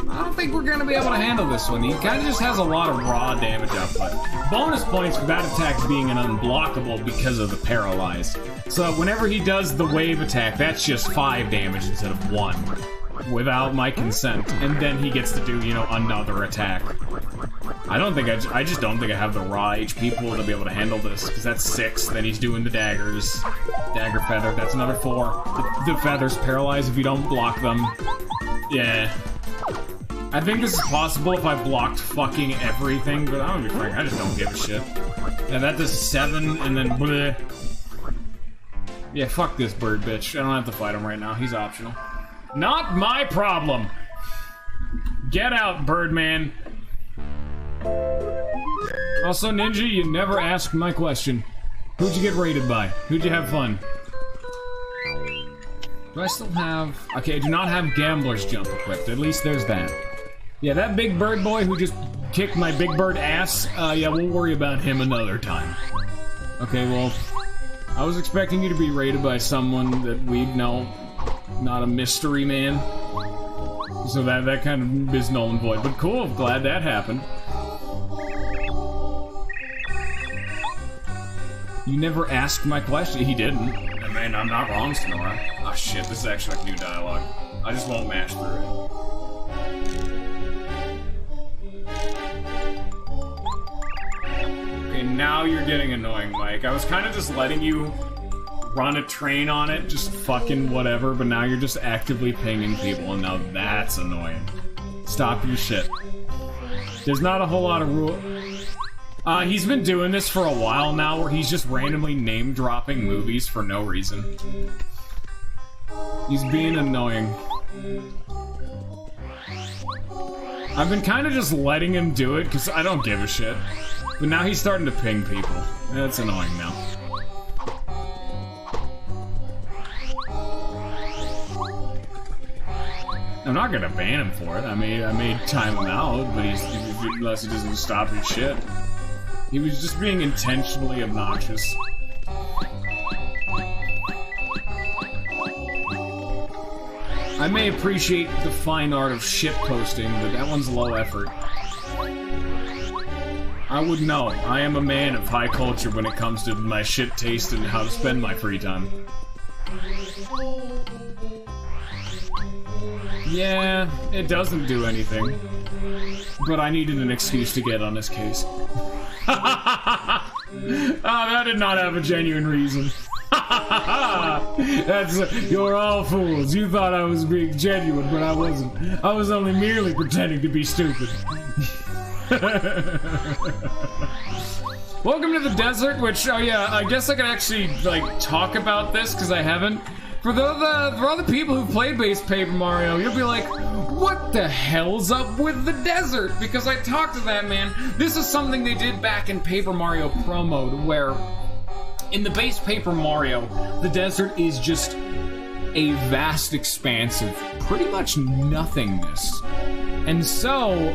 I don't think we're gonna be able to handle this one. He kind of just has a lot of raw damage output. Bonus points for that attack being an unblockable because of the paralyze. So whenever he does the wave attack, that's just 5 damage instead of 1. Without my consent. And then he gets to do, you know, another attack. I just don't think I have the raw HP pool to be able to handle this, because that's 6, then he's doing the daggers. Dagger feather, that's another 4. The feathers paralyze if you don't block them. Yeah. I think this is possible if I blocked fucking everything, but I'm gonna be frank, I just don't give a shit. Yeah, that does 7, and then bleh. Yeah, fuck this bird bitch. I don't have to fight him right now, he's optional. Not my problem! Get out, Birdman! Also, Ninja, you never asked my question. Who'd you get rated by? Who'd you have fun? Do I still have... Okay, I do not have Gambler's Jump equipped. At least there's that. Yeah, that big bird boy who just kicked my big bird ass, yeah, we'll worry about him another time. Okay, well, I was expecting you to be rated by someone that we'd know, not a mystery man. So that kind of is null and void. But cool, glad that happened. You never asked my question. He didn't. I mean, I'm not wrong, Sonora. Oh shit, this is actually like new dialogue. I just won't mash through it. Okay, now you're getting annoying, Mike. I was kind of just letting you run a train on it, just fucking whatever, but now you're just actively pinging people, and now that's annoying. Stop your shit. There's not a whole lot of rule. He's been doing this for a while now, where he's just randomly name-dropping movies for no reason. He's being annoying. I've been kind of just letting him do it because I don't give a shit. But now he's starting to ping people. That's annoying now. I'm not gonna ban him for it. I made time him out, but unless he doesn't stop his shit. He was just being intentionally obnoxious. I may appreciate the fine art of shit posting, but that one's low effort. I would know. I am a man of high culture when it comes to my shit taste and how to spend my free time. Yeah, it doesn't do anything. But I needed an excuse to get on his case. Oh, that did not have a genuine reason. You're all fools. You thought I was being genuine, but I wasn't. I was only merely pretending to be stupid. Welcome to the desert, which, oh yeah, I guess I can actually, like, talk about this, because I haven't. For all the people who've played base Paper Mario, you'll be like, what the hell's up with the desert? Because I talked to that man. This is something they did back in Paper Mario Pro Mode, where in the base Paper Mario, the desert is just a vast expanse of pretty much nothingness. And so,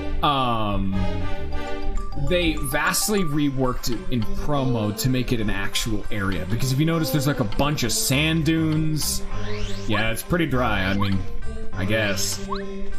they vastly reworked it in Pro Mode to make it an actual area. Because if you notice, there's like a bunch of sand dunes. Yeah, it's pretty dry, I mean, I guess.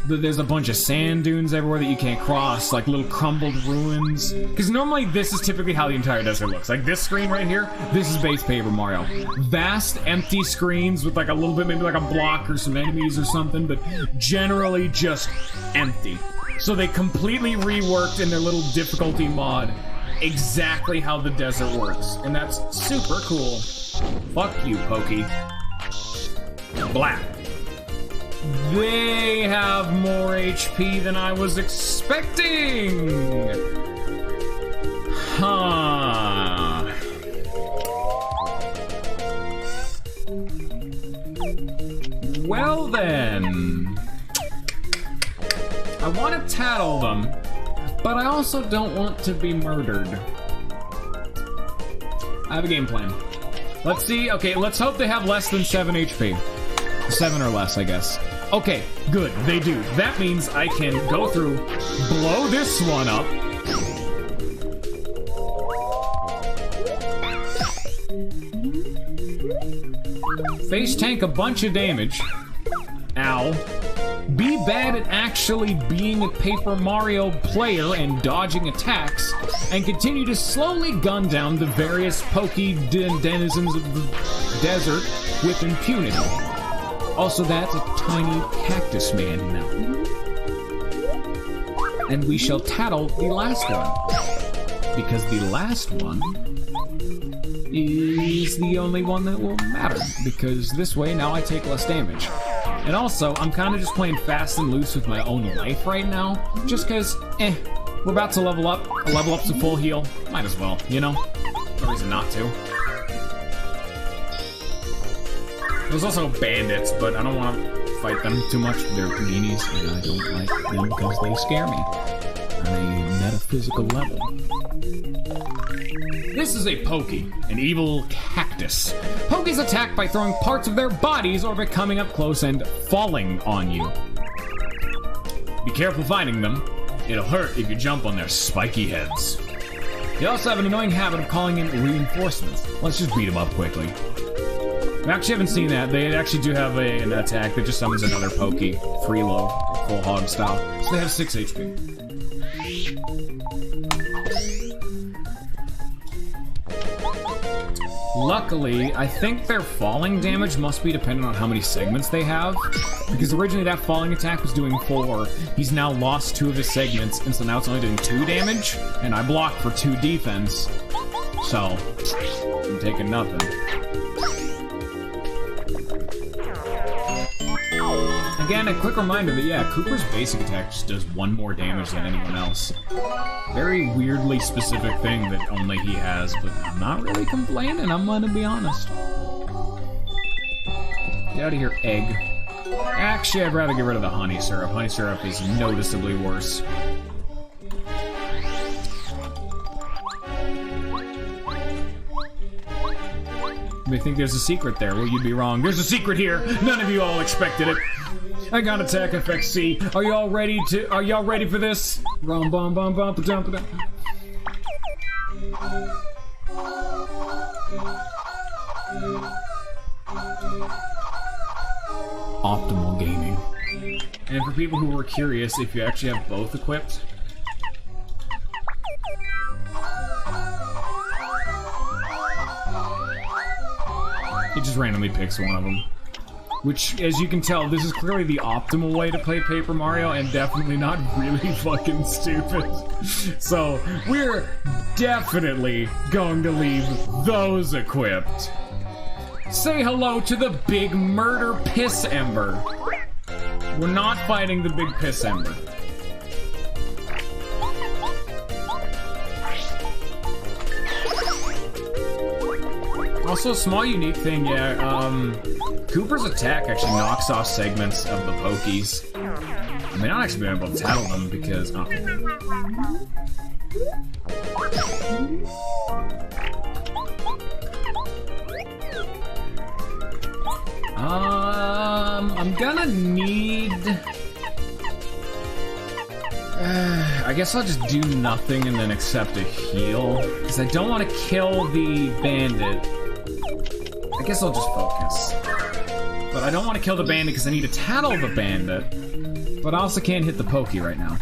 There's a bunch of sand dunes everywhere that you can't cross, like little crumbled ruins. Because normally this is typically how the entire desert looks. Like this screen right here, this is base Paper Mario. Vast, empty screens with like a little bit, maybe like a block or some enemies or something, but generally just empty. So they completely reworked in their little difficulty mod exactly how the desert works. And that's super cool. Fuck you, Pokey. Black. They have more HP than I was expecting! Huh. Well then. I want to tattle them, but I also don't want to be murdered. I have a game plan. Let's see. Okay, let's hope they have less than 7 HP. 7 or less, I guess. Okay, good. They do. That means I can go through, blow this one up. Face tank a bunch of damage. Ow. Be bad at actually being a Paper Mario player and dodging attacks, and continue to slowly gun down the various pokey denizens of the desert with impunity. Also, that's a tiny cactus man now. And we shall tattle the last one, because the last one is the only one that will matter, because this way now I take less damage. And also, I'm kind of just playing fast and loose with my own life right now, just because, we're about to level up. A level up's a full heal. Might as well, you know? No reason not to. There's also bandits, but I don't want to fight them too much. They're meanies, and I don't like them because they scare me on a metaphysical level. This is a Pokey, an evil cactus. Pokeys attack by throwing parts of their bodies or by coming up close and falling on you. Be careful fighting them. It'll hurt if you jump on their spiky heads. They also have an annoying habit of calling in reinforcements. Let's just beat them up quickly. I actually haven't seen that. They actually do have an attack that just summons another Pokey. Freelo, full hog style. So they have 6 HP. Luckily, I think their falling damage must be dependent on how many segments they have. Because originally that falling attack was doing 4. He's now lost 2 of his segments, and so now it's only doing 2 damage. And I blocked for 2 defense. So, I'm taking nothing. Again, a quick reminder that, yeah, Cooper's basic attack just does 1 more damage than anyone else. Very weirdly specific thing that only he has, but I'm not really complaining, I'm gonna be honest. Get out of here, egg. Actually, I'd rather get rid of the honey syrup. Honey syrup is noticeably worse. You may think there's a secret there. Well, you'd be wrong. There's a secret here. None of you all expected it. I got attack effect C. Are y'all ready for this? Rum bum bum bum ba dum ba dum. Optimal gaming. And for people who were curious, if you actually have both equipped, it just randomly picks one of them. Which, as you can tell, this is clearly the optimal way to play Paper Mario, and definitely not really fucking stupid. So, we're definitely going to leave those equipped. Say hello to the big murder piss ember. We're not fighting the big piss ember. Also, a small unique thing, yeah, Cooper's attack actually knocks off segments of the Pokies. I may not actually be able to tattle them because, I'm gonna need... I guess I'll just do nothing and then accept a heal, because I don't want to kill the bandit. I guess I'll just focus. But I don't want to kill the bandit because I need to tattle the bandit. But I also can't hit the Pokey right now.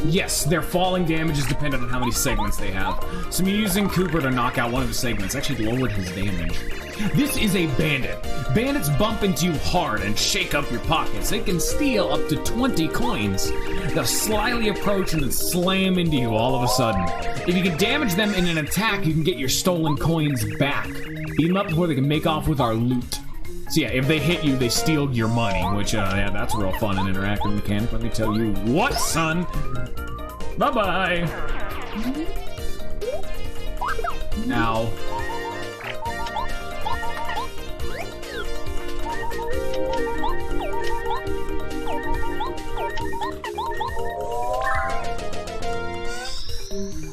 Yes, their falling damage is dependent on how many segments they have. So me using Cooper to knock out one of the segments actually lowered his damage. This is a bandit. Bandits bump into you hard and shake up your pockets. They can steal up to 20 coins. They'll slyly approach and then slam into you all of a sudden. If you can damage them in an attack, you can get your stolen coins back. Beat them up before they can make off with our loot. So yeah, if they hit you, they steal your money, which, yeah, that's real fun and interactive mechanic. Let me tell you what, son. Bye-bye. Ow.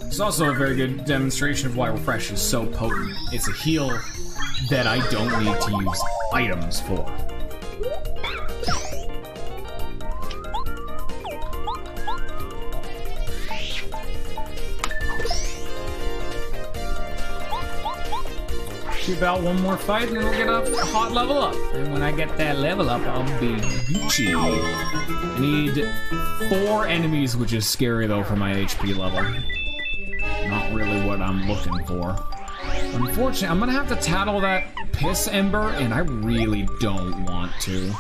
It's also a very good demonstration of why Refresh is so potent. It's a heal that I don't need to use items for. Do about one more fight and then we'll get a hot level up. And when I get that level up, I'll be Gucci. I need 4 enemies, which is scary though for my HP level. Not really what I'm looking for. Unfortunately, I'm gonna have to tattle that piss ember, and I really don't want to.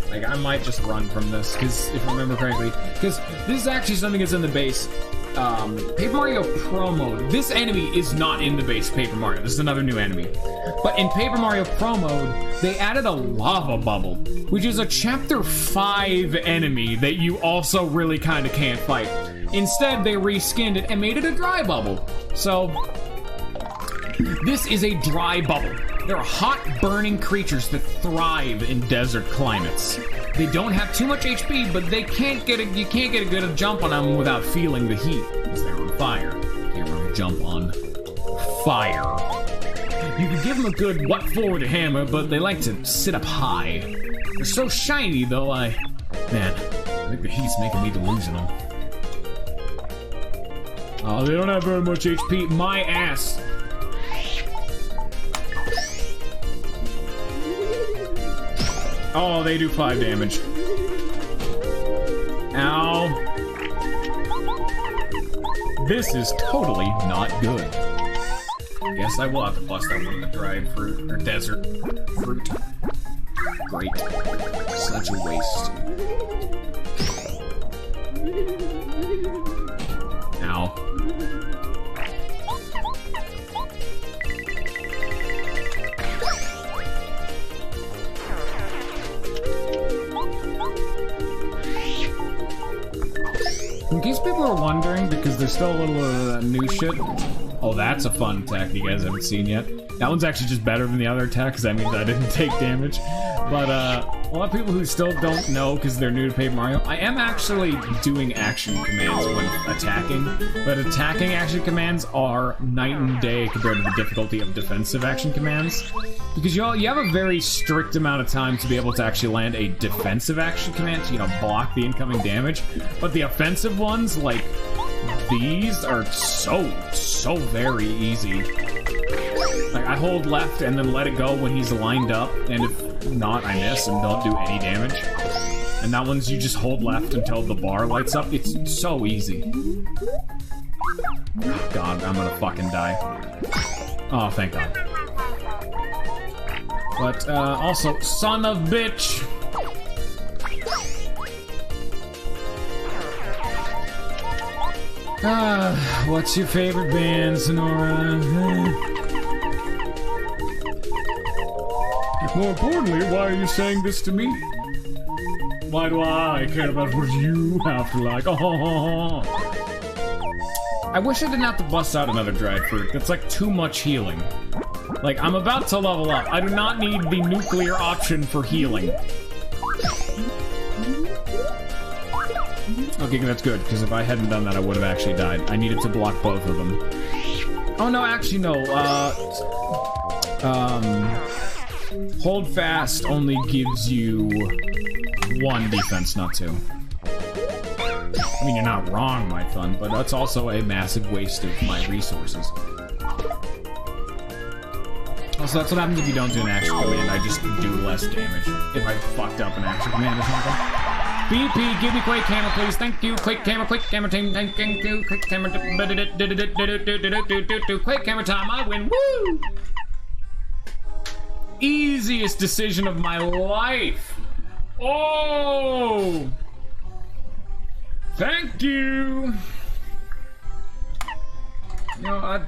Like, I might just run from this, because if I remember correctly, because this is actually something that's in the base Paper Mario Pro mode. This enemy is not in the base Paper Mario. This is another new enemy. But in Paper Mario Pro mode, they added a lava bubble, which is a Chapter 5 enemy that you also really kind of can't fight. Instead, they reskinned it and made it a dry bubble. So, this is a dry bubble. They're hot, burning creatures that thrive in desert climates. They don't have too much HP, but they can't get you can't get a good jump on them without feeling the heat, because they're on fire. Can't really jump on fire. You can give them a good what for to hammer, but they like to sit up high. They're so shiny, though, man, I think the heat's making me delusional. Oh, they don't have very much HP. My ass. Oh, they do 5 damage. Ow. This is totally not good. Guess I will have to bust that one of the dried fruit, or desert fruit. Great. Such a waste. Ow. In case people are wondering, because there's still a little new shit, Oh, that's a fun attack you guys haven't seen yet. That one's actually just better than the other attack, because that means I didn't take damage. But, a lot of people who still don't know, because they're new to Paper Mario, I am actually doing action commands when attacking, but attacking action commands are night and day compared to the difficulty of defensive action commands. Because you have a very strict amount of time to be able to actually land a defensive action command to, you know, block the incoming damage. But the offensive ones, like these, are so very easy. Like, I hold left and then let it go when he's lined up, and if not, I miss and don't do any damage. And that one's you just hold left until the bar lights up. It's so easy. Oh, God, I'm gonna fucking die. Oh, thank God. But, also, son of bitch! What's your favorite band, Sonora? More importantly, why are you saying this to me? Why do I care about what you have to like? Oh. I wish I didn't have to bust out another dried fruit. That's like too much healing. Like, I'm about to level up. I do not need the nuclear option for healing. Okay, that's good, because if I hadn't done that, I would have actually died. I needed to block both of them. Oh, no, actually, no. Hold fast only gives you 1 defense, not 2. I mean, you're not wrong, my fun, but that's also a massive waste of my resources. Also, that's what happens if you don't do an action command. I just do less damage if I fucked up an action command or something. BP, give me Quake Hammer, please. Thank you. Quake Hammer team. Thank you. Quake Hammer. Quake Hammer time. I win. Woo! Easiest decision of my life. Oh! Thank you. You know,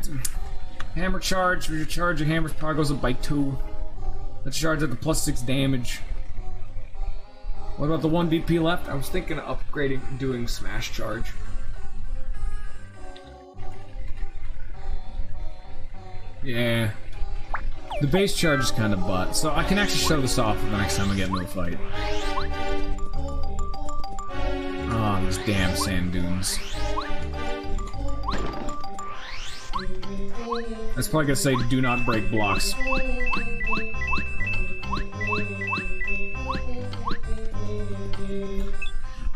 hammer charge. Your charge of hammer's power goes up by 2. Let's charge at the +6 damage. What about the 1 DP left? I was thinking of upgrading and doing smash charge. Yeah. The base charge is kind of butt, so I can actually show this off the next time I get into a fight. Oh, these damn sand dunes. That's probably gonna say do not break blocks.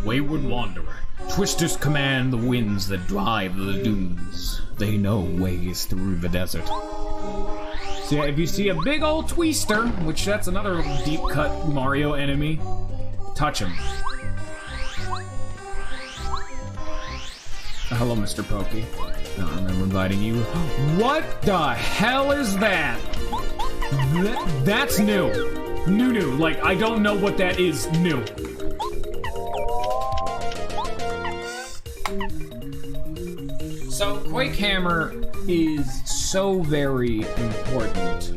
Wayward wanderer, twisters command the winds that drive the dunes. They know ways through the desert. So yeah, if you see a big old twister, which that's another deep cut Mario enemy, touch him. Hello, Mr. Pokey. I don't remember inviting you. What the hell is that? That's new. New. Like, I don't know what that is new. So, Quake Hammer is so very important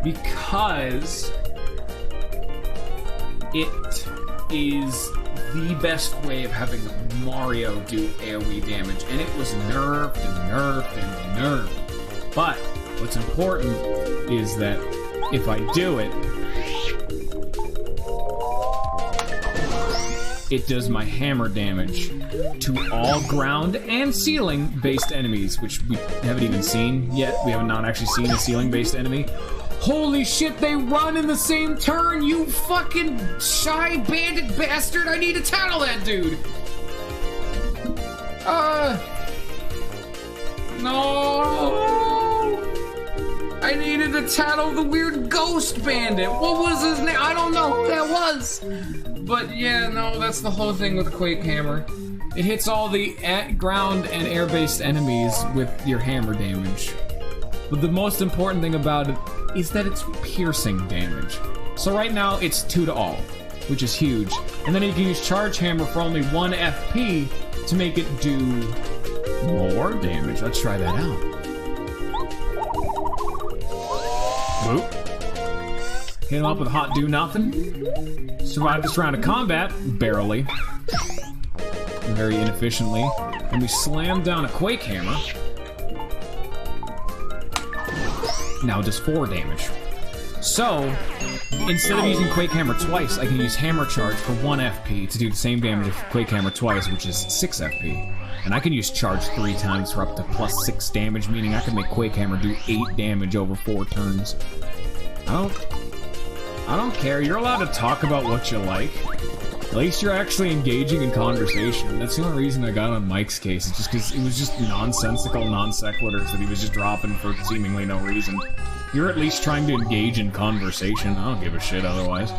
because it is the best way of having Mario do AoE damage, and it was nerfed and nerfed and nerfed. But what's important is that if I do it, it does my hammer damage to all ground and ceiling based enemies, which we haven't even seen yet. We have not actually seen a ceiling based enemy. Holy shit, they run in the same turn, you fucking shy bandit bastard! I need to tattle that dude! No! I needed to tattle the weird ghost bandit! What was his name? I don't know who that was! But yeah, no, that's the whole thing with Quake Hammer. It hits all the ground and air-based enemies with your hammer damage. But the most important thing about it is that it's piercing damage. So right now, it's 2 to all, which is huge. And then you can use Charge Hammer for only 1 FP to make it do more damage. Let's try that out. Boop. Hit him up with Hot Do Nothing. Survive this round of combat, barely. Very inefficiently. And we slam down a Quake Hammer. now does 4 damage. So, instead of using Quake Hammer twice, I can use Hammer Charge for 1 FP to do the same damage as Quake Hammer twice, which is 6 FP. And I can use Charge 3 times for up to plus 6 damage, meaning I can make Quake Hammer do 8 damage over 4 turns. I don't care. You're allowed to talk about what you like. At least you're actually engaging in conversation. That's the only reason I got on Mike's case. It's just because it was just nonsensical non sequiturs that he was just dropping for seemingly no reason. You're at least trying to engage in conversation. I don't give a shit otherwise.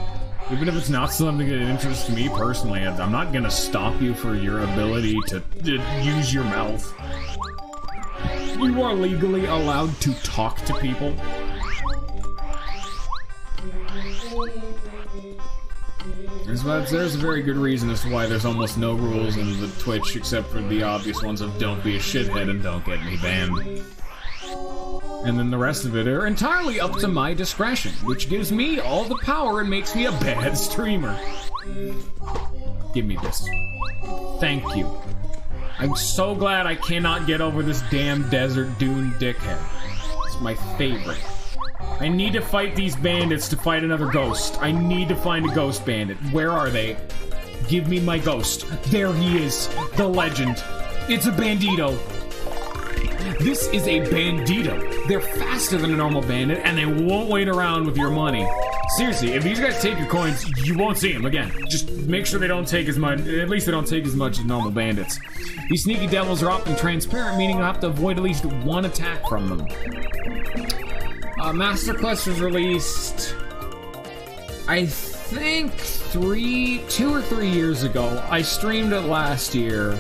Even if it's not something that interests me personally, I'm not gonna stop you for your ability to use your mouth. You are legally allowed to talk to people. There's a very good reason as to why there's almost no rules in the Twitch except for the obvious ones of don't be a shithead and don't get me banned. And then the rest of it are entirely up to my discretion, which gives me all the power and makes me a bad streamer. Give me this. Thank you. I'm so glad I cannot get over this damn desert dune dickhead. It's my favorite. I need to fight these bandits to fight another ghost. I need to find a ghost bandit. Where are they? Give me my ghost. There he is. The legend. It's a bandito. This is a bandito. They're faster than a normal bandit, and they won't wait around with your money. Seriously, if these guys take your coins, you won't see them again. Just make sure they don't take as much, at least they don't take as much as normal bandits. These sneaky devils are often transparent, meaning you'll have to avoid at least 1 attack from them. Master Quest was released, I think 2 or 3 years ago. I streamed it last year,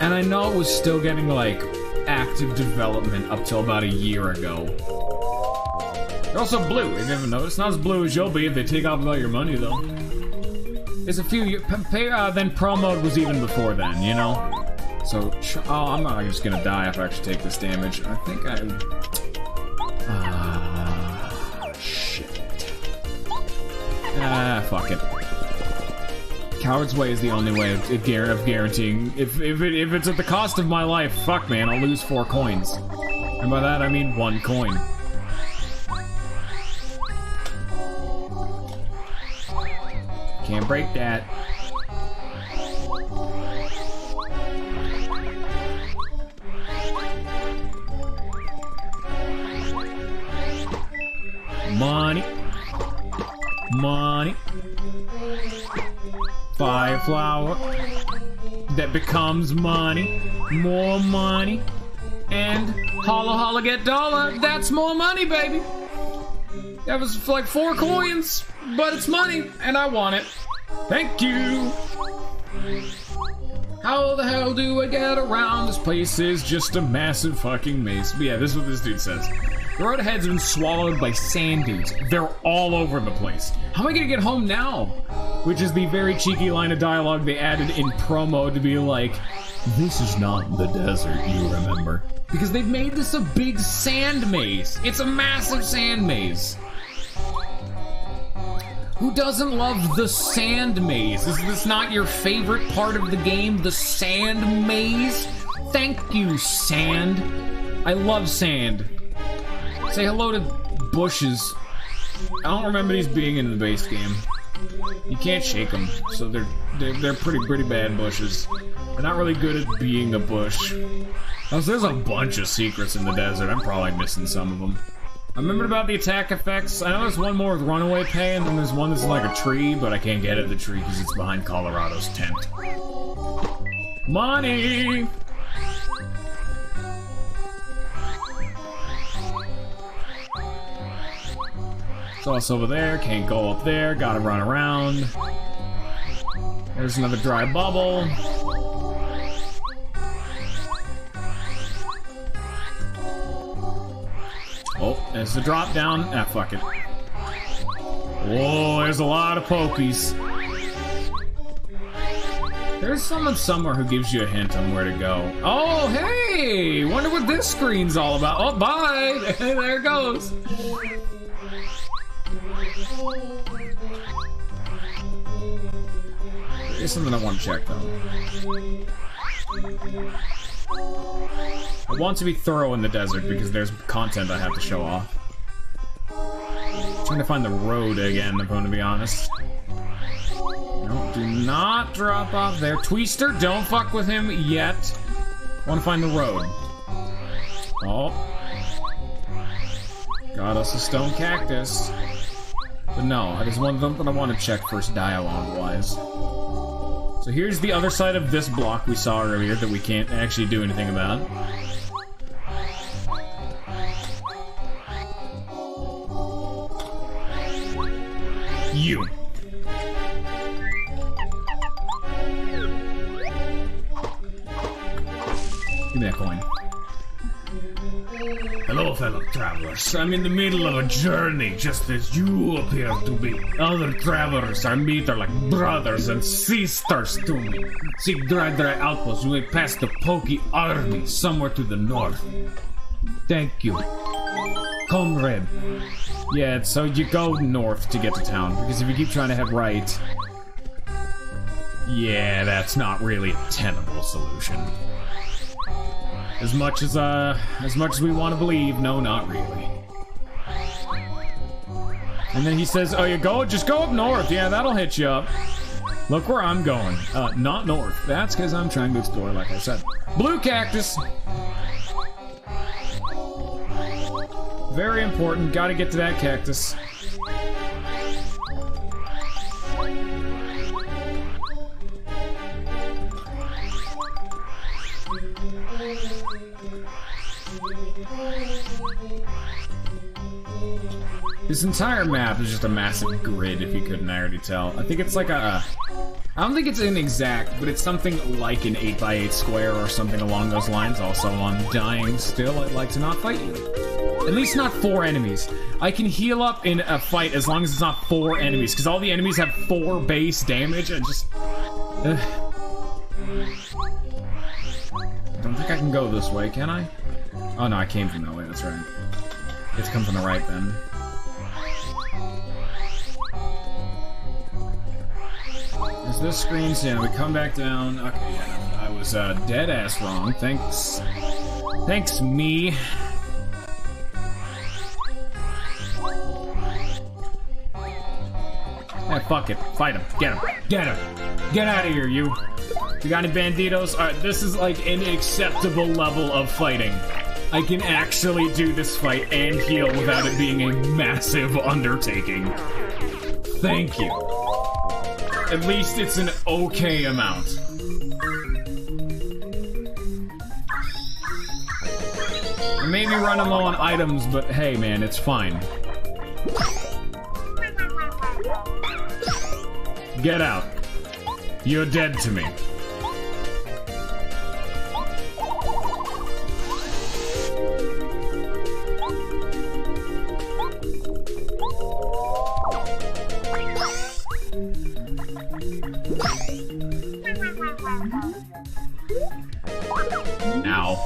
and I know it was still getting, like, active development up till about a year ago. They're also blue, if you haven't noticed. Not as blue as you'll be if they take off all your money, though. There's a few then Pro Mode was even before then, you know? So, I'm not just gonna die if I actually take this damage. I think shit. Fuck it. Coward's Way is the only way of guaranteeing. If it's at the cost of my life, fuck man, I'll lose 4 coins. And by that I mean 1 coin. Can't break that. Money. Money. Fire flower. That becomes money. More money. And holla holla get dollar. That's more money, baby. That was like 4 coins, but it's money, and I want it. Thank you. How the hell do I get around? This place is just a massive fucking maze. But yeah, this is what this dude says. The road ahead's been swallowed by sand dudes. They're all over the place. How am I gonna get home now? Which is the very cheeky line of dialogue they added in promo to be like, this is not the desert you remember. Because they've made this a big sand maze. It's a massive sand maze. Who doesn't love the sand maze? Is this not your favorite part of the game? The sand maze? Thank you, sand. I love sand. Say hello to bushes. I don't remember these being in the base game. You can't shake them, so they're pretty bad bushes. They're not really good at being a bush. There's a bunch of secrets in the desert. I'm probably missing some of them. I remembered about the attack effects. I know there's one more with runaway pay, and then there's one that's like a tree, but I can't get at the tree because it's behind Colorado's tent. Money! So it's over there, can't go up there, gotta run around. There's another dry bubble. Oh, there's the drop down. Ah, fuck it. Whoa, there's a lot of pokies. There's someone somewhere who gives you a hint on where to go. Oh, hey! Wonder what this screen's all about. Oh, bye! There it goes. There's something I want to check, though. I want to be thorough in the desert because there's content I have to show off. Trying to find the road again, if I'm going to be honest. No, do not drop off there. Twister, don't fuck with him yet. I want to find the road. Oh. Got us a stone cactus. But no, there's one something I want to check first dialogue-wise. So here's the other side of this block we saw earlier that we can't actually do anything about. You. Give me that coin. Hello, fellow travelers. I'm in the middle of a journey, just as you appear to be. Other travelers I meet are like brothers and sisters to me. Seek dry outposts. You may pass the Pokey army somewhere to the north. Thank you. Comrade. Yeah, so you go north to get to town, because if you keep trying to head right... Yeah, that's not really a tenable solution. As much as we want to believe, no, not really. And then he says, oh, just go up north. Yeah, that'll hit you up. Look where I'm going. Not north. That's because I'm trying to explore, like I said. Blue cactus. Very important. Gotta get to that cactus. This entire map is just a massive grid, if you couldn't already tell. I think it's like a... I don't think it's an exact, but it's something like an 8x8 square or something along those lines. Also, I'm dying still. I'd like to not fight you. At least not 4 enemies. I can heal up in a fight as long as it's not 4 enemies, because all the enemies have 4 base damage. I just... I don't think I can go this way, can I? Oh no, I came from that way, that's right. I have to come from the right then. Is this screen? So yeah, we come back down. Okay, yeah, I was dead ass wrong. Thanks. Thanks, me. Hey, fuck it. Fight him. Get him. Get him. Get out of here, you. You got any banditos? Alright, this is like an acceptable level of fighting. I can actually do this fight and heal without it being a massive undertaking. Thank you. At least it's an okay amount. I may be running low on items, but hey man, it's fine. Get out. You're dead to me. Ow.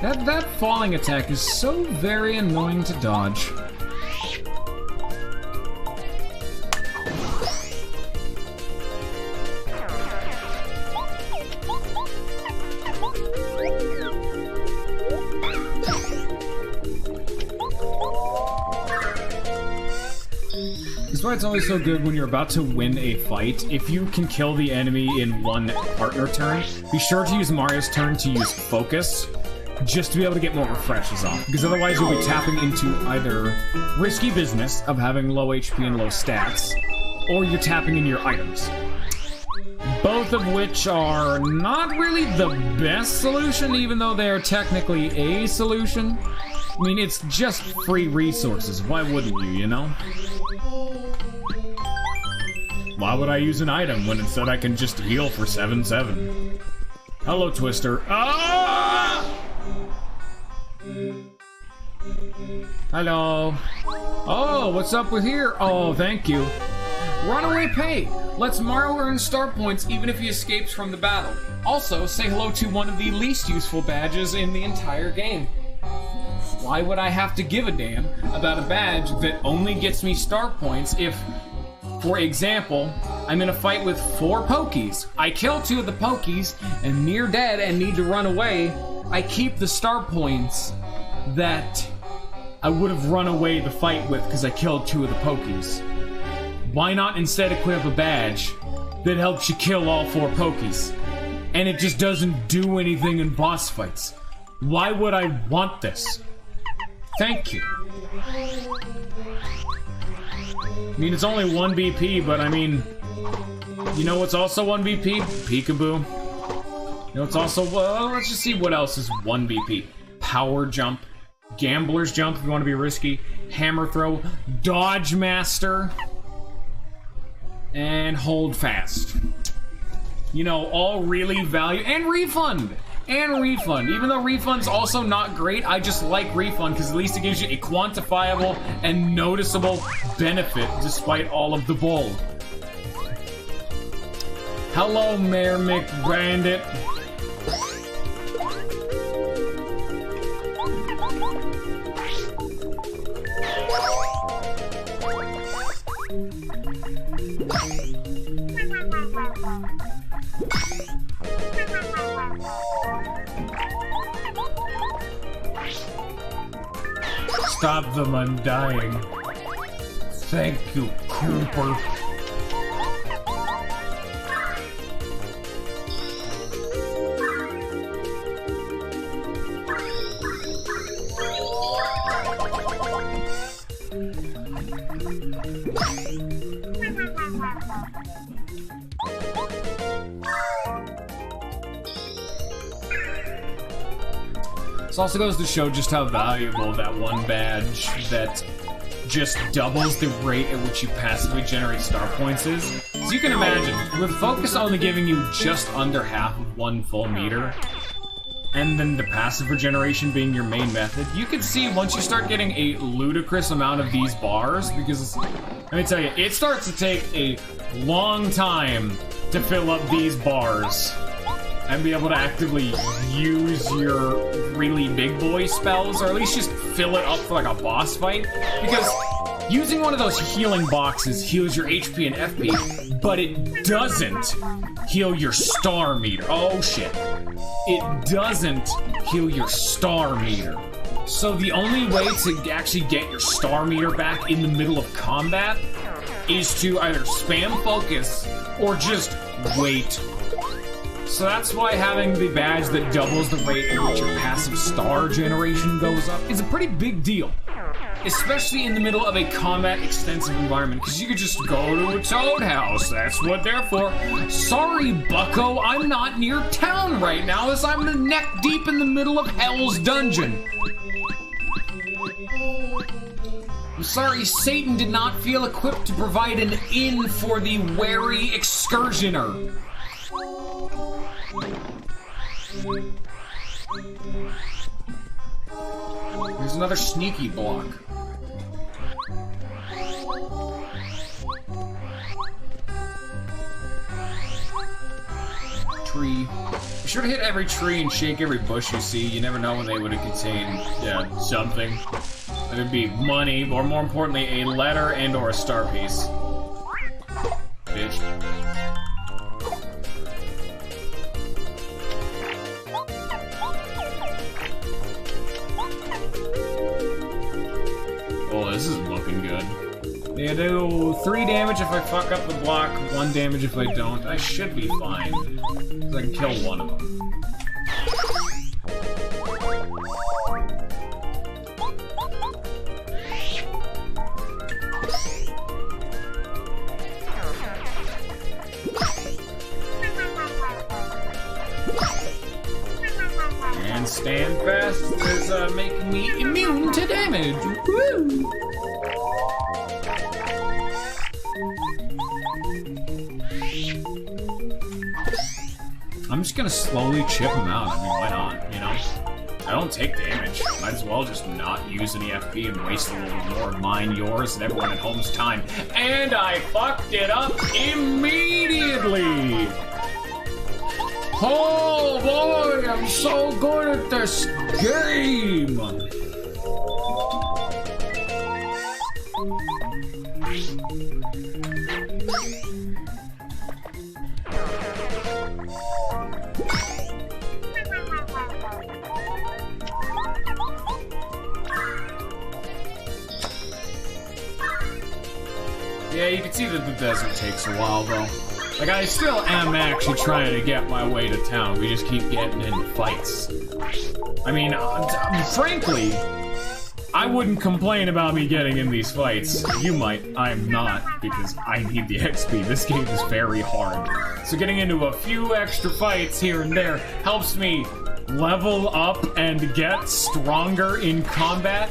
That falling attack is so very annoying to dodge. That's why it's always so good when you're about to win a fight. If you can kill the enemy in one partner turn, be sure to use Mario's turn to use focus, just to be able to get more refreshes off. Because otherwise you'll be tapping into either risky business of having low HP and low stats, or you're tapping in your items. Both of which are not really the best solution, even though they are technically a solution. I mean, it's just free resources. Why wouldn't you, you know? Why would I use an item when instead I can just heal for 7-7? Hello, Twister. Ah! Hello. Oh, what's up with here? Oh, thank you. Runaway pay. Lets Mario earn star points even if he escapes from the battle. Also, say hello to one of the least useful badges in the entire game. Why would I have to give a damn about a badge that only gets me star points if, for example, I'm in a fight with 4 Pokies. I kill 2 of the Pokies, am near dead and need to run away. I keep the star points that I would have run away the fight with because I killed 2 of the Pokies. Why not instead equip a badge that helps you kill all 4 Pokies? And it just doesn't do anything in boss fights. Why would I want this? Thank you. I mean, it's only 1 BP, but I mean... You know what's also 1 BP? Peekaboo. You know what's also... Well, let's just see what else is 1 BP. Power Jump. Gambler's Jump if you want to be risky. Hammer Throw. Dodge Master. And Hold Fast. You know, all really value... And Refund! And Refund. Even though Refund's also not great, I just like Refund because at least it gives you a quantifiable and noticeable benefit despite all of the bull. Hello, Mayor McBrandit. Stop them, I'm dying. Thank you, Cooper. This also goes to show just how valuable that one badge that just doubles the rate at which you passively generate star points is. So you can imagine, with Focus only giving you just under half of 1 full meter, and then the passive regeneration being your main method, you can see once you start getting a ludicrous amount of these bars, because, let me tell you, it starts to take a long time to fill up these bars and be able to actively use your really big boy spells, or at least just fill it up for like a boss fight, because using one of those healing boxes heals your HP and FP, but it doesn't heal your star meter. Oh shit. It doesn't heal your star meter. So the only way to actually get your star meter back in the middle of combat is to either spam Focus or just wait. So that's why having the badge that doubles the rate at which your passive star generation goes up is a pretty big deal. Especially in the middle of a combat-extensive environment, because you could just go to a Toad House. That's what they're for. Sorry, bucko, I'm not near town right now, as I'm neck deep in the middle of Hell's Dungeon. I'm sorry, Satan did not feel equipped to provide an inn for the wary excursioner. Here's another sneaky block. Tree. Be sure to hit every tree and shake every bush you see. You never know when they would have contained, something. It would be money, or more importantly, a letter and or a star piece. Bitch. Oh, this is looking good. They do 3 damage if I fuck up the block, 1 damage if I don't. I should be fine, because I can kill one of them. And stand fast is making me immune to damage. Woo! I'm just gonna slowly chip him out. I mean, why not, you know? I don't take damage. Might as well just not use any FP and waste a little more of mine, yours, and everyone at home's time. And I fucked it up immediately! Oh boy, I'm so good at this game! you can see that the desert takes a while, though. Like, I still am actually trying to get my way to town. We just keep getting into fights. I mean, frankly, I wouldn't complain about me getting in these fights. You might. I'm not, because I need the XP. This game is very hard. So getting into a few extra fights here and there helps me level up and get stronger in combat,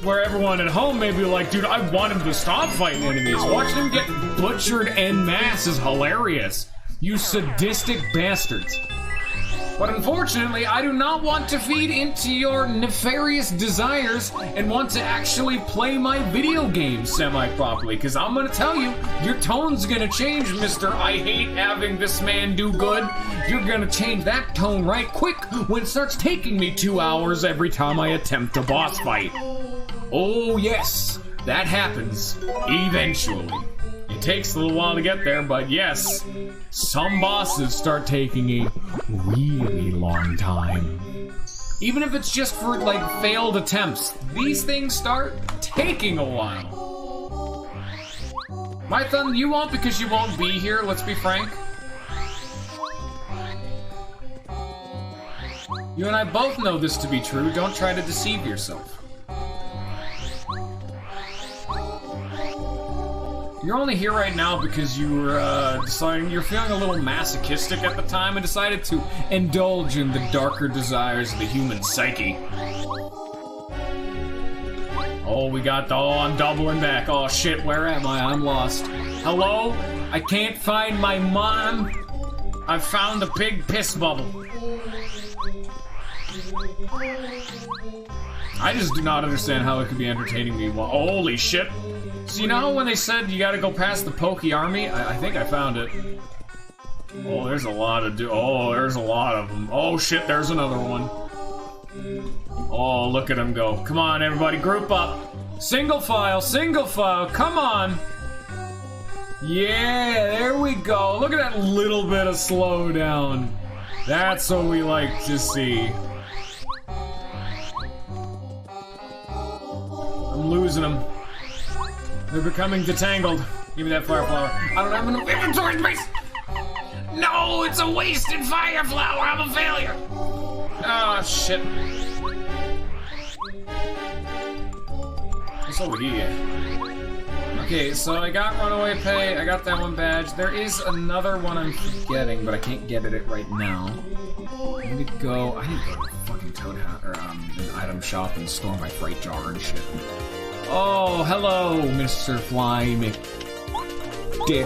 where everyone at home may be like, dude, I want him to stop fighting enemies. Watching him get butchered en masse is hilarious. You sadistic bastards. But unfortunately, I do not want to feed into your nefarious desires and want to actually play my video games semi-properly, because I'm gonna tell you, your tone's gonna change, Mr. I hate having this man do good. You're gonna change that tone right quick when it starts taking me 2 hours every time I attempt a boss fight. Oh yes, that happens eventually. It takes a little while to get there, but yes, some bosses start taking a really long time. Even if it's just for, like, failed attempts, these things start taking a while. My thumb, you won't because you won't be here, let's be frank. You and I both know this to be true, don't try to deceive yourself. You're only here right now because you were deciding you're feeling a little masochistic at the time and decided to indulge in the darker desires of the human psyche. Oh, we got the, oh, I'm doubling back. Oh shit, where am I? I'm lost. Hello? I can't find my mom. I found a big piss bubble. I just do not understand how it could be entertaining me while, holy shit. So you know how when they said you gotta go past the Pokey Army? I think I found it. Oh, there's a lot of there's a lot of them. Oh shit, there's another one. Oh, look at them go. Come on, everybody, group up. Single file, come on. Yeah, there we go. Look at that little bit of slowdown. That's what we like to see. I'm losing them. They're becoming detangled. Give me that fire flower. I don't have enough inventory space! No, it's a wasted fire flower! I'm a failure! Oh, shit. What's over here? Okay, so I got runaway pay, I got that one badge. There is another one I'm forgetting, but I can't get it right now. I need to go to the fucking Toad House, or an item shop and store my freight jar and shit. Oh, hello, Mr. Fly McDick.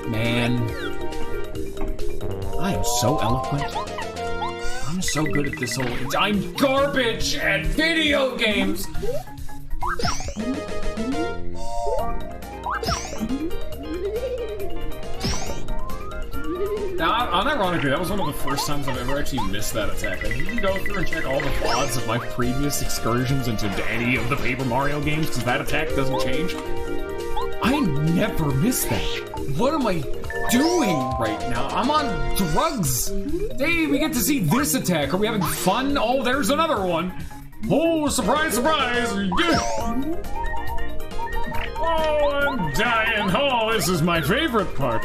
Man. I am so eloquent. I'm so good at this whole... I'm garbage at video games! Now, unironically, that was one of the first times I've ever actually missed that attack. Like, you can go through and check all the VODs of my previous excursions into any of the Paper Mario games, because that attack doesn't change. I never miss that. What am I doing right now? I'm on drugs. Hey, we get to see this attack. Are we having fun? Oh, there's another one. Oh, surprise, surprise. Oh, I'm dying. Oh, this is my favorite part.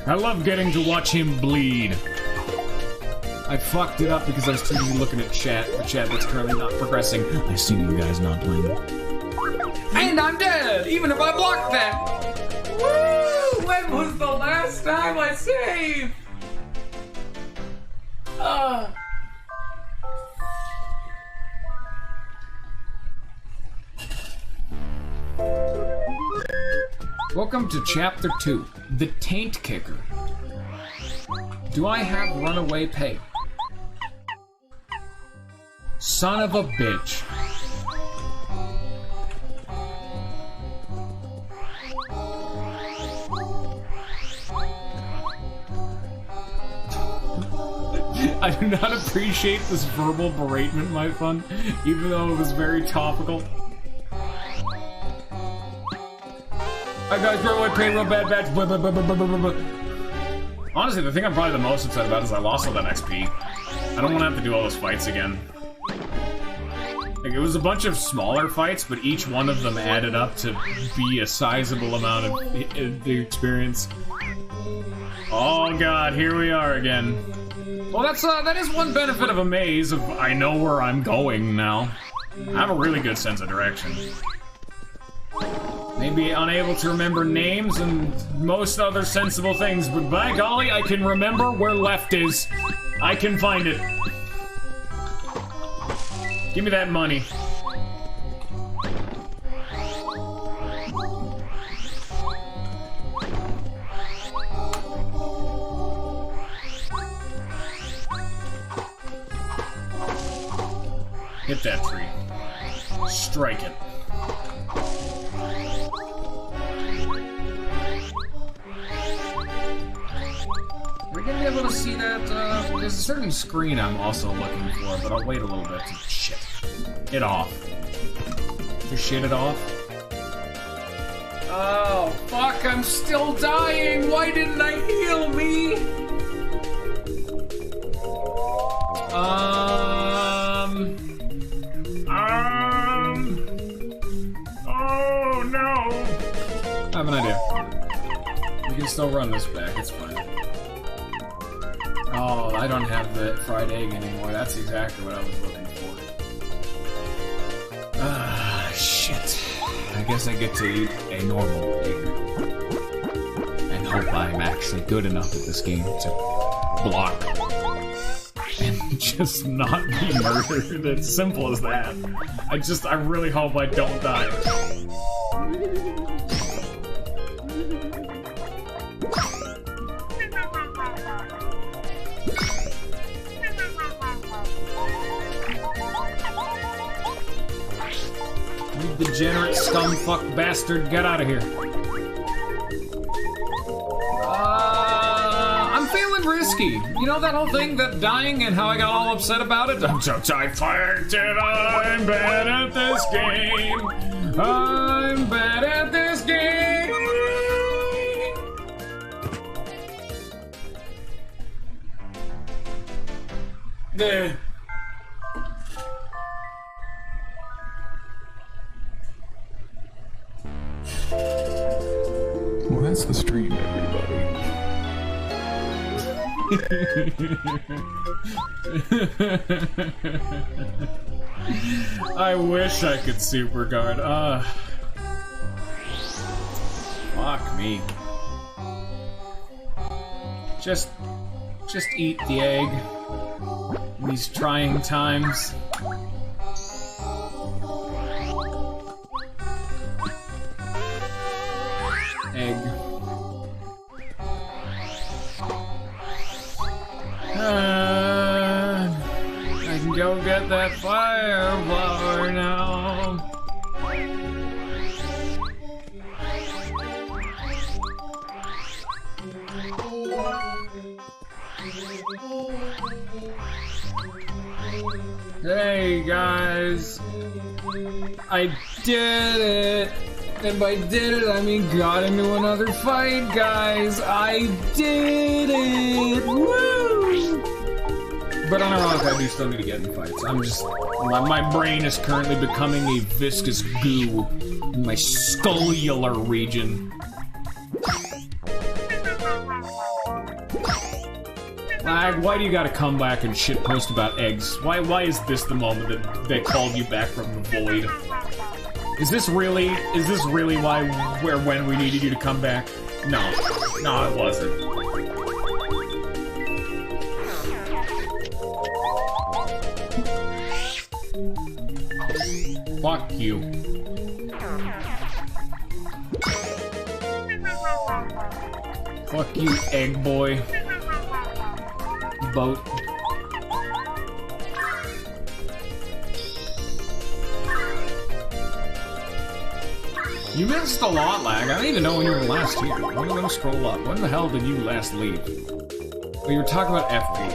I love getting to watch him bleed. I fucked it up because I was too busy looking at chat, the chat that's currently not progressing. I see you guys not playing. And I'm dead, even if I blocked that. Woo! When was the last time I saved? Welcome to Chapter 2, The Taint Kicker. Do I have runaway pay? Son of a bitch. I do not appreciate this verbal beratement, my fun, even though it was very topical. I got runaway pay, real bad badge. Honestly, the thing I'm probably the most upset about is I lost all that XP. I don't want to have to do all those fights again. Like, it was a bunch of smaller fights, but each one of them added up to be a sizable amount of the experience. Oh god, here we are again. Well, that is one benefit of a maze, of I know where I'm going now. I have a really good sense of direction. Maybe unable to remember names and most other sensible things, but by golly, I can remember where left is. I can find it. Give me that money. Hit that tree. Strike it. Are we gonna be able to see that? There's a certain screen I'm also looking for, but I'll wait a little bit to... Shit. It off. Just shit it off. Oh, fuck, I'm still dying! Why didn't I heal me? Oh, no! I have an idea. We can still run this back, it's fine. Oh, I don't have the fried egg anymore. That's exactly what I was looking for. Ah, shit. I guess I get to eat a normal egg. And hope I'm actually good enough at this game to block and just not be murdered. It's simple as that. I really hope I don't die. You degenerate scumfuck bastard, get out of here. I'm feeling risky. You know that whole thing, that dying and how I got all upset about it? I'm so tired, I'm bad at this game. I'm bad at this game. There. Well, that's the stream, everybody. I wish I could super guard. Fuck me. Just eat the egg in these trying times. Egg. I can go get that fire blower now. Hey guys, I did it! And by did it, I mean got into another fight, guys! I did it! Woo! But unironically, I do still need to get in fights. I'm just... My brain is currently becoming a viscous goo in my scullular region. Lag, why do you gotta come back and shitpost about eggs? Why is this the moment that they called you back from the void? Is this really when we needed you to come back? No, it wasn't. Fuck you. Fuck you, egg boy. Boat. You missed a lot, Lag. I don't even know when you were last here. I'm gonna scroll up. When the hell did you last leave? Oh, you were talking about FP.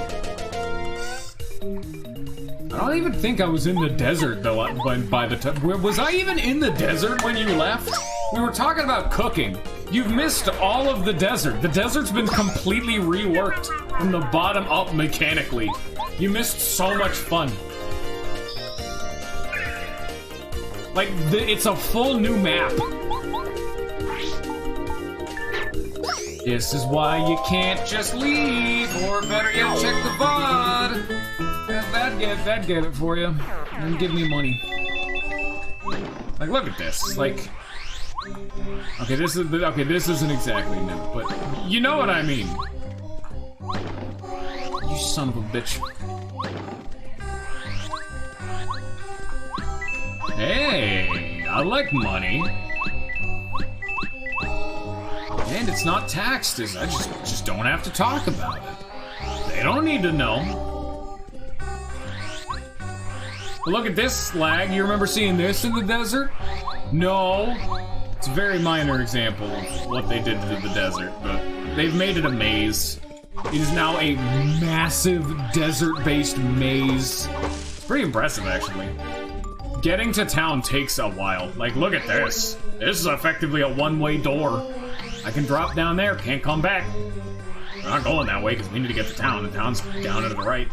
I don't even think I was in the desert, though, by the time... Was I even in the desert when you left? We were talking about cooking. You've missed all of the desert. The desert's been completely reworked from the bottom up mechanically. You missed so much fun. Like, it's a full new map. This is why you can't just leave, or better yet, check the VOD. That'd get it for you. And give me money. Like, look at this. Like, okay, this isn't exactly new, but you know what I mean. You son of a bitch. Hey, I like money. And it's not taxed, I just don't have to talk about it. They don't need to know. But look at this slag. You remember seeing this in the desert? No. It's a very minor example of what they did to the desert, but they've made it a maze. It is now a massive desert-based maze. It's pretty impressive, actually. Getting to town takes a while. Like, look at this. This is effectively a one-way door. I can drop down there, can't come back. We're not going that way because we need to get to town. The town's down to the right.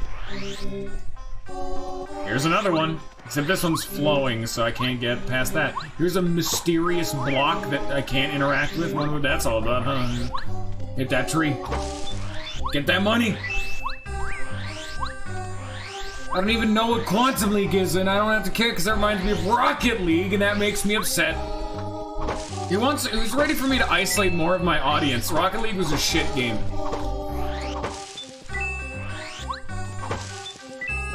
Here's another one. Except this one's flowing, so I can't get past that. Here's a mysterious block that I can't interact with. Wonder what that's all about, huh? Hit that tree. Get that money. I don't even know what Quantum League is, and I don't have to care because that reminds me of Rocket League, and that makes me upset. He was ready for me to isolate more of my audience. Rocket League was a shit game.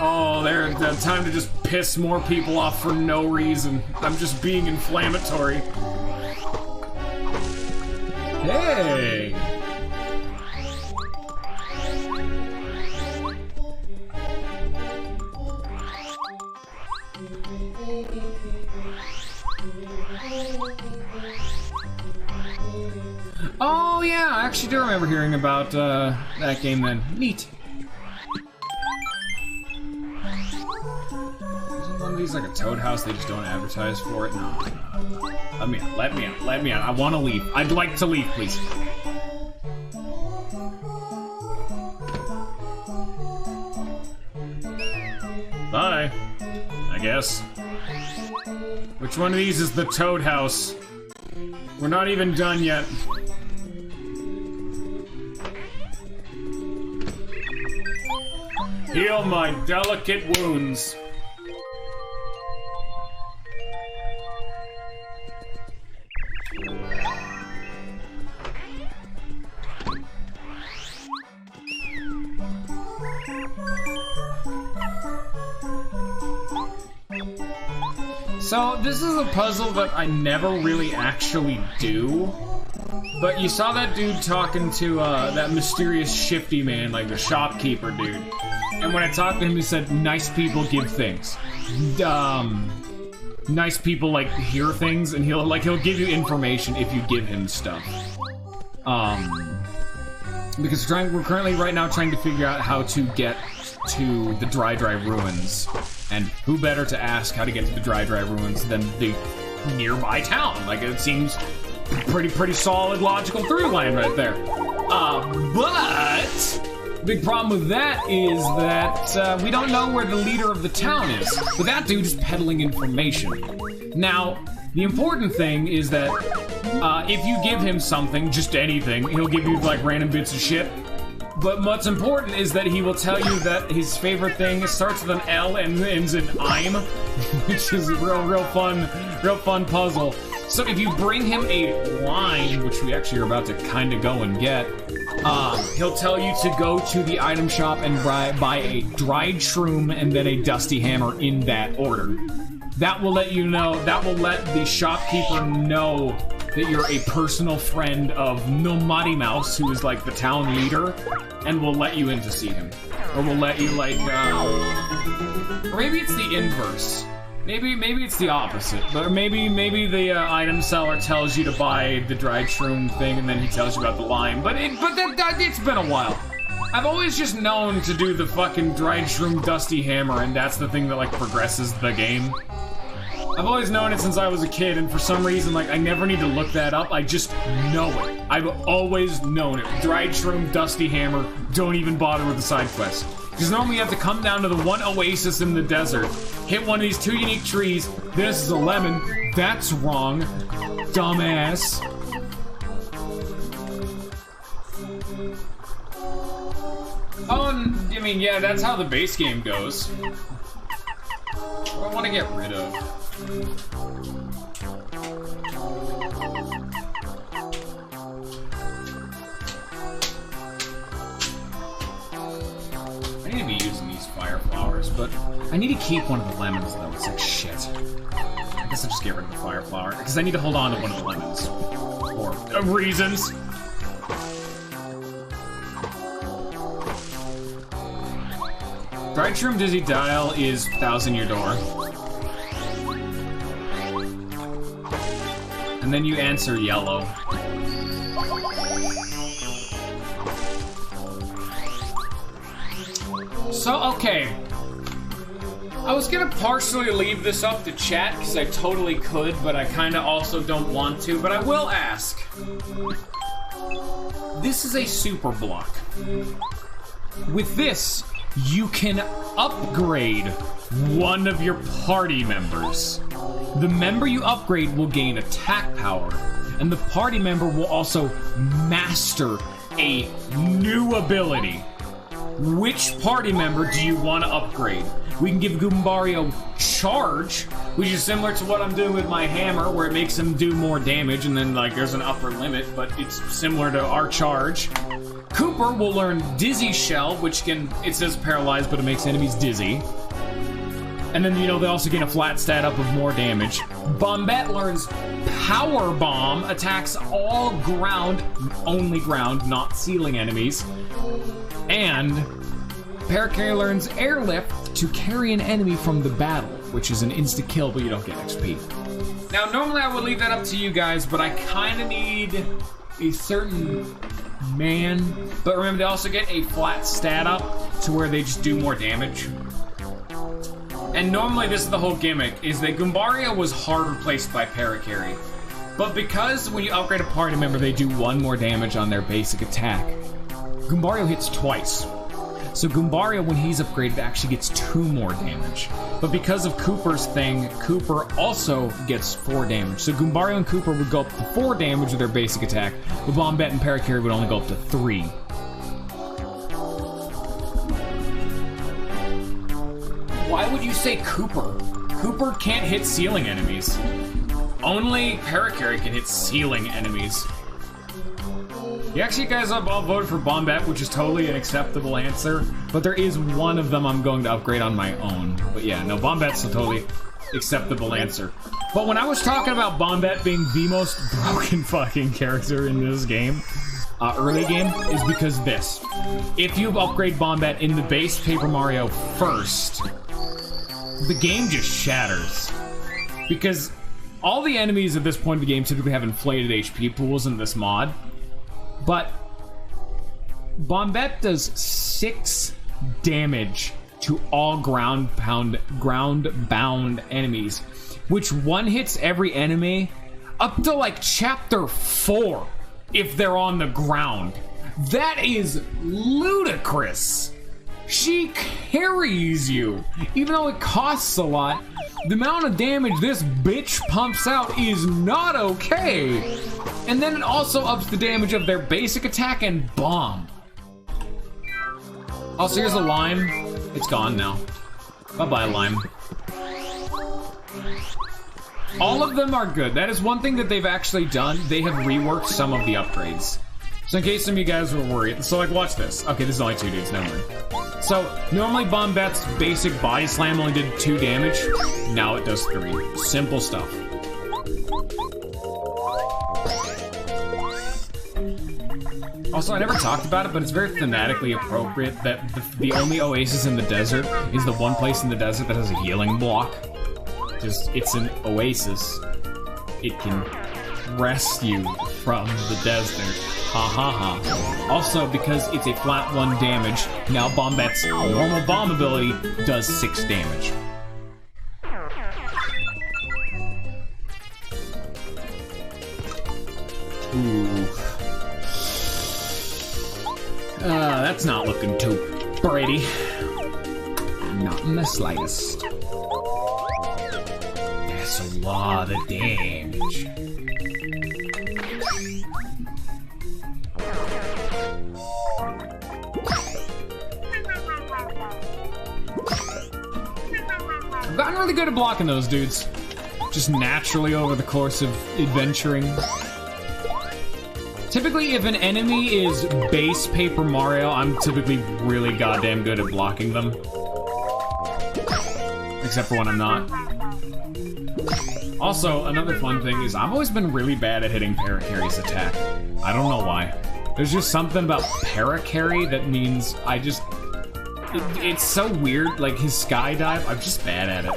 Oh, there's time to just piss more people off for no reason. I'm just being inflammatory. Hey! Oh yeah, I actually do remember hearing about that game then. Neat. Isn't one of these like a Toad house they just don't advertise for it? No. Let me out, let me out, let me out. I want to leave. I'd like to leave, please. Bye. I guess. Which one of these is the Toad house? We're not even done yet. Heal my delicate wounds. So, this is a puzzle that I never really actually do. But you saw that dude talking to that mysterious shifty man, like the shopkeeper dude. And when I talked to him, he said, nice people give things. Nice people, like, hear things, and he'll give you information if you give him stuff. Because we're currently right now trying to figure out how to get to the Dry Ruins. And who better to ask how to get to the Dry Ruins than the nearby town? Like, it seems pretty solid, logical through line right there. But big problem with that is that we don't know where the leader of the town is. But that dude is peddling information. Now, the important thing is that if you give him something, just anything, he'll give you like random bits of shit. But what's important is that he will tell you that his favorite thing starts with an L and ends in I'm, which is a real fun puzzle. So if you bring him a line, which we actually are about to kind of go and get, he'll tell you to go to the item shop and buy a dried shroom and then a dusty hammer in that order. That will let you know, that will let the shopkeeper know that you're a personal friend of Nomadi Mouse, who is like the town leader, and will let you in to see him. Or will let you like, or maybe it's the inverse. Maybe it's the opposite. But maybe the item seller tells you to buy the dried shroom thing, and then he tells you about the lime. But it's been a while. I've always just known to do the fucking dried shroom dusty hammer, and that's the thing that like progresses the game. I've always known it since I was a kid, and for some reason, like, I never need to look that up. I just know it. I've always known it. Dried shroom, dusty hammer, don't even bother with the side quest. Because normally you have to come down to the one oasis in the desert, hit one of these 2 unique trees. This is a lemon. That's wrong, dumbass. Oh, I mean, yeah, that's how the base game goes. What do I want to get rid of? I need to be using these fire flowers, but I need to keep one of the lemons, though. It's like shit. I guess I'll just get rid of the fire flower, because I need to hold on to one of the lemons. For reasons. Dried Shroom Dizzy Dial is 1,000-Year Door. And then you answer yellow. So, okay. I was gonna partially leave this up to chat, because I totally could, but I kinda also don't want to, but I will ask. This is a super block. With this, you can upgrade one of your party members. The member you upgrade will gain attack power, and the party member will also master a new ability. Which party member do you want to upgrade? We can give Goombario Charge, which is similar to what I'm doing with my hammer, where it makes him do more damage, and then like there's an upper limit, but it's similar to our Charge. Cooper will learn Dizzy Shell, which it says paralyzed, but it makes enemies dizzy. And then, you know, they also gain a flat stat up of more damage. Bombette learns Power Bomb, attacks all ground, only ground, not ceiling enemies. And Paracarry learns Airlift to carry an enemy from the battle, which is an insta-kill, but you don't get XP. Now, normally I would leave that up to you guys, but I kind of need a certain man. But remember, they also get a flat stat up to where they just do more damage. And normally this is the whole gimmick, is that Goombario was hard replaced by Paracarry. But because when you upgrade a party member, they do 1 more damage on their basic attack, Goombario hits twice. So Goombario, when he's upgraded, actually gets 2 more damage. But because of Cooper's thing, Cooper also gets 4 damage. So Goombario and Cooper would go up to 4 damage with their basic attack, but Bombette and Paracarry would only go up to 3. Why would you say Cooper? Cooper can't hit ceiling enemies. Only Paracarry can hit ceiling enemies. You actually guys all voted for Bombette, which is totally an acceptable answer, but there is one of them I'm going to upgrade on my own. But yeah, no, Bombette's a totally acceptable answer. But when I was talking about Bombette being the most broken fucking character in this game, early game, is because this. If you upgrade Bombette in the base Paper Mario first, the game just shatters. Because all the enemies at this point of the game typically have inflated HP pools in this mod. But Bombette does 6 damage to all ground-bound enemies, which one-hits every enemy up to like chapter 4 if they're on the ground. That is ludicrous. She carries you. Even though it costs a lot, the amount of damage this bitch pumps out is not okay. And then it also ups the damage of their basic attack and bomb. Also, here's a lime. It's gone now. Bye-bye, lime. All of them are good. That is one thing that they've actually done. They have reworked some of the upgrades. So in case some of you guys were worried. So, like, watch this. Okay, this is only 2 dudes. Never mind. So, normally Bombette's basic body slam only did 2 damage. Now it does 3. Simple stuff. Also, I never talked about it, but it's very thematically appropriate that the only oasis in the desert is the one place in the desert that has a healing block. Just, it's an oasis. It can rest you from the desert. Ha ha ha. Also, because it's a flat 1 damage, now Bombette's normal bomb ability does 6 damage. Ooh. That's not looking too Brady. Not in the slightest. That's a lot of damage. I've gotten really good at blocking those dudes. Just naturally over the course of adventuring. Typically, if an enemy is base Paper Mario, I'm typically really goddamn good at blocking them. Except for when I'm not. Also, another fun thing is I've always been really bad at hitting Paracarry's attack. I don't know why. There's just something about Paracarry that means I just... It's so weird, like his skydive, I'm just bad at it.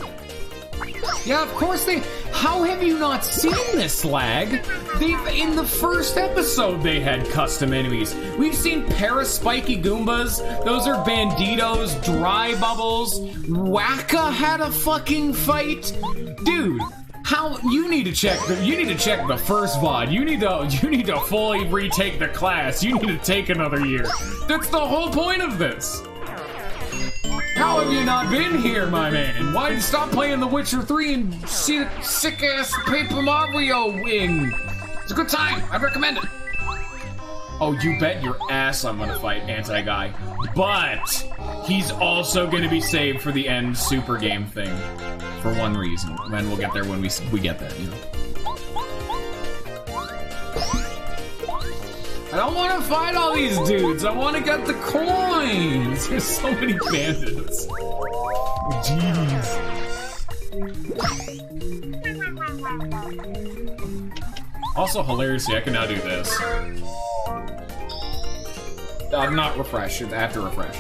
Yeah, of course they... How have you not seen this, Lag? In the first episode, they had custom enemies. We've seen Paraspiky Goombas. Those are Banditos, Dry Bubbles. Wacka had a fucking fight. Dude, how... You need to check the first VOD. You need to fully retake the class. You need to take another year. That's the whole point of this. How have you not been here, my man? Why'd you stop playing The Witcher 3 and see the sick-ass Paper Mario wing? It's a good time. I'd recommend it. Oh, you bet your ass I'm gonna fight Anti-Guy. But he's also gonna be saved for the end super game thing. For one reason. And we'll get there when we get there, you know. I don't want to fight all these dudes. I want to get the coins. There's so many bandits. Jeez. Also, hilariously, I can now do this. I'm not refreshed. I have to refresh.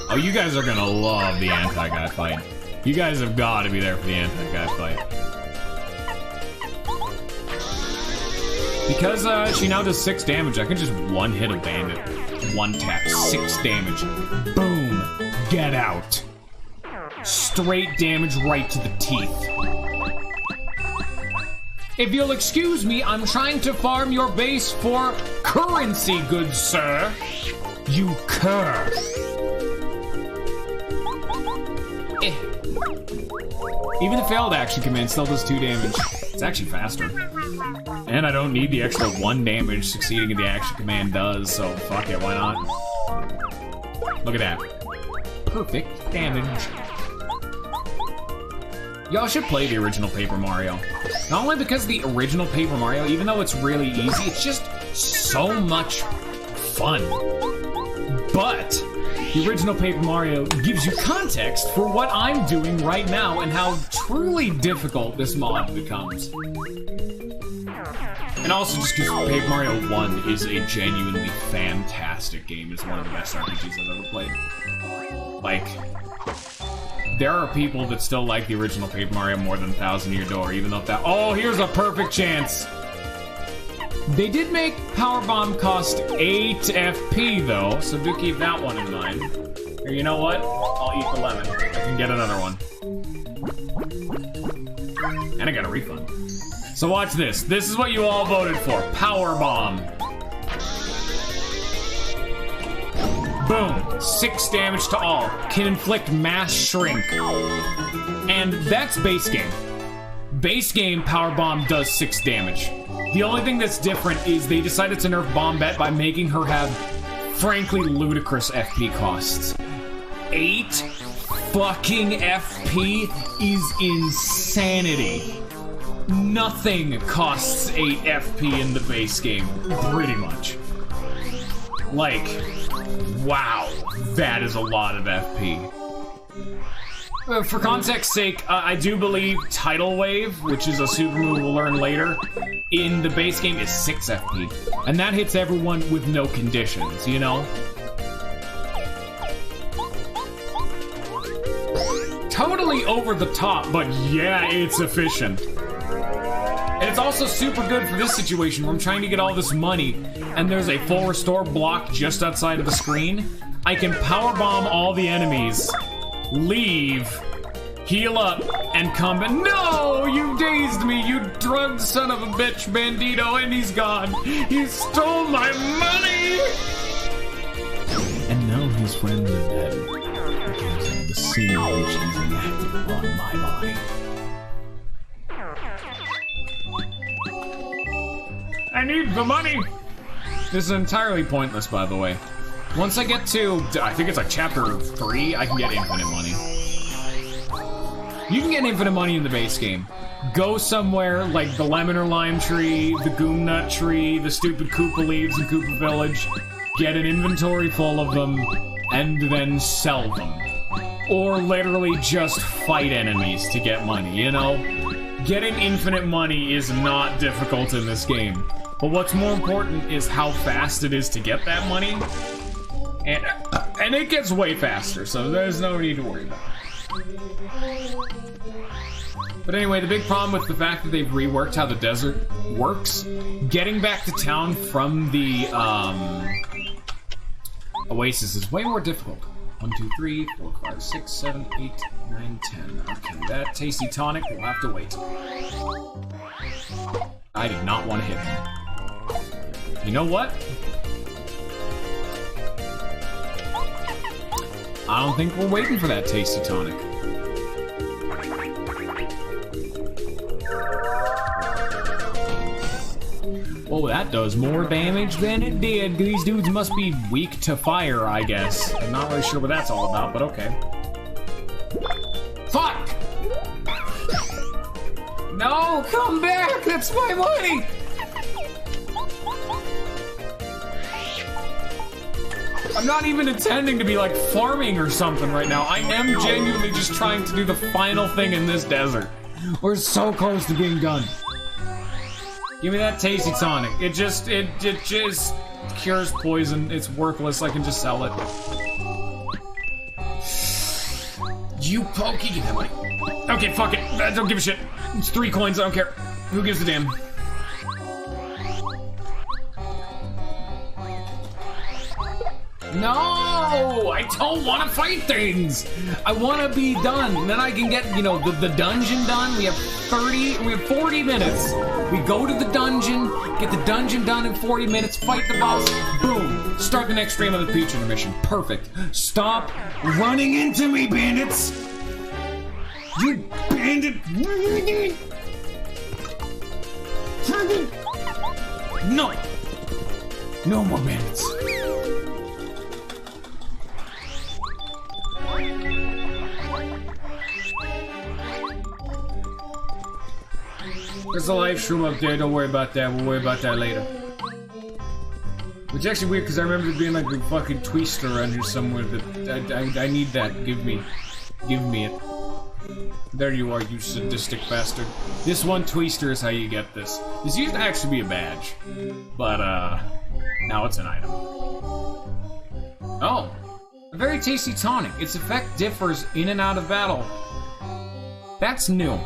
Oh, you guys are gonna love the Anti-Guy fight. You guys have got to be there for the Anti-Guy fight. Because she now does 6 damage, I can just one-hit a bandit. One tap, 6 damage. Boom! Get out. Straight damage right to the teeth. If you'll excuse me, I'm trying to farm your base for currency, good sir. You cur. Even the failed action command still does 2 damage. It's actually faster. And I don't need the extra 1 damage succeeding in the action command does, so fuck it, why not? Look at that. Perfect damage. Y'all should play the original Paper Mario. Not only because the original Paper Mario, even though it's really easy, it's just so much fun. But the original Paper Mario gives you context for what I'm doing right now and how truly difficult this mod becomes. And also just because Paper Mario 1 is a genuinely fantastic game. It's one of the best RPGs I've ever played. Like, there are people that still like the original Paper Mario more than 1000 Year Door, even though that... Oh, here's a perfect chance! They did make Powerbomb cost 8 FP, though, so do keep that one in mind. Or you know what? I'll eat the lemon. I can get another one. And I got a refund. So watch this. This is what you all voted for. Powerbomb. Boom. 6 damage to all. Can inflict mass shrink. And that's base game. Base game, Powerbomb does 6 damage. The only thing that's different is they decided to nerf Bombette by making her have, frankly, ludicrous FP costs. 8 fucking FP is insanity. Nothing costs 8 FP in the base game, pretty much. Like, wow, that is a lot of FP. For context's sake, I do believe Tidal Wave, which is a super move we'll learn later, in the base game is 6 FP. And that hits everyone with no conditions, you know? Totally over the top, but yeah, it's efficient. And it's also super good for this situation where I'm trying to get all this money and there's a full restore block just outside of the screen. I can powerbomb all the enemies, leave, heal up, and come back. No! You dazed me, you drugged son of a bitch, Bandito, and he's gone. He stole my money! And Now his friends are dead. Because of the sin which is enacted upon my body. I need the money! This is entirely pointless, by the way. Once I get to, I think it's like chapter 3, I can get infinite money. You can get infinite money in the base game. Go somewhere like the lemon or lime tree, the goom nut tree, the stupid Koopa leaves in Koopa Village, get an inventory full of them, and then sell them. Or literally just fight enemies to get money, you know? Getting infinite money is not difficult in this game. But what's more important is how fast it is to get that money. And it gets way faster, so there's no need to worry about it. But anyway, the big problem with the fact that they've reworked how the desert works, getting back to town from the oasis is way more difficult. 1, 2, 3, 4, 5, 6, 7, 8, 9, 10. Okay, that tasty tonic will have to wait. I did not want to hit him. You know what? I don't think we're waiting for that tasty tonic. Oh, that does more damage than it did. These dudes must be weak to fire, I guess. I'm not really sure what that's all about, but okay. Fuck! No, come back! That's my money! I'm not even intending to be like farming or something right now. I am genuinely just trying to do the final thing in this desert. We're so close to being done. Give me that tasty tonic. It just cures poison. It's worthless. I can just sell it. You pokey, get that money. Okay, fuck it. I don't give a shit. It's 3 coins. I don't care. Who gives a damn? No! I don't want to fight things! I want to be done. And then I can get, you know, the dungeon done. We have 40 minutes. We go to the dungeon, get the dungeon done in 40 minutes, fight the boss, boom! Start the next stream of the Peach intermission. Perfect. Stop running into me, bandits! You bandit! No! No more bandits. There's a live stream up there, don't worry about that, we'll worry about that later. Which is actually weird, because I remember there being like a fucking twister around here somewhere, that I need that, give me it. There you are, you sadistic bastard. This one twister is how you get this. This used to actually be a badge, but now it's an item. Oh, a very tasty tonic. Its effect differs in and out of battle. That's new.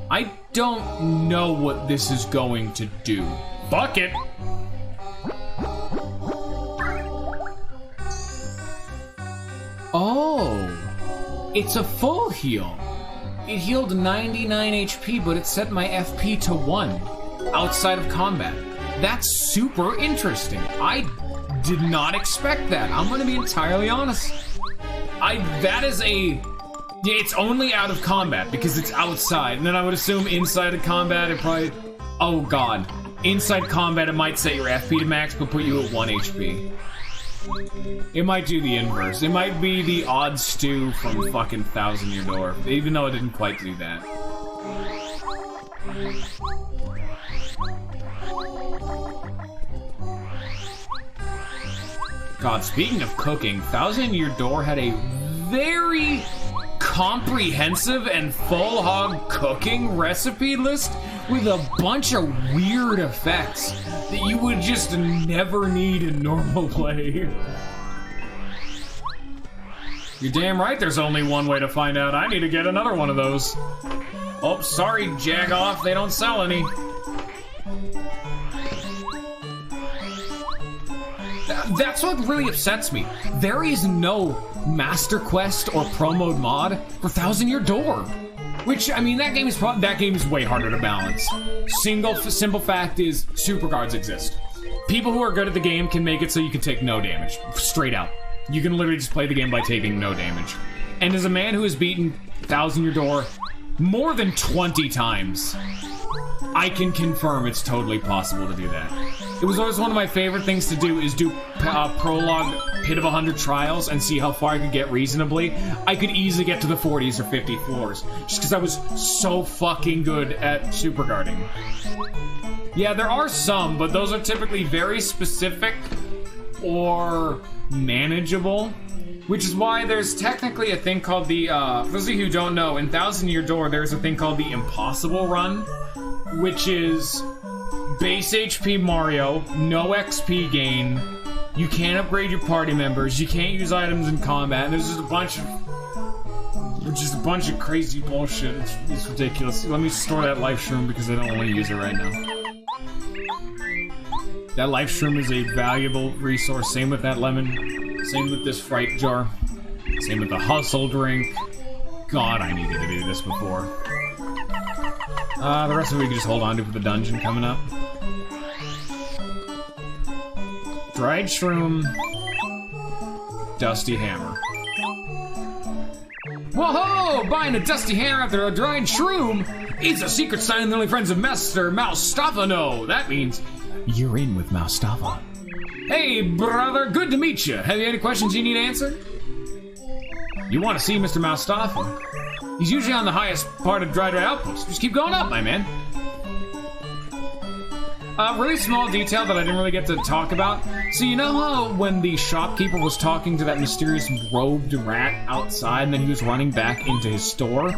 I don't know what this is going to do. Fuck it! Oh, it's a full heal. It healed 99 HP, but it set my FP to 1 outside of combat. That's super interesting. I did not expect that. I'm gonna be entirely honest. That is a... It's only out of combat because it's outside, and then I would assume inside of combat it probably... Oh god. Inside combat it might set your FP to max, but put you at 1 HP. It might do the inverse. It might be the odd stew from fucking Thousand Year Door, even though it didn't quite do that. God, speaking of cooking, Thousand Year Door had a very comprehensive and full hog cooking recipe list with a bunch of weird effects that you would just never need in normal play. You're damn right there's only one way to find out. I need to get another one of those. Oh, sorry, Jagoff, they don't sell any. That's what really upsets me. There is no Master Quest or Pro Mode mod for Thousand Year Door. Which, I mean, that game is way harder to balance. Simple fact is, super guards exist. People who are good at the game can make it so you can take no damage. Straight out. You can literally just play the game by taking no damage. And as a man who has beaten 1,000 Year Door more than 20 times, I can confirm it's totally possible to do that. It was always one of my favorite things to do, is do prologue Pit of 100 Trials and see how far I could get reasonably. I could easily get to the 40s or 50 floors, just because I was so fucking good at super guarding. Yeah, there are some, but those are typically very specific or manageable, which is why there's technically a thing called the, for those of you who don't know, in 1,000 Year Door, there's a thing called the Impossible Run, which is base HP Mario, no XP gain, you can't upgrade your party members, you can't use items in combat, and there's just a bunch of crazy bullshit. It's ridiculous. Let me store that life shroom because I don't want to use it right now. That life shroom is a valuable resource. Same with that lemon. Same with this fright jar. Same with the hustle drink. God, I needed to do this before. The rest of it we can just hold on to for the dungeon coming up. Dried shroom. Dusty hammer. Whoa-ho! Buying a dusty hammer after a dried shroom is a secret sign the only friends of Master Moustafa know. That means you're in with Moustafa. Hey, brother, good to meet you. Have you any questions you need answered? You want to see Mr. Moustafa? He's usually on the highest part of Dry Outpost. Just keep going up, my man. Really small detail that I didn't really get to talk about. So you know how when the shopkeeper was talking to that mysterious robed rat outside and then he was running back into his store?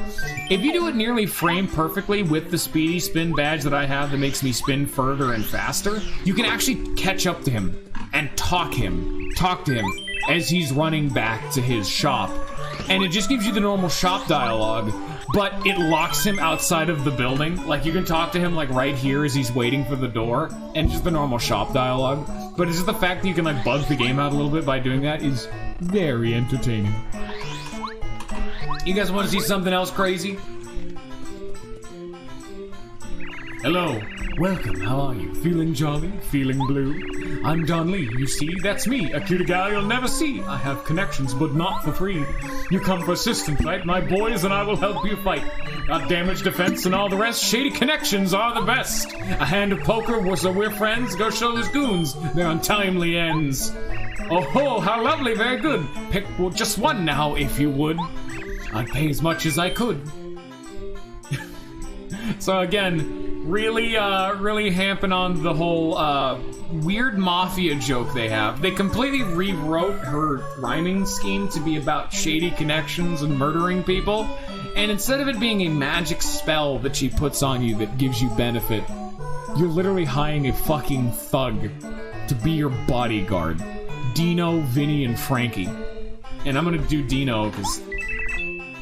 If you do it nearly frame perfectly with the speedy spin badge that I have that makes me spin further and faster, you can actually catch up to him and talk to him as he's running back to his shop. And it just gives you the normal shop dialogue, but it locks him outside of the building. Like, you can talk to him, like, right here as he's waiting for the door, and just the normal shop dialogue. But it's just the fact that you can, like, bug the game out a little bit by doing that is very entertaining. You guys want to see something else crazy? Hello. Welcome, how are you? Feeling jolly? Feeling blue? I'm Don Lee, you see, that's me, a cutie gal you'll never see. I have connections, but not for free. You come for assistance, right, my boys, and I will help you fight. Got damage, defense, and all the rest, shady connections are the best. A hand of poker, so we're friends, go show those goons their untimely ends. Oh ho, how lovely, very good. Pick just one now, if you would. I'd pay as much as I could. So again, really hamping on the whole, weird mafia joke they have. They completely rewrote her rhyming scheme to be about shady connections and murdering people. And instead of it being a magic spell that she puts on you that gives you benefit, you're literally hiring a fucking thug to be your bodyguard. Dino, Vinny, and Frankie. And I'm gonna do Dino, because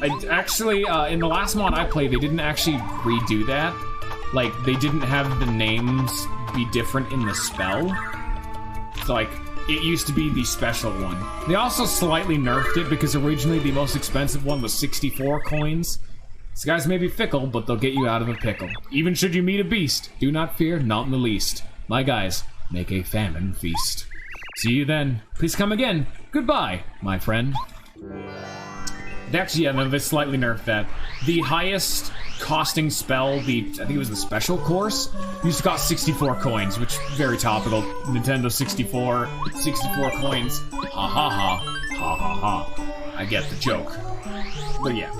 I actually, in the last mod I played, they didn't actually redo that. Like, they didn't have the names be different in the spell. So, like, it used to be the special one. They also slightly nerfed it because originally the most expensive one was 64 coins. These guys may be fickle, but they'll get you out of a pickle. Even should you meet a beast, do not fear, not in the least. My guys, make a famine feast. See you then. Please come again. Goodbye, my friend. Actually, yeah, no, they slightly nerfed that. The highest costing spell, I think it was the special course, used to cost 64 coins, which very topical. Nintendo 64 coins. Ha ha ha. Ha ha ha. I get the joke. But yeah.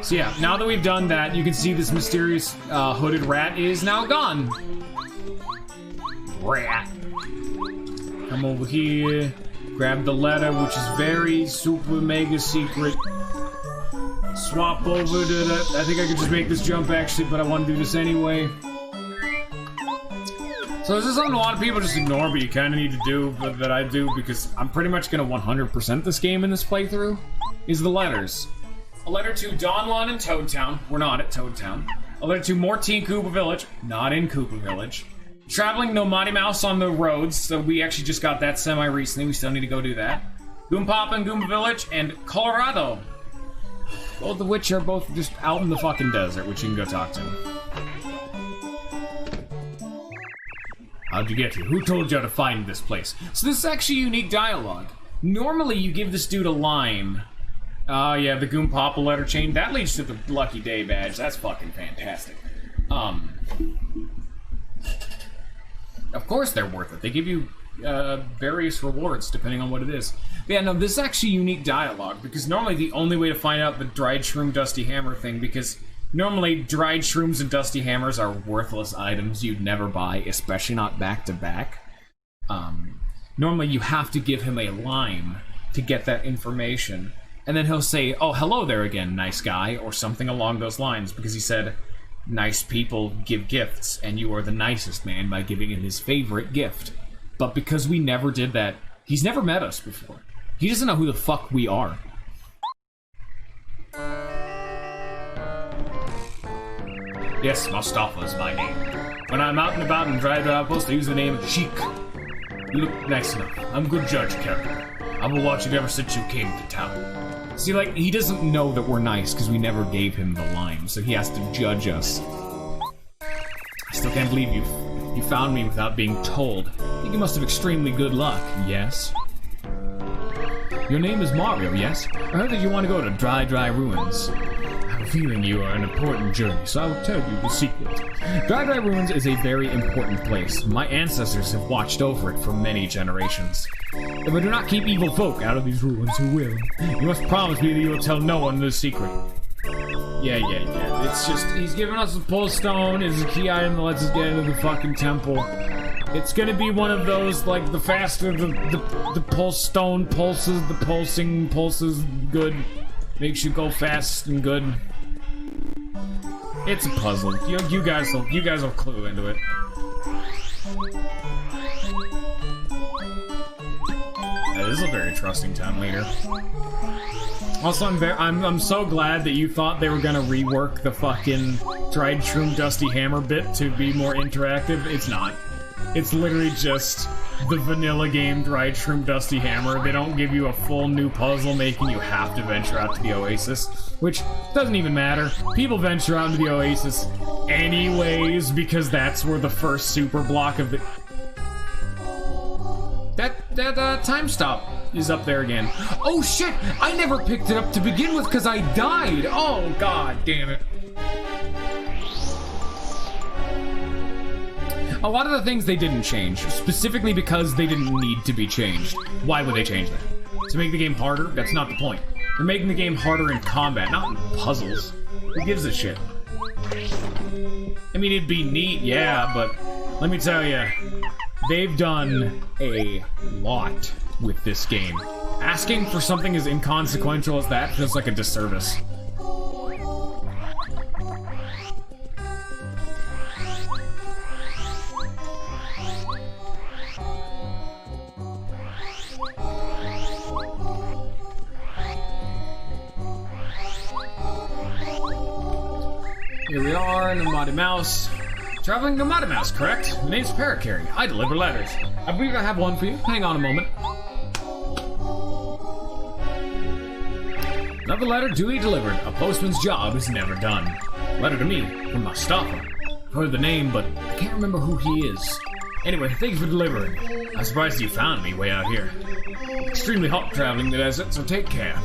So yeah, now that we've done that, you can see this mysterious hooded rat is now gone. Rat. Come over here, grab the letter, which is very super mega secret. Swap over to the... I think I could just make this jump actually, but I want to do this anyway. So this is something a lot of people just ignore, but you kind of need to do, but that I do, because I'm pretty much going to 100% this game in this playthrough, is the letters. A letter to Donlon in Toad Town. We're not at Toad Town. A letter to Mortine Koopa Village. Not in Koopa Village. Traveling No Mighty Mouse on the roads, so we actually just got that semi-recently. We still need to go do that. Goompop and Goomba Village, and Colorado. Both of which are both just out in the fucking desert, which you can go talk to. How'd you get here? Who told you how to find this place? So this is actually unique dialogue. Normally you give this dude a line. Yeah, the Goompapa letter chain. That leads to the Lucky Day badge. That's fucking fantastic. Of course they're worth it. They give you various rewards depending on what it is. But yeah, no, this is actually unique dialogue, because normally the only way to find out the dried shroom dusty hammer thing, because normally dried shrooms and dusty hammers are worthless items you'd never buy, especially not back to back. Normally you have to give him a line to get that information, and then he'll say, oh, hello there again, nice guy, or something along those lines, because he said, nice people give gifts, and you are the nicest man by giving him his favorite gift. But because we never did that, he's never met us before. He doesn't know who the fuck we are. Yes, Mustafa is my name. When I'm out and about in dry outposts, I use the name Sheik. You look nice enough. I'm a good judge, character. I will watch it ever since you came to town. See, like, he doesn't know that we're nice because we never gave him the line, so he has to judge us. I still can't believe you found me without being told. I think you must have extremely good luck, yes? Your name is Mario, yes? I heard that you want to go to Dry Ruins. I have a feeling you are an important journey, so I will tell you the secret. Dry Ruins is a very important place. My ancestors have watched over it for many generations. If I do not keep evil folk out of these ruins, who will? You must promise me that you will tell no one the secret. Yeah. It's just, he's giving us a pulse stone. It's a key item that lets us get into the fucking temple. It's gonna be one of those, like, the faster the pulse stone pulses, the pulsing pulses good. Makes you go fast and good. It's a puzzle. You guys will clue into it. That is a very trusting town leader. Also, I'm so glad that you thought they were gonna rework the fucking dried shroom dusty hammer bit to be more interactive. It's not. It's literally just the vanilla game dried shroom dusty hammer. They don't give you a full new puzzle making you have to venture out to the oasis, which doesn't even matter. People venture out into the oasis anyways because that's where the first super block of the... That time stop is up there again. Oh shit! I never picked it up to begin with because I died! Oh god damn it. A lot of the things they didn't change, specifically because they didn't need to be changed. Why would they change that? To make the game harder? That's not the point. They're making the game harder in combat, not in puzzles. Who gives a shit? I mean, it'd be neat, yeah, but let me tell you, they've done a lot with this game. Asking for something as inconsequential as that feels like a disservice. Here we are in the Mighty Mouse. Traveling to Mighty Mouse, correct? My name's Paracarry. I deliver letters. I believe I have one for you. Hang on a moment. Another letter duly delivered. A postman's job is never done. Letter to me from Mustafa. I've heard the name, but I can't remember who he is. Anyway, thank you for delivering. I'm surprised you found me way out here. Extremely hot traveling the desert, so take care.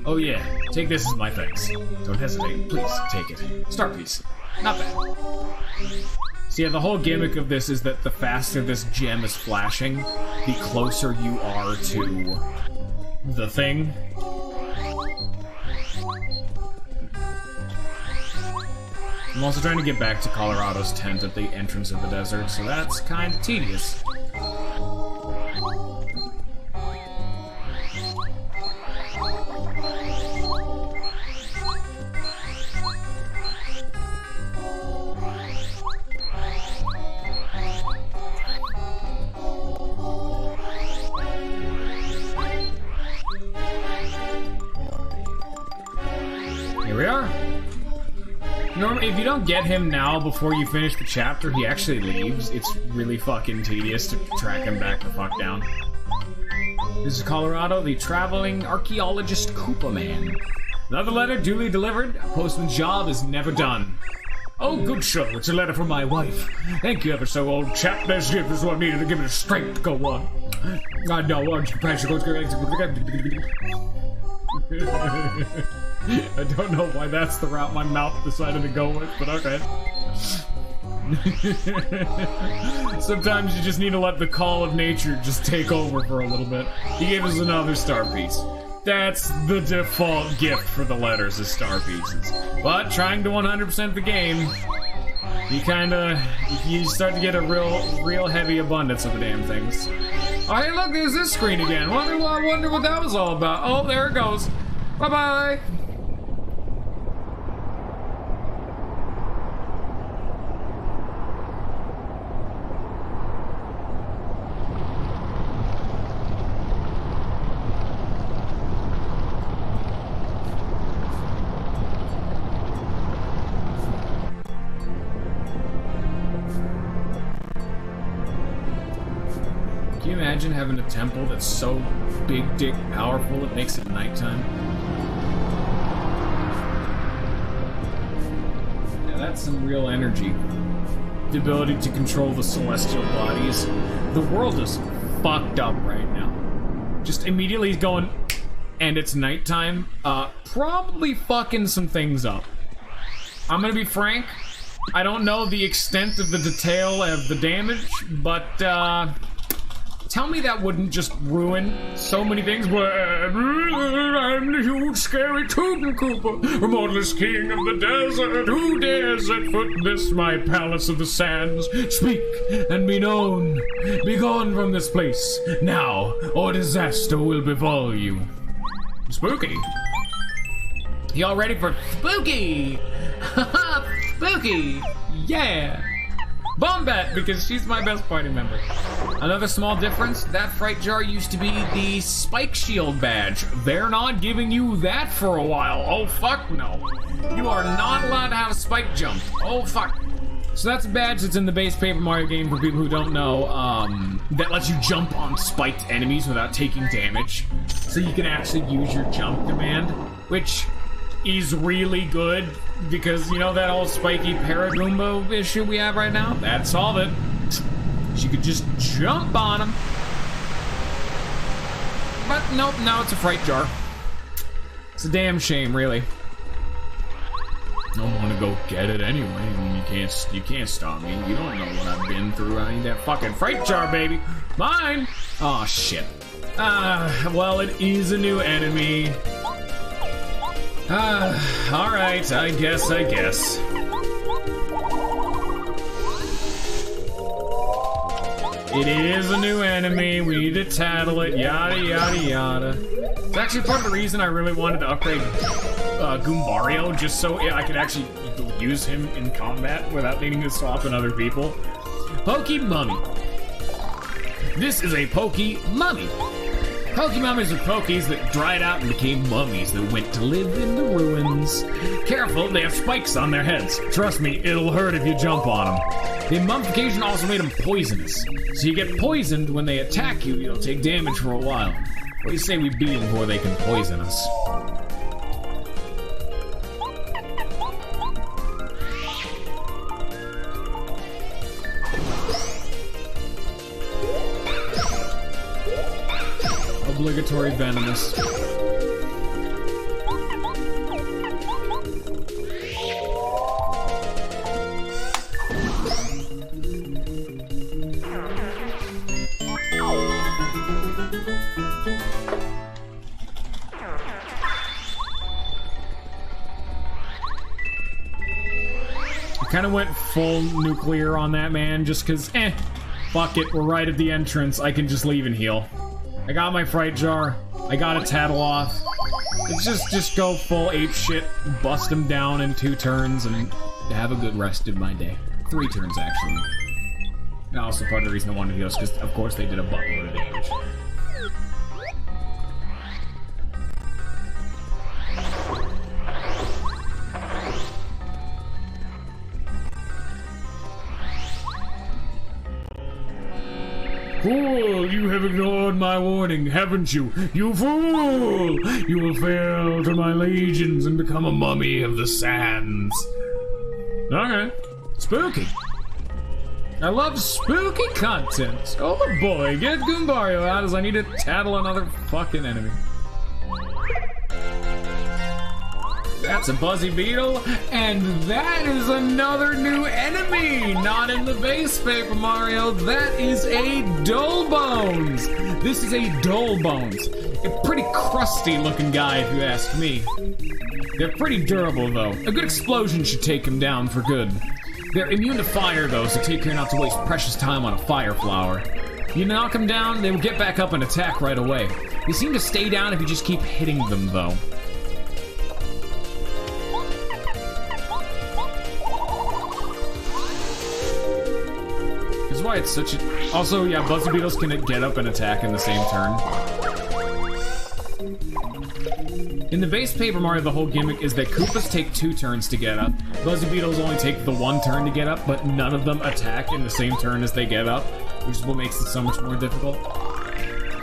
Oh yeah, take this as my thanks. Don't hesitate, please take it. Star piece. Not bad. So yeah, the whole gimmick of this is that the faster this gem is flashing, the closer you are to the thing. I'm also trying to get back to Colorado's tent at the entrance of the desert, so that's kind of tedious. Here we are. Normally, if you don't get him now before you finish the chapter, he actually leaves. It's really fucking tedious to track him back the fuck down. This is Colorado, the traveling archaeologist Koopa Man. Another letter duly delivered. A postman's job is never done. Oh, good show. It's a letter from my wife. Thank you ever so, old chap. This is what I needed to give it a strength to go on. I know, aren't you? I don't know why that's the route my mouth decided to go with, but okay. Sometimes you just need to let the call of nature just take over for a little bit. He gave us another star piece. That's the default gift for the letters, is star pieces. But trying to 100% the game, you start to get a real heavy abundance of the damn things. Oh, hey, look, there's this screen again. I wonder what that was all about. Oh, there it goes. Bye-bye. Can you imagine having a temple that's so big dick powerful it makes it nighttime? Yeah, that's some real energy. The ability to control the celestial bodies. The world is fucked up right now. Just immediately going, and it's nighttime, probably fucking some things up. I'm gonna be frank, I don't know the extent of the detail of the damage, but, tell me that wouldn't just ruin so many things. I'm the huge, scary Tootin' Koopa, remorseless king of the desert. Who dares set foot in this, my palace of the sands? Speak and be known. Be gone from this place now, or disaster will befall you. Spooky. Y'all ready for spooky? Haha, spooky. Yeah. Bombat, because she's my best party member. Another small difference, that fright jar used to be the spike shield badge. They're not giving you that for a while. Oh, fuck no. You are not allowed to have a spike jump. Oh, fuck. So that's a badge that's in the base Paper Mario game, for people who don't know, that lets you jump on spiked enemies without taking damage. So you can actually use your jump command, which is really good, because you know that old spiky Paragoomba issue we have right now? That solved it. You could just jump on him. But nope, now it's a fright jar. It's a damn shame, really. I want to go get it anyway. I mean, you can't stop me. You don't know what I've been through. I need that fucking fright jar, baby. Mine. Oh shit. Well, it is a new enemy. Alright, I guess. It is a new enemy, we need to tattle it, yada yada yada. It's actually part of the reason I really wanted to upgrade Goombario, just so I could actually use him in combat without needing to swap in other people. Pokey Mummy. This is a Pokey Mummy. Pokey Mummies are Pokies that dried out and became mummies that went to live in the ruins. Careful, they have spikes on their heads. Trust me, it'll hurt if you jump on them. The mummification also made them poisonous. So you get poisoned when they attack you, you'll take damage for a while. What do you say we beat them before they can poison us? Obligatory venomous. I kind of went full nuclear on that man just because, fuck it, we're right at the entrance. I can just leave and heal. I got my fright jar. I got a tattle off. It's just go full ape shit, bust him down in 2 turns, and have a good rest of my day. 3 turns, actually. And also part of the reason I wanted to heal is because, of course, they did a buttload of damage. Fool, you have ignored my warning, haven't you? You fool! You will fail to my legions and become a mummy of the sands. Okay. Spooky. I love spooky content. Oh boy, get Goombario out as I need to tattle another fucking enemy. That's a Buzzy Beetle, and that is another new enemy! Not in the base Paper Mario, that is a Dullbones! This is a Dullbones. A pretty crusty looking guy if you ask me. They're pretty durable though. A good explosion should take him down for good. They're immune to fire though, so take care not to waste precious time on a fire flower. You knock them down, they will get back up and attack right away. They seem to stay down if you just keep hitting them though. Why it's such a... Also, yeah, Buzzy Beetles can get up and attack in the same turn. In the base Paper Mario, the whole gimmick is that Koopas take 2 turns to get up. Buzzy Beetles only take the 1 turn to get up, but none of them attack in the same turn as they get up, which is what makes it so much more difficult.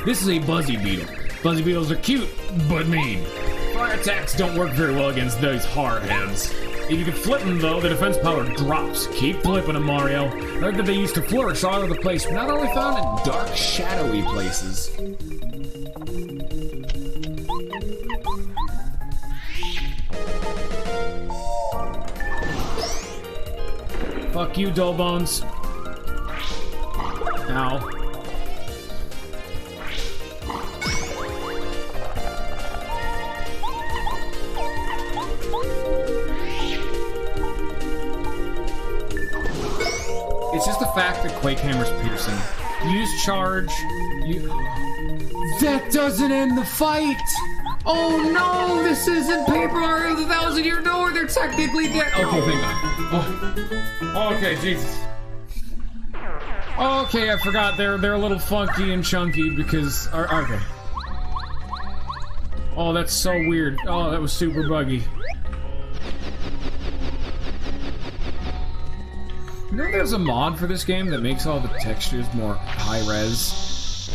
This is a Buzzy Beetle. Buzzy Beetles are cute, but mean. Fire attacks don't work very well against those hard heads. If you can flip them, though, the defense power drops. Keep flipping them, Mario. I heard that they used to flourish all over the place, but now they're only found in dark, shadowy places. Fuck you, Dullbones. Ow. It's just the fact that Quake Hammer's piercing. Use charge. That doesn't end the fight! Oh no, this isn't Paper Mario the 1,000-Year Door, they're technically dead. Okay, thank God. Oh, okay, Jesus. Okay, I forgot they're a little funky and chunky because... Okay. Oh, that's so weird. Oh, that was super buggy. You know there's a mod for this game that makes all the textures more high-res?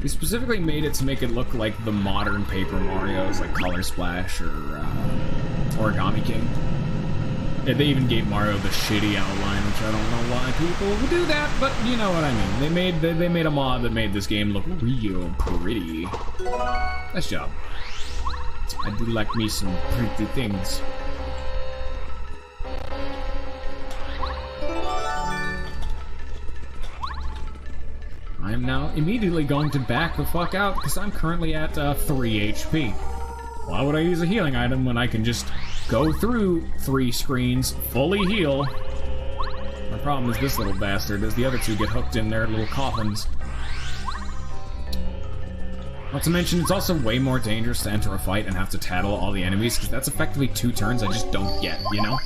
They specifically made it to make it look like the modern Paper Marios, like Color Splash or Origami King. Yeah, they even gave Mario the shitty outline, which I don't know why people would do that, but you know what I mean. They made a mod that made this game look real pretty. Nice job. I do like me some pretty things. I am now immediately going to back the fuck out because I'm currently at 3 HP. Why would I use a healing item when I can just go through 3 screens, fully heal? My problem is this little bastard, as the other 2 get hooked in their little coffins. Not to mention, it's also way more dangerous to enter a fight and have to tattle all the enemies, because that's effectively 2 turns I just don't get, you know?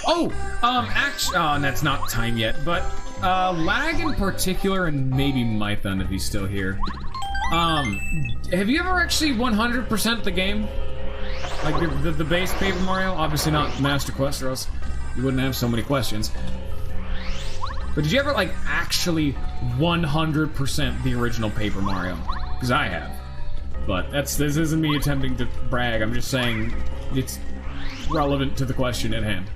Oh! Actually, oh, and that's not time yet, but... Lag in particular, and maybe Mython if he's still here. Have you ever actually 100% the game? Like the base Paper Mario? Obviously not Master Quest, or else you wouldn't have so many questions. But did you ever, like, actually 100% the original Paper Mario? Because I have. But this isn't me attempting to brag, I'm just saying it's relevant to the question at hand.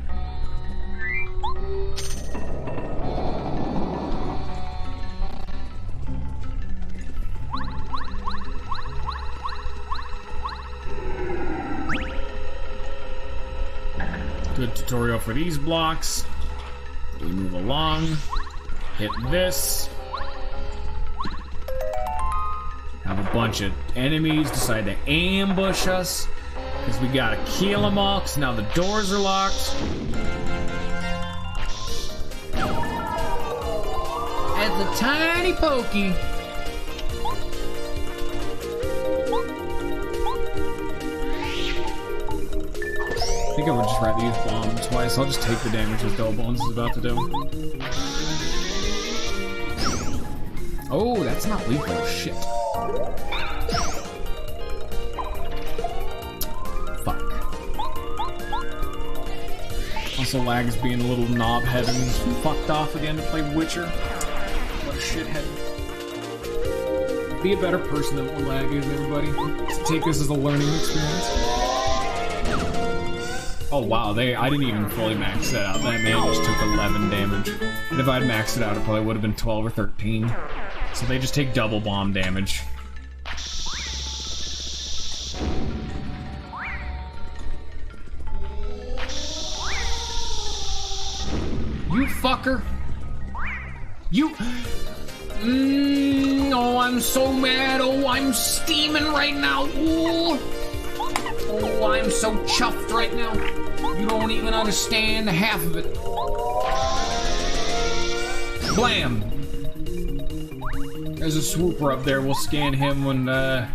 Good tutorial for these blocks. We move along. Hit this. Have a bunch of enemies decide to ambush us. Because we gotta kill them all, because now the doors are locked. As a tiny pokey. I think I would just rather use bomb twice. I'll just take the damage as Dullbones is about to do. Oh, that's not lethal. Shit. Fuck. Also, Lag's being a little knobhead and fucked off again to play Witcher. shithead. Be a better person than what lag is, everybody. Take this as a learning experience. Oh wow, I didn't even fully max that out. That man just took 11 damage. And if I'd maxed it out, it probably would have been 12 or 13. So they just take double bomb damage. You fucker! You... oh, I'm so mad. Oh, I'm steaming right now. Ooh. Oh, I'm so chuffed right now. You don't even understand half of it. Blam! There's a swooper up there. We'll scan him when I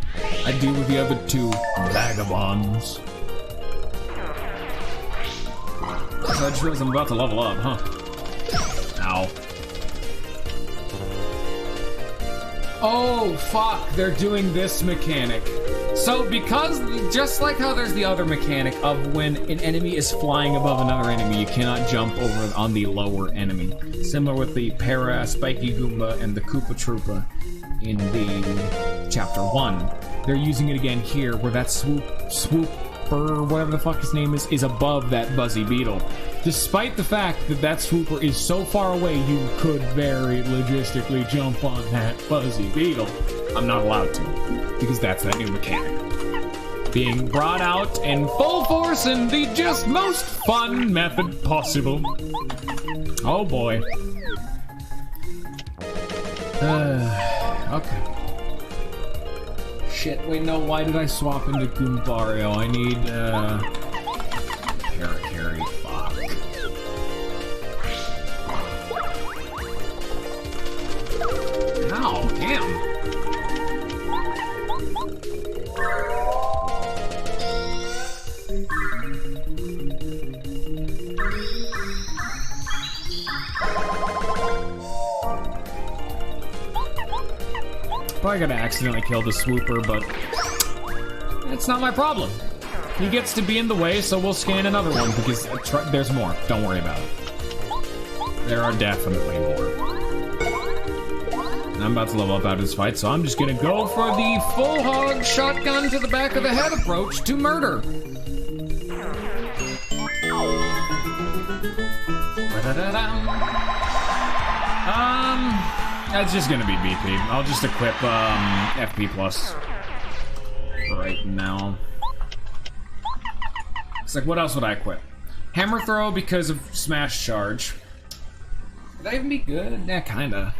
deal with the other two vagabonds. So I just realized I'm about to level up, huh? Ow. Oh, fuck, they're doing this mechanic. So, because, just like how there's the other mechanic of when an enemy is flying above another enemy, you cannot jump over on the lower enemy. Similar with the Para, Spiky Goomba, and the Koopa Troopa in the Chapter 1. They're using it again here, where that swooper, whatever the fuck his name is above that Buzzy Beetle. Despite the fact that that swooper is so far away, you could very logistically jump on that Buzzy Beetle. I'm not allowed to, because that's that new mechanic. Being brought out in full force in the just most fun method possible. Oh boy. Okay. Shit, wait, no, why did I swap into Goombario? I need, Parakarry, fuck. Ow, damn. Probably gonna accidentally kill the swooper, but it's not my problem. He gets to be in the way, so we'll scan another one, because there's more. Don't worry about it. There are definitely more. And I'm about to level up out of this fight, so I'm just gonna go for the full hog shotgun to the back of the head approach to murder. That's just gonna be BP. I'll just equip FP plus right now. It's like, what else would I equip? Hammer throw because of smash charge. Would that even be good? Yeah, kinda.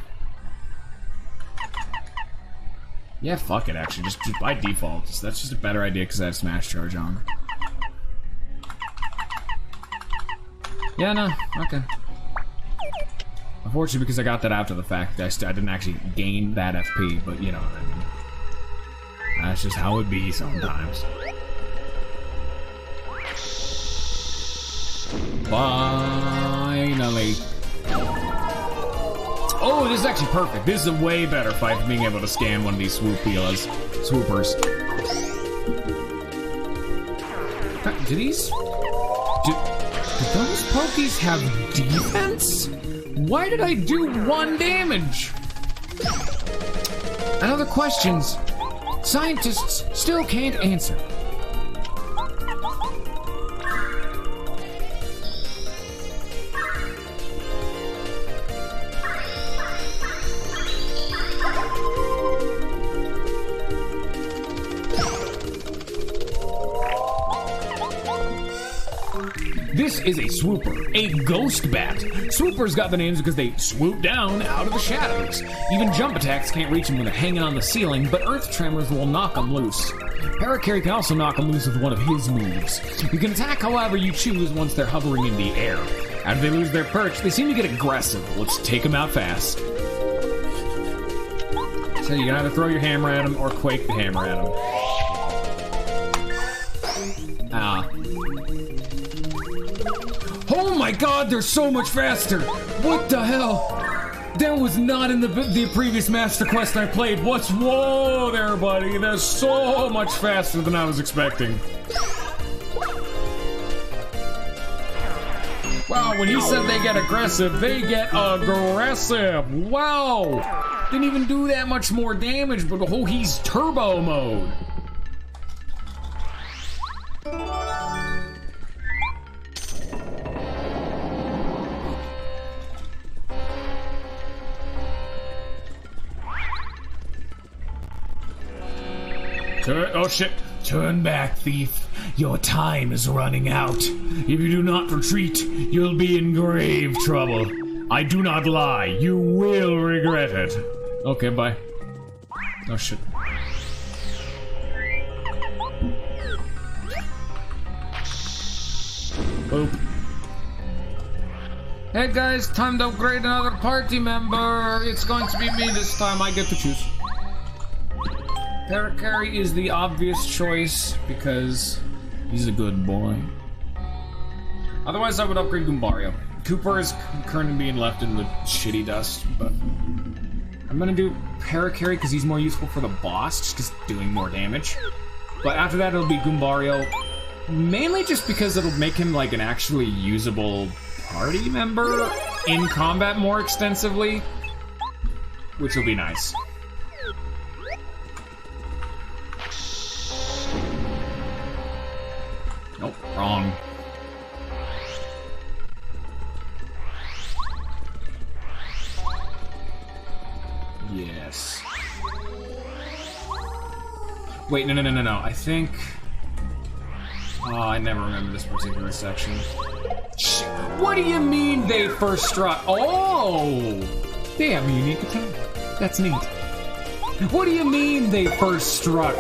Yeah, fuck it. Actually, just by default, that's just a better idea because I have smash charge on. Yeah, no, okay. Unfortunately, because I got that after the fact, I didn't actually gain that FP, but you know what I mean. That's just how it be sometimes. Finally. Oh, this is actually perfect. This is a way better fight for being able to scan one of these swoopers. Do these... Do those Pokies have defense? Why did I do 1 damage? And other questions scientists still can't answer. This is a swooper, a ghost bat. Swoopers got the names because they swoop down out of the shadows. Even jump attacks can't reach them when they're hanging on the ceiling, but earth tremors will knock them loose. Parakarry can also knock them loose with one of his moves. You can attack however you choose once they're hovering in the air. After they lose their perch, they seem to get aggressive. Let's take them out fast. So you can either throw your hammer at them or quake the hammer at them. Ah. Oh my god, they're so much faster! What the hell? That was not in the previous Master Quest I played. Whoa there, buddy. They're so much faster than I was expecting. Wow, Wow, when he said they get aggressive, they get aggressive. Wow. Didn't even do that much more damage, but oh, he's turbo mode. Oh shit. Turn back, thief. Your time is running out. If you do not retreat, you'll be in grave trouble. I do not lie. You will regret it. Okay, bye. Oh shit. Boop. Hey guys, time to upgrade another party member. It's going to be me this time. I get to choose. Parakarry is the obvious choice because he's a good boy. Otherwise, I would upgrade Goombario. Cooper is currently being left in the shitty dust, but I'm gonna do Parakarry because he's more useful for the boss, just because doing more damage. But after that, it'll be Goombario, mainly just because it'll make him like an actually usable party member in combat more extensively, which will be nice. Nope, wrong. Yes. Wait, no. I think... Oh, I never remember this particular section. Shit. What do you mean they first struck? Oh! They have a unique attack. That's neat. What do you mean they first struck?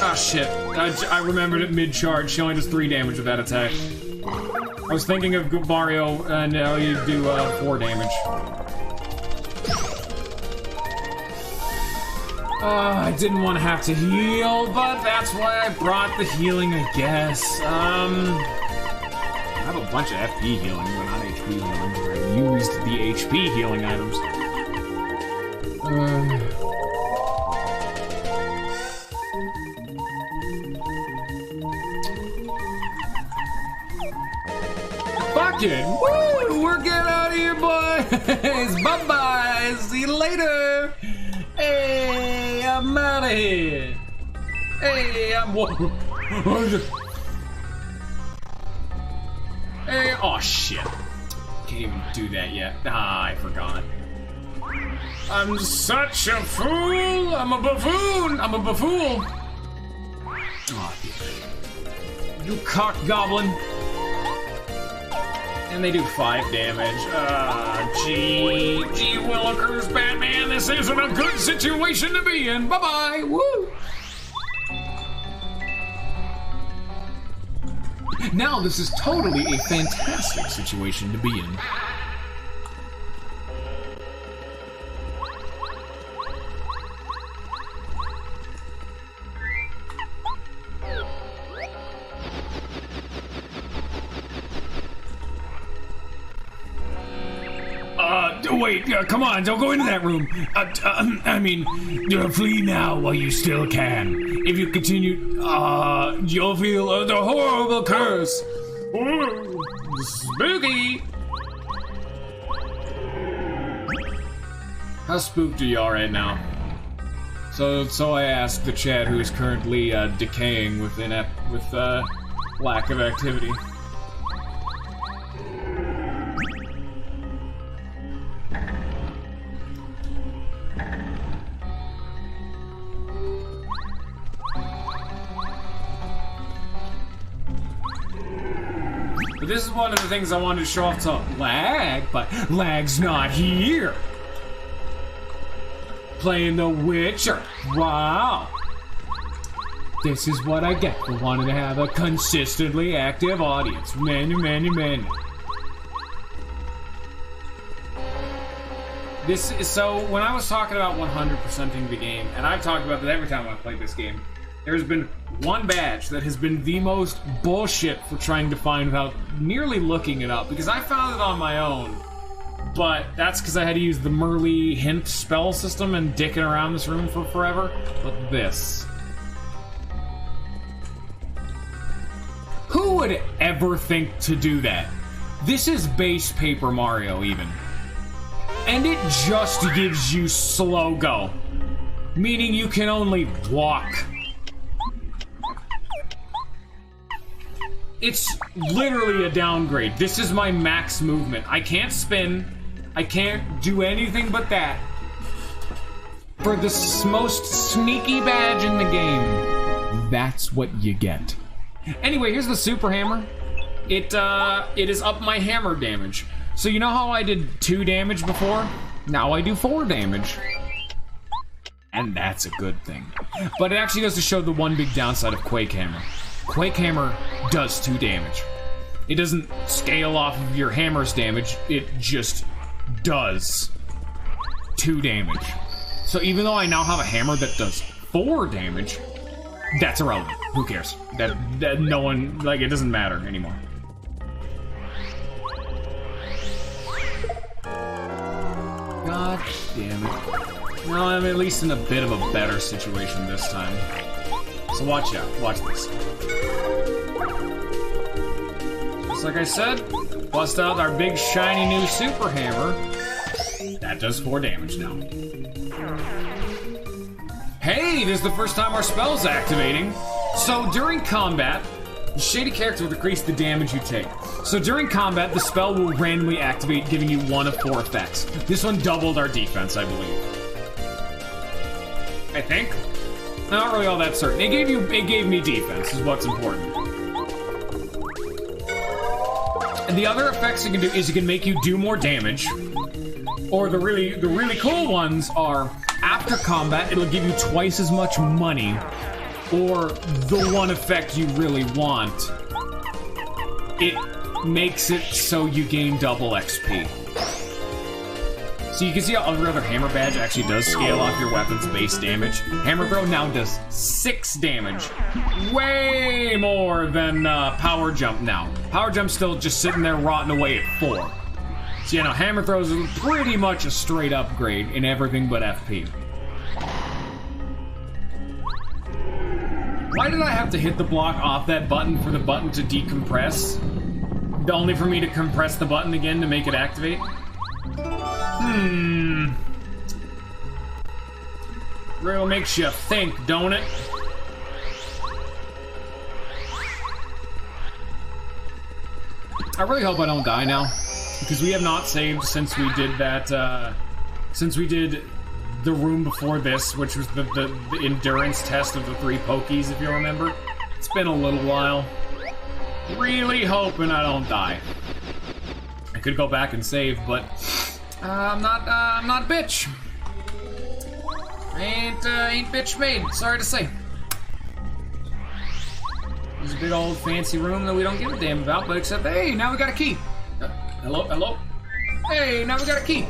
Oh shit, I remembered it mid-charge. She only does 3 damage with that attack. I was thinking of Goombario, and now you do 4 damage. I didn't want to have to heal, but that's why I brought the healing, I guess. I have a bunch of FP healing, but not HP healing. I used the HP healing items. Woo! We're getting out of here, boys! Bye-bye! See you later! Hey, I'm out of here! Hey, I'm... Hey, oh shit. Can't even do that yet. Ah, I forgot. I'm such a fool! I'm a buffoon! I'm a buffool! Oh, you cock goblin! And they do 5 damage. Gee Willikers, Batman, this isn't a good situation to be in. Bye-bye, woo! Now this is totally a fantastic situation to be in. Wait, come on, don't go into that room. Flee now while you still can. If you continue, you'll feel the horrible curse. Ooh, spooky. How spooked are y'all right now? So I asked the chat, who is currently decaying with lack of activity. But this is one of the things I wanted to show off to Lag, but Lag's not here. Playing The Witcher. Wow. This is what I get for wanting to have a consistently active audience. Many. This is, so when I was talking about 100%ing the game, and I've talked about that every time I've played this game, there's been one badge that has been the most bullshit for trying to find without nearly looking it up, because I found it on my own, but that's because I had to use the Merly hint spell system and dicking around this room for forever. But this. would ever think to do that? This is base Paper Mario, even. And it just gives you slow go. Meaning you can only walk. It's literally a downgrade. This is my max movement. I can't spin. I can't do anything but that. For the most sneaky badge in the game. That's what you get. Anyway, here's the super hammer. It is up my hammer damage. So you know how I did 2 damage before? Now I do 4 damage. And that's a good thing. But it actually goes to show the one big downside of Quake Hammer. Quake Hammer does 2 damage. It doesn't scale off of your hammer's damage, it just does 2 damage. So even though I now have a hammer that does 4 damage, that's irrelevant. Who cares? That no one, like, it doesn't matter anymore. God damn it. No, I'm at least in a bit of a better situation this time. So watch out. Watch this. Just like I said, bust out our big shiny new super hammer. That does 4 damage now. Hey, this is the first time our spell's activating. So during combat, the shady character will decrease the damage you take. So during combat, the spell will randomly activate, giving you 1 of 4 effects. This one doubled our defense, I believe. I think. Not really all that certain. It gave me defense, is what's important. And the other effects you can do is it can make you do more damage. Or the really cool ones are after combat, it'll give you twice as much money. Or the one effect you really want. It makes it so you gain double XP. So you can see how every other hammer badge actually does scale off your weapon's base damage. Hammer throw now does 6 damage. Way more than power jump now. Power jump's still just sitting there rotting away at 4. So yeah, no, hammer throws is pretty much a straight upgrade in everything but FP. Why did I have to hit the block off that button for the button to decompress? Only for me to compress the button again to make it activate? Real makes you think, don't it? I really hope I don't die now, because we have not saved since we did that, since we did the room before this, which was the endurance test of the 3 pokies, if you remember. It's been a little while. Really hoping I don't die. I could go back and save, but I'm not a bitch. Ain't bitch made, sorry to say. There's a big old fancy room that we don't give a damn about, but except, hey, now we got a key. Hello, hello? Hey, now we got a key.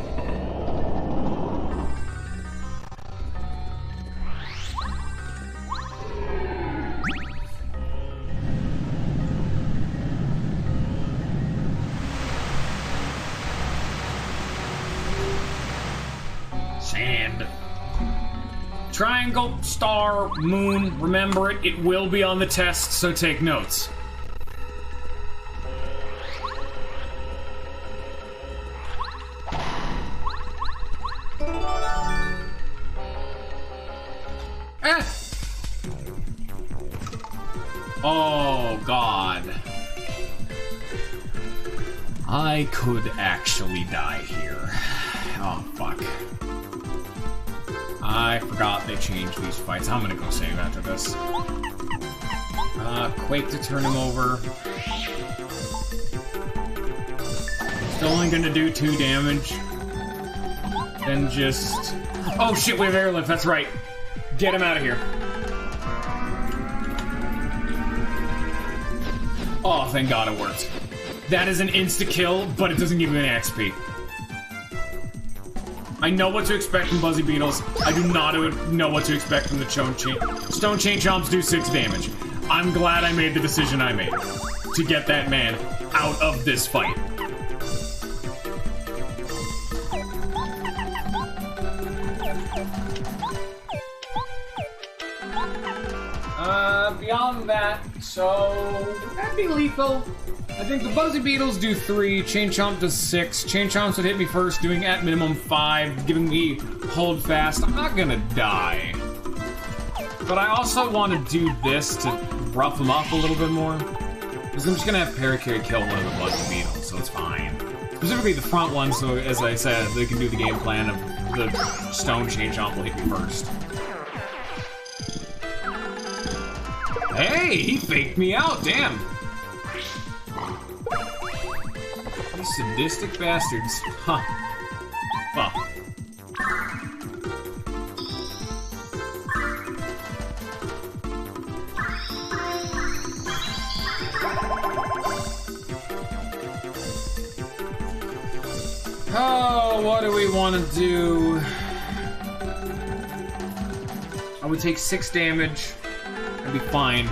Sand. Triangle, star, moon, remember it. It will be on the test, so take notes. Ah! Oh, God. I could actually die here. Oh, fuck. I forgot they changed these fights. I'm gonna go save after this. Quake to turn him over. Still only gonna do 2 damage. Then just... Oh shit, we have airlift, that's right. Get him out of here. Oh, thank God it worked. That is an insta-kill, but it doesn't give you any XP. I know what to expect from Buzzy Beetles. I do not know what to expect from the Stone Chain Chomps do 6 damage. I'm glad I made the decision I made to get that man out of this fight. Beyond that, So, would that be lethal? I think the Buzzy Beetles do 3, Chain Chomp does 6. Chain Chomps would hit me first, doing at minimum 5, giving me hold fast. I'm not gonna die. But I also want to do this to rough them up a little bit more. Because I'm just gonna have Parakarry kill one of the Buzzy Beetles, so it's fine. Specifically the front one, so as I said, they can do the game plan of the Stone Chain Chomp will hit me first. Hey, he faked me out, damn! You sadistic bastards. Huh. Well. Oh, what do we want to do? I would take 6 damage. I'd be fine.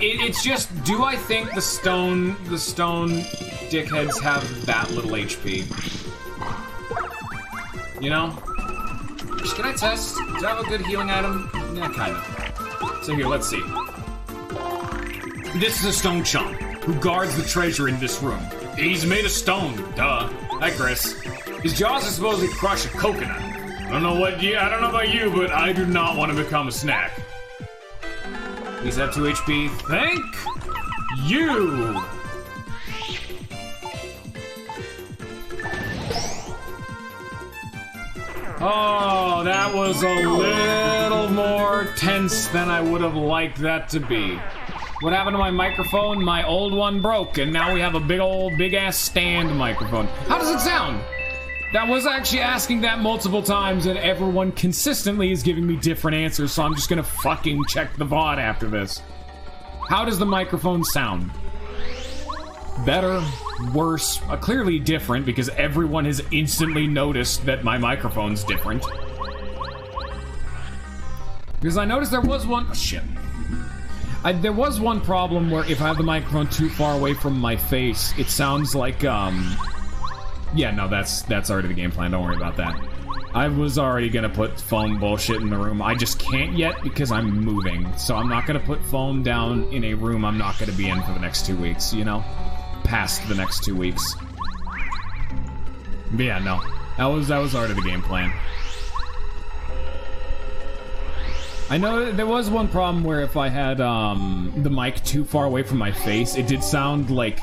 It's just, do I think the stone dickheads have that little HP? You know? Can I test? Do I have a good healing item? Yeah, kind of. So here, let's see. This is a Stone Chomp, who guards the treasure in this room. He's made of stone, duh. Hi, Chris. His jaws are supposed to crush a coconut. I don't know about you, but I do not want to become a snack. He's at 2 HP. Thank you! Oh, that was a little more tense than I would have liked that to be. What happened to my microphone? My old one broke, and now we have a big ass stand microphone. How does it sound? That was actually asking that multiple times, and everyone consistently is giving me different answers, so I'm just gonna fucking check the VOD after this. How does the microphone sound? Better? Worse? Clearly different, because everyone has instantly noticed that my microphone's different. Because I noticed there was one... Oh, shit. There was one problem where if I have the microphone too far away from my face, it sounds like, yeah, no, that's already the game plan. Don't worry about that. I was already gonna put foam bullshit in the room. I just can't yet because I'm moving. So I'm not gonna put foam down in a room I'm not gonna be in for the next 2 weeks, you know? Past the next 2 weeks. But yeah, no. That was already the game plan. I know there was one problem where if I had the mic too far away from my face, it did sound like...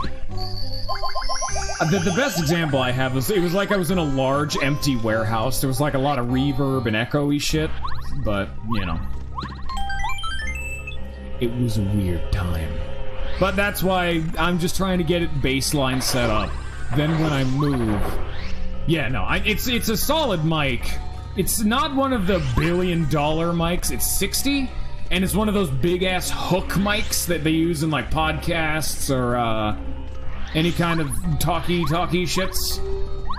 The best example I have was, it was like I was in a large empty warehouse. There was like a lot of reverb and echoey shit, but, you know. It was a weird time. But that's why I'm just trying to get it baseline set up. Then when I move... Yeah, no, it's a solid mic. It's not one of the $1 billion mics, it's 60, and it's one of those big-ass hook mics that they use in, like, podcasts or, any kind of talky shits.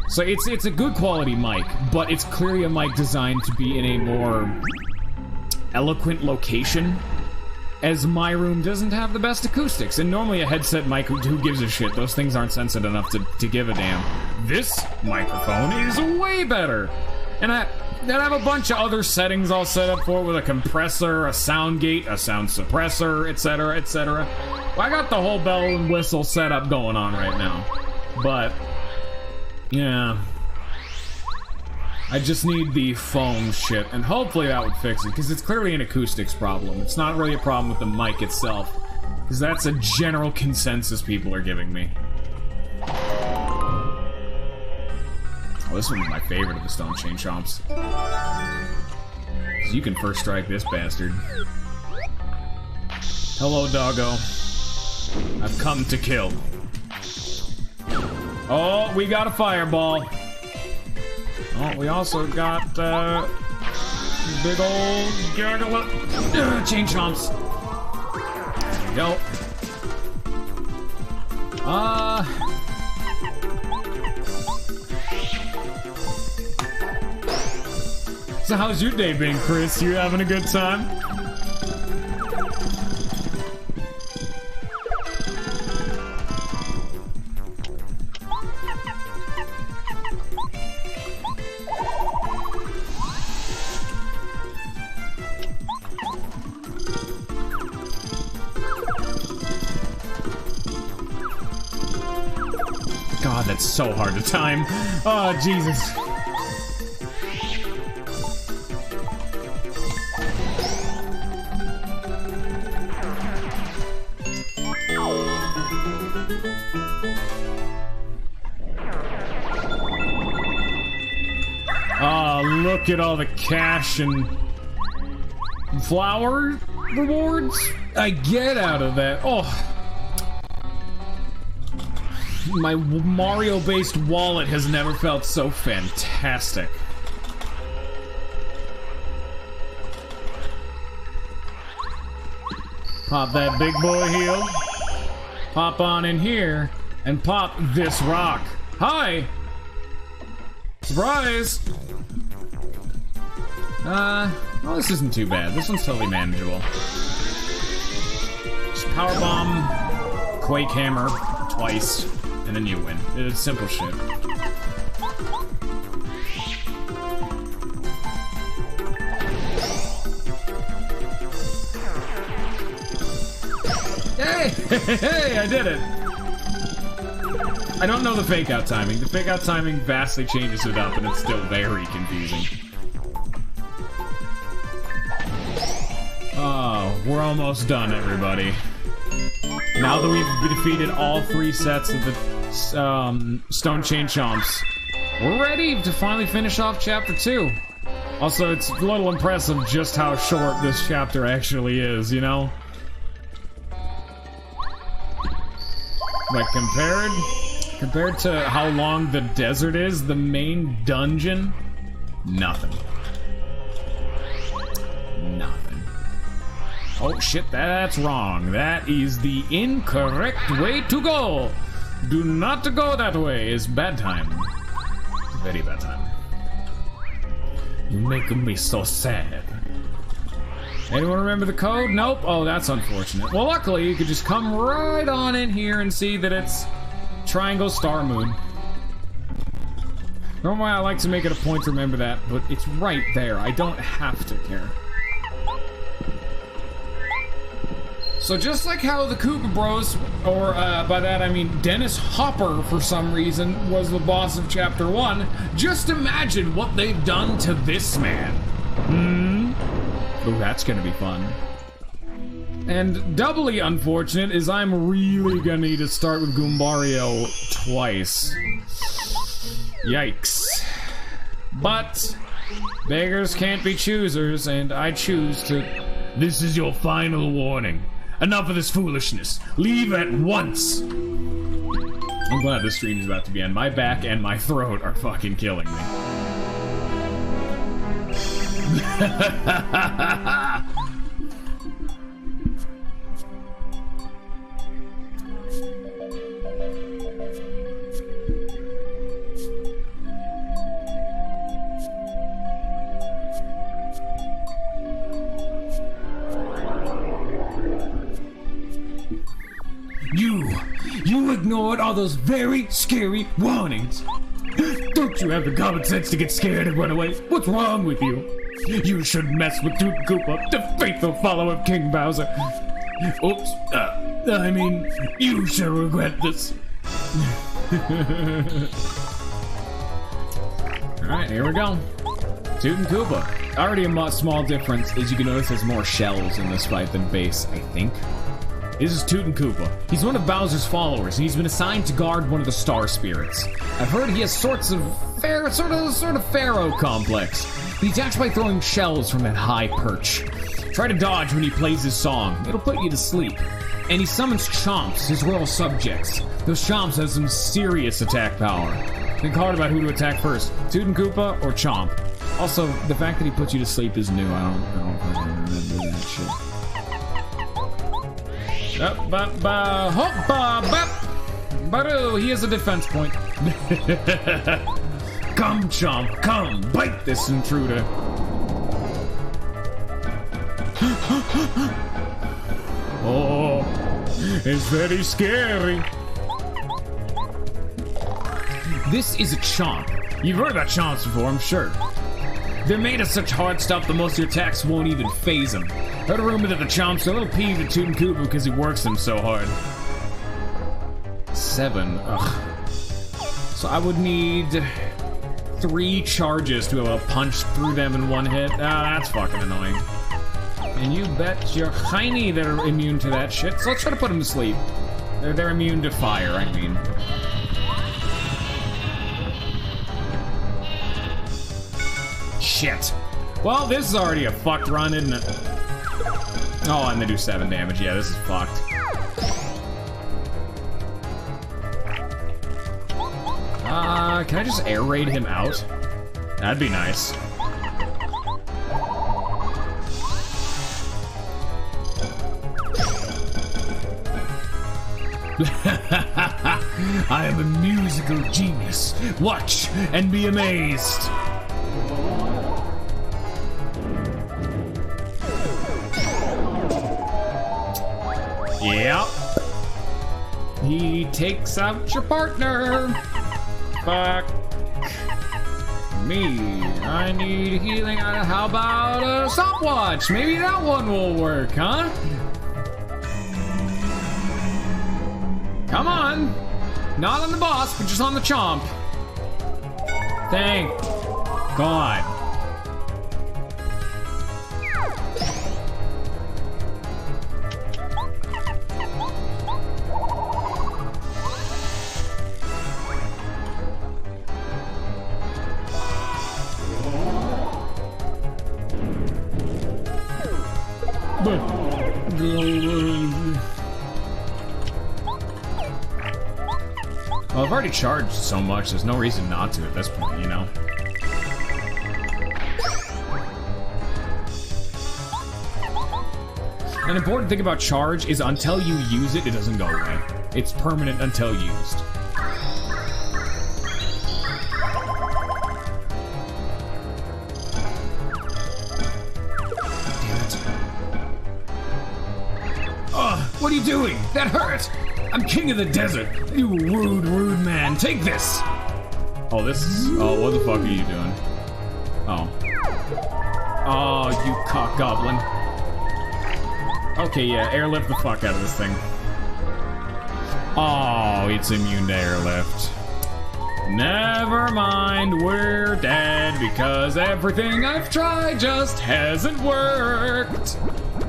So it's a good quality mic, but it's clearly a mic designed to be in a more eloquent location, as my room doesn't have the best acoustics, and normally a headset mic, who gives a shit? Those things aren't sensitive enough to give a damn. This microphone is way better! And I have a bunch of other settings all set up for it, with a compressor, a sound gate, a sound suppressor, etc., etc. Well, I got the whole bell and whistle setup going on right now. But, yeah. I just need the foam shit, and hopefully that would fix it, because it's clearly an acoustics problem. It's not really a problem with the mic itself, because that's a general consensus people are giving me. Oh, this one's my favorite of the Stone Chain Chomps. You can first strike this bastard. Hello, doggo. I've come to kill. Oh, we got a fireball. Oh, we also got, big old gargle Chain Chomps. There we go. So how's your day been, Chris? You having a good time? that's so hard to time. Oh, Jesus. Oh, look at all the cash and flower rewards I get out of that. Oh. My Mario-based wallet has never felt so fantastic. Pop that big boy heel. Pop on in here and pop this rock. Hi! Surprise! Well, this isn't too bad. This one's totally manageable. Just powerbomb, Quake Hammer twice, and then you win. It's simple shit. Hey! Hey! I did it! I don't know the fake-out timing. The fake-out timing vastly changes it up, and it's still very confusing. Oh, we're almost done, everybody. Now that we've defeated all 3 sets of the Stone Chain Chomps, we're ready to finally finish off Chapter 2. Also, it's a little impressive just how short this chapter actually is, you know? Like, compared to how long the desert is, the main dungeon, nothing. Nothing. Oh shit, that's wrong. That is the incorrect way to go. Do not go that way. It's bad time. Very bad time. You make me so sad. Anyone remember the code? Nope. Oh, that's unfortunate. Well, luckily, you could just come right on in here and see that it's Triangle Star Moon. Normally, I like to make it a point to remember that, but it's right there. I don't have to care. So just like how the Koopa Bros, or by that I mean Dennis Hopper for some reason, was the boss of Chapter 1, just imagine what they've done to this man. Oh, that's gonna be fun. And doubly unfortunate is I'm really gonna need to start with Goombario twice. Yikes. But beggars can't be choosers, and I choose to... This is your final warning. Enough of this foolishness. Leave at once. I'm glad this stream is about to be end. My back and my throat are fucking killing me. You ignored all those very scary warnings. Don't you have the common sense to get scared and run away? What's wrong with you? You shouldn't mess with Toot Koopa, the faithful follower of King Bowser. Oops, I mean, you shall regret this. Alright, here we go. Toot and Koopa. Already a small difference, as you can notice there's more shells in this fight than base, I think. This is Toot and Koopa. He's one of Bowser's followers, and he's been assigned to guard one of the star spirits. I've heard he has sort of pharaoh complex. He attacks by throwing shells from that high perch. Try to dodge when he plays his song. It'll put you to sleep. And he summons Chomps, his royal subjects. Those Chomps have some serious attack power. Think hard about who to attack first, Toot and Koopa or Chomp. Also, the fact that he puts you to sleep is new. I don't remember that shit. He has a defense point. Come, Chomp, come, bite this intruder. Oh, it's very scary. This is a Chomp. You've heard about Chomps before, I'm sure. They're made of such hard stuff that most of your attacks won't even phase them. Heard a rumor that the Chomps are a little peeved at Toot and Koopa because he works them so hard. 7. Ugh. So I would need 3 charges to be able to punch through them in one hit. Ah, that's fucking annoying. And you bet your hiney they're immune to that shit. So let's try to put them to sleep. They're immune to fire, I mean. Shit. Well, this is already a fucked run, isn't it? Oh, and they do 7 damage. Yeah, this is fucked. Can I just air raid him out? That'd be nice. I am a musical genius. Watch and be amazed. Yep. He takes out your partner. Fuck me. I need healing. How about a stopwatch? Maybe that one will work, huh? Come on. Not on the boss, but just on the chomp. Thank God. Well, I've already charged so much, there's no reason not to at this point, you know? An important thing about charge is until you use it, it doesn't go away. It's permanent until used. What are you doing? That hurt! I'm king of the desert! You rude, rude man. Take this! Oh, this is... Oh, what the fuck are you doing? Oh. Oh, you cock goblin. Okay, yeah, airlift the fuck out of this thing. Oh, it's immune to airlift. Never mind, we're dead because everything I've tried just hasn't worked.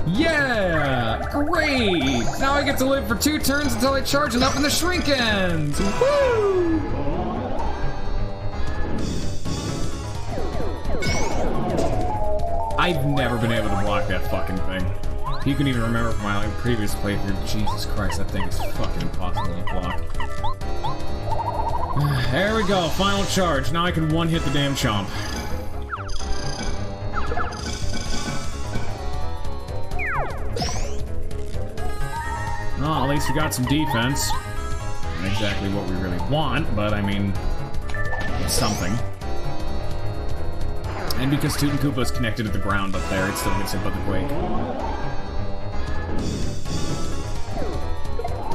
Yeah! Great! Now I get to live for 2 turns until I charge enough in the Shrinkens! Woo! I've never been able to block that fucking thing. You can even remember from my previous playthrough. Jesus Christ, that thing is fucking impossible to block. There we go, final charge. Now I can one-hit the damn chomp. Well, at least we got some defense. Not exactly what we really want, but I mean, it's something. And because Toot and Koopa's connected to the ground up there, it still gets hit by the quake.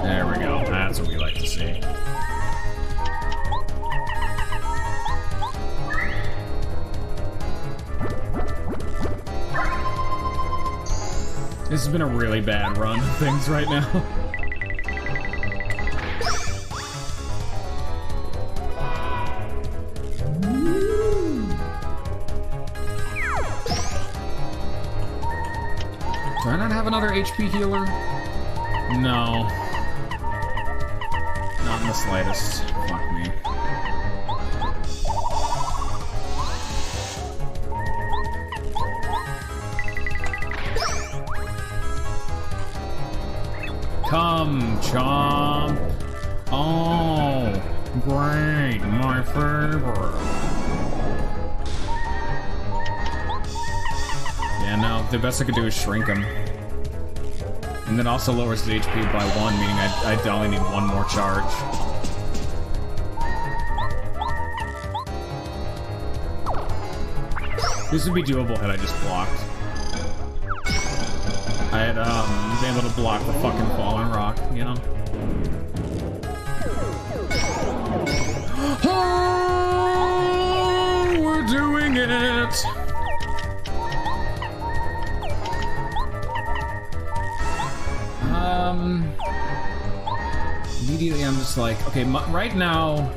There we go. That's what we like to see. This has been a really bad run of things right now. Do I not have another HP healer? No. Not in the slightest. Fuck me. Come, chomp. Oh, great, my favorite. Yeah, no, the best I could do is shrink him. And that also lowers the HP by 1, meaning I only need 1 more charge. This would be doable had I just blocked. I had been able to block the fucking falling rock, you know? Oh, we're doing it! Immediately I'm just like, okay, right now,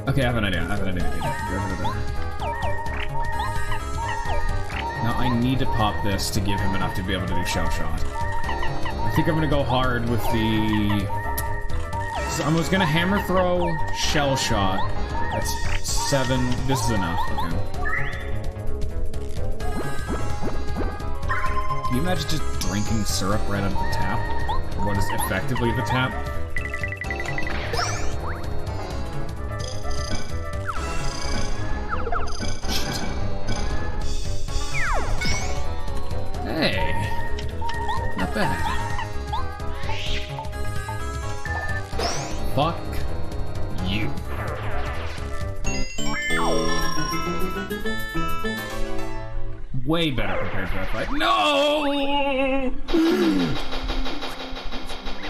Okay, I have an idea. Get rid of there. Now I need to pop this to give him enough to be able to do shell shot. I think I'm gonna go hard with the... So I was gonna hammer throw, shell shot. That's 7. This is enough. Okay. Can you imagine just drinking syrup right out of the tap? Or what is effectively the tap? Hey, not bad. Fuck you. Way better prepared for that fight. No!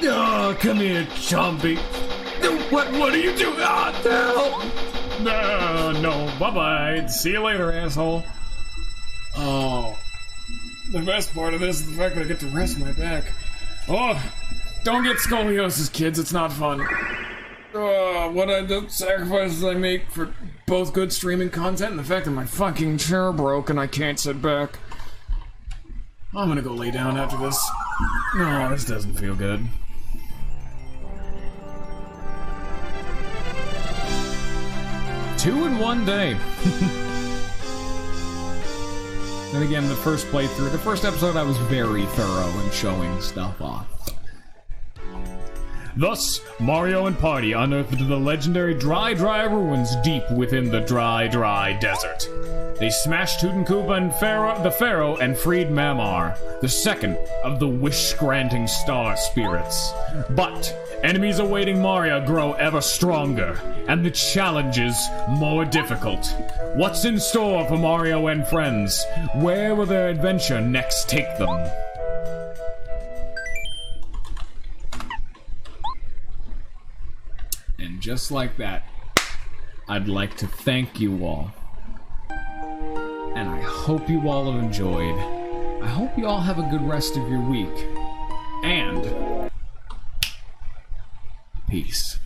Oh, come here, Chompy. What are you doing? Ah, no, bye-bye. See you later, asshole. Oh. The best part of this is the fact that I get to rest my back. Oh, don't get scoliosis, kids. It's not fun. Oh, the sacrifices I make for both good streaming content and the fact that my fucking chair broke and I can't sit back. I'm gonna go lay down after this. No, this doesn't feel good. Two in one day. And again, the first playthrough, the first episode, I was very thorough in showing stuff off. Thus, Mario and Party unearthed the legendary Dry ruins deep within the dry desert. They smashed Tutankoopa and the Pharaoh and freed Mamar, the second of the wish-granting star spirits. But enemies awaiting Mario grow ever stronger, and the challenges more difficult. What's in store for Mario and friends? Where will their adventure next take them? And just like that, I'd like to thank you all. And I hope you all have enjoyed. I hope you all have a good rest of your week. And peace.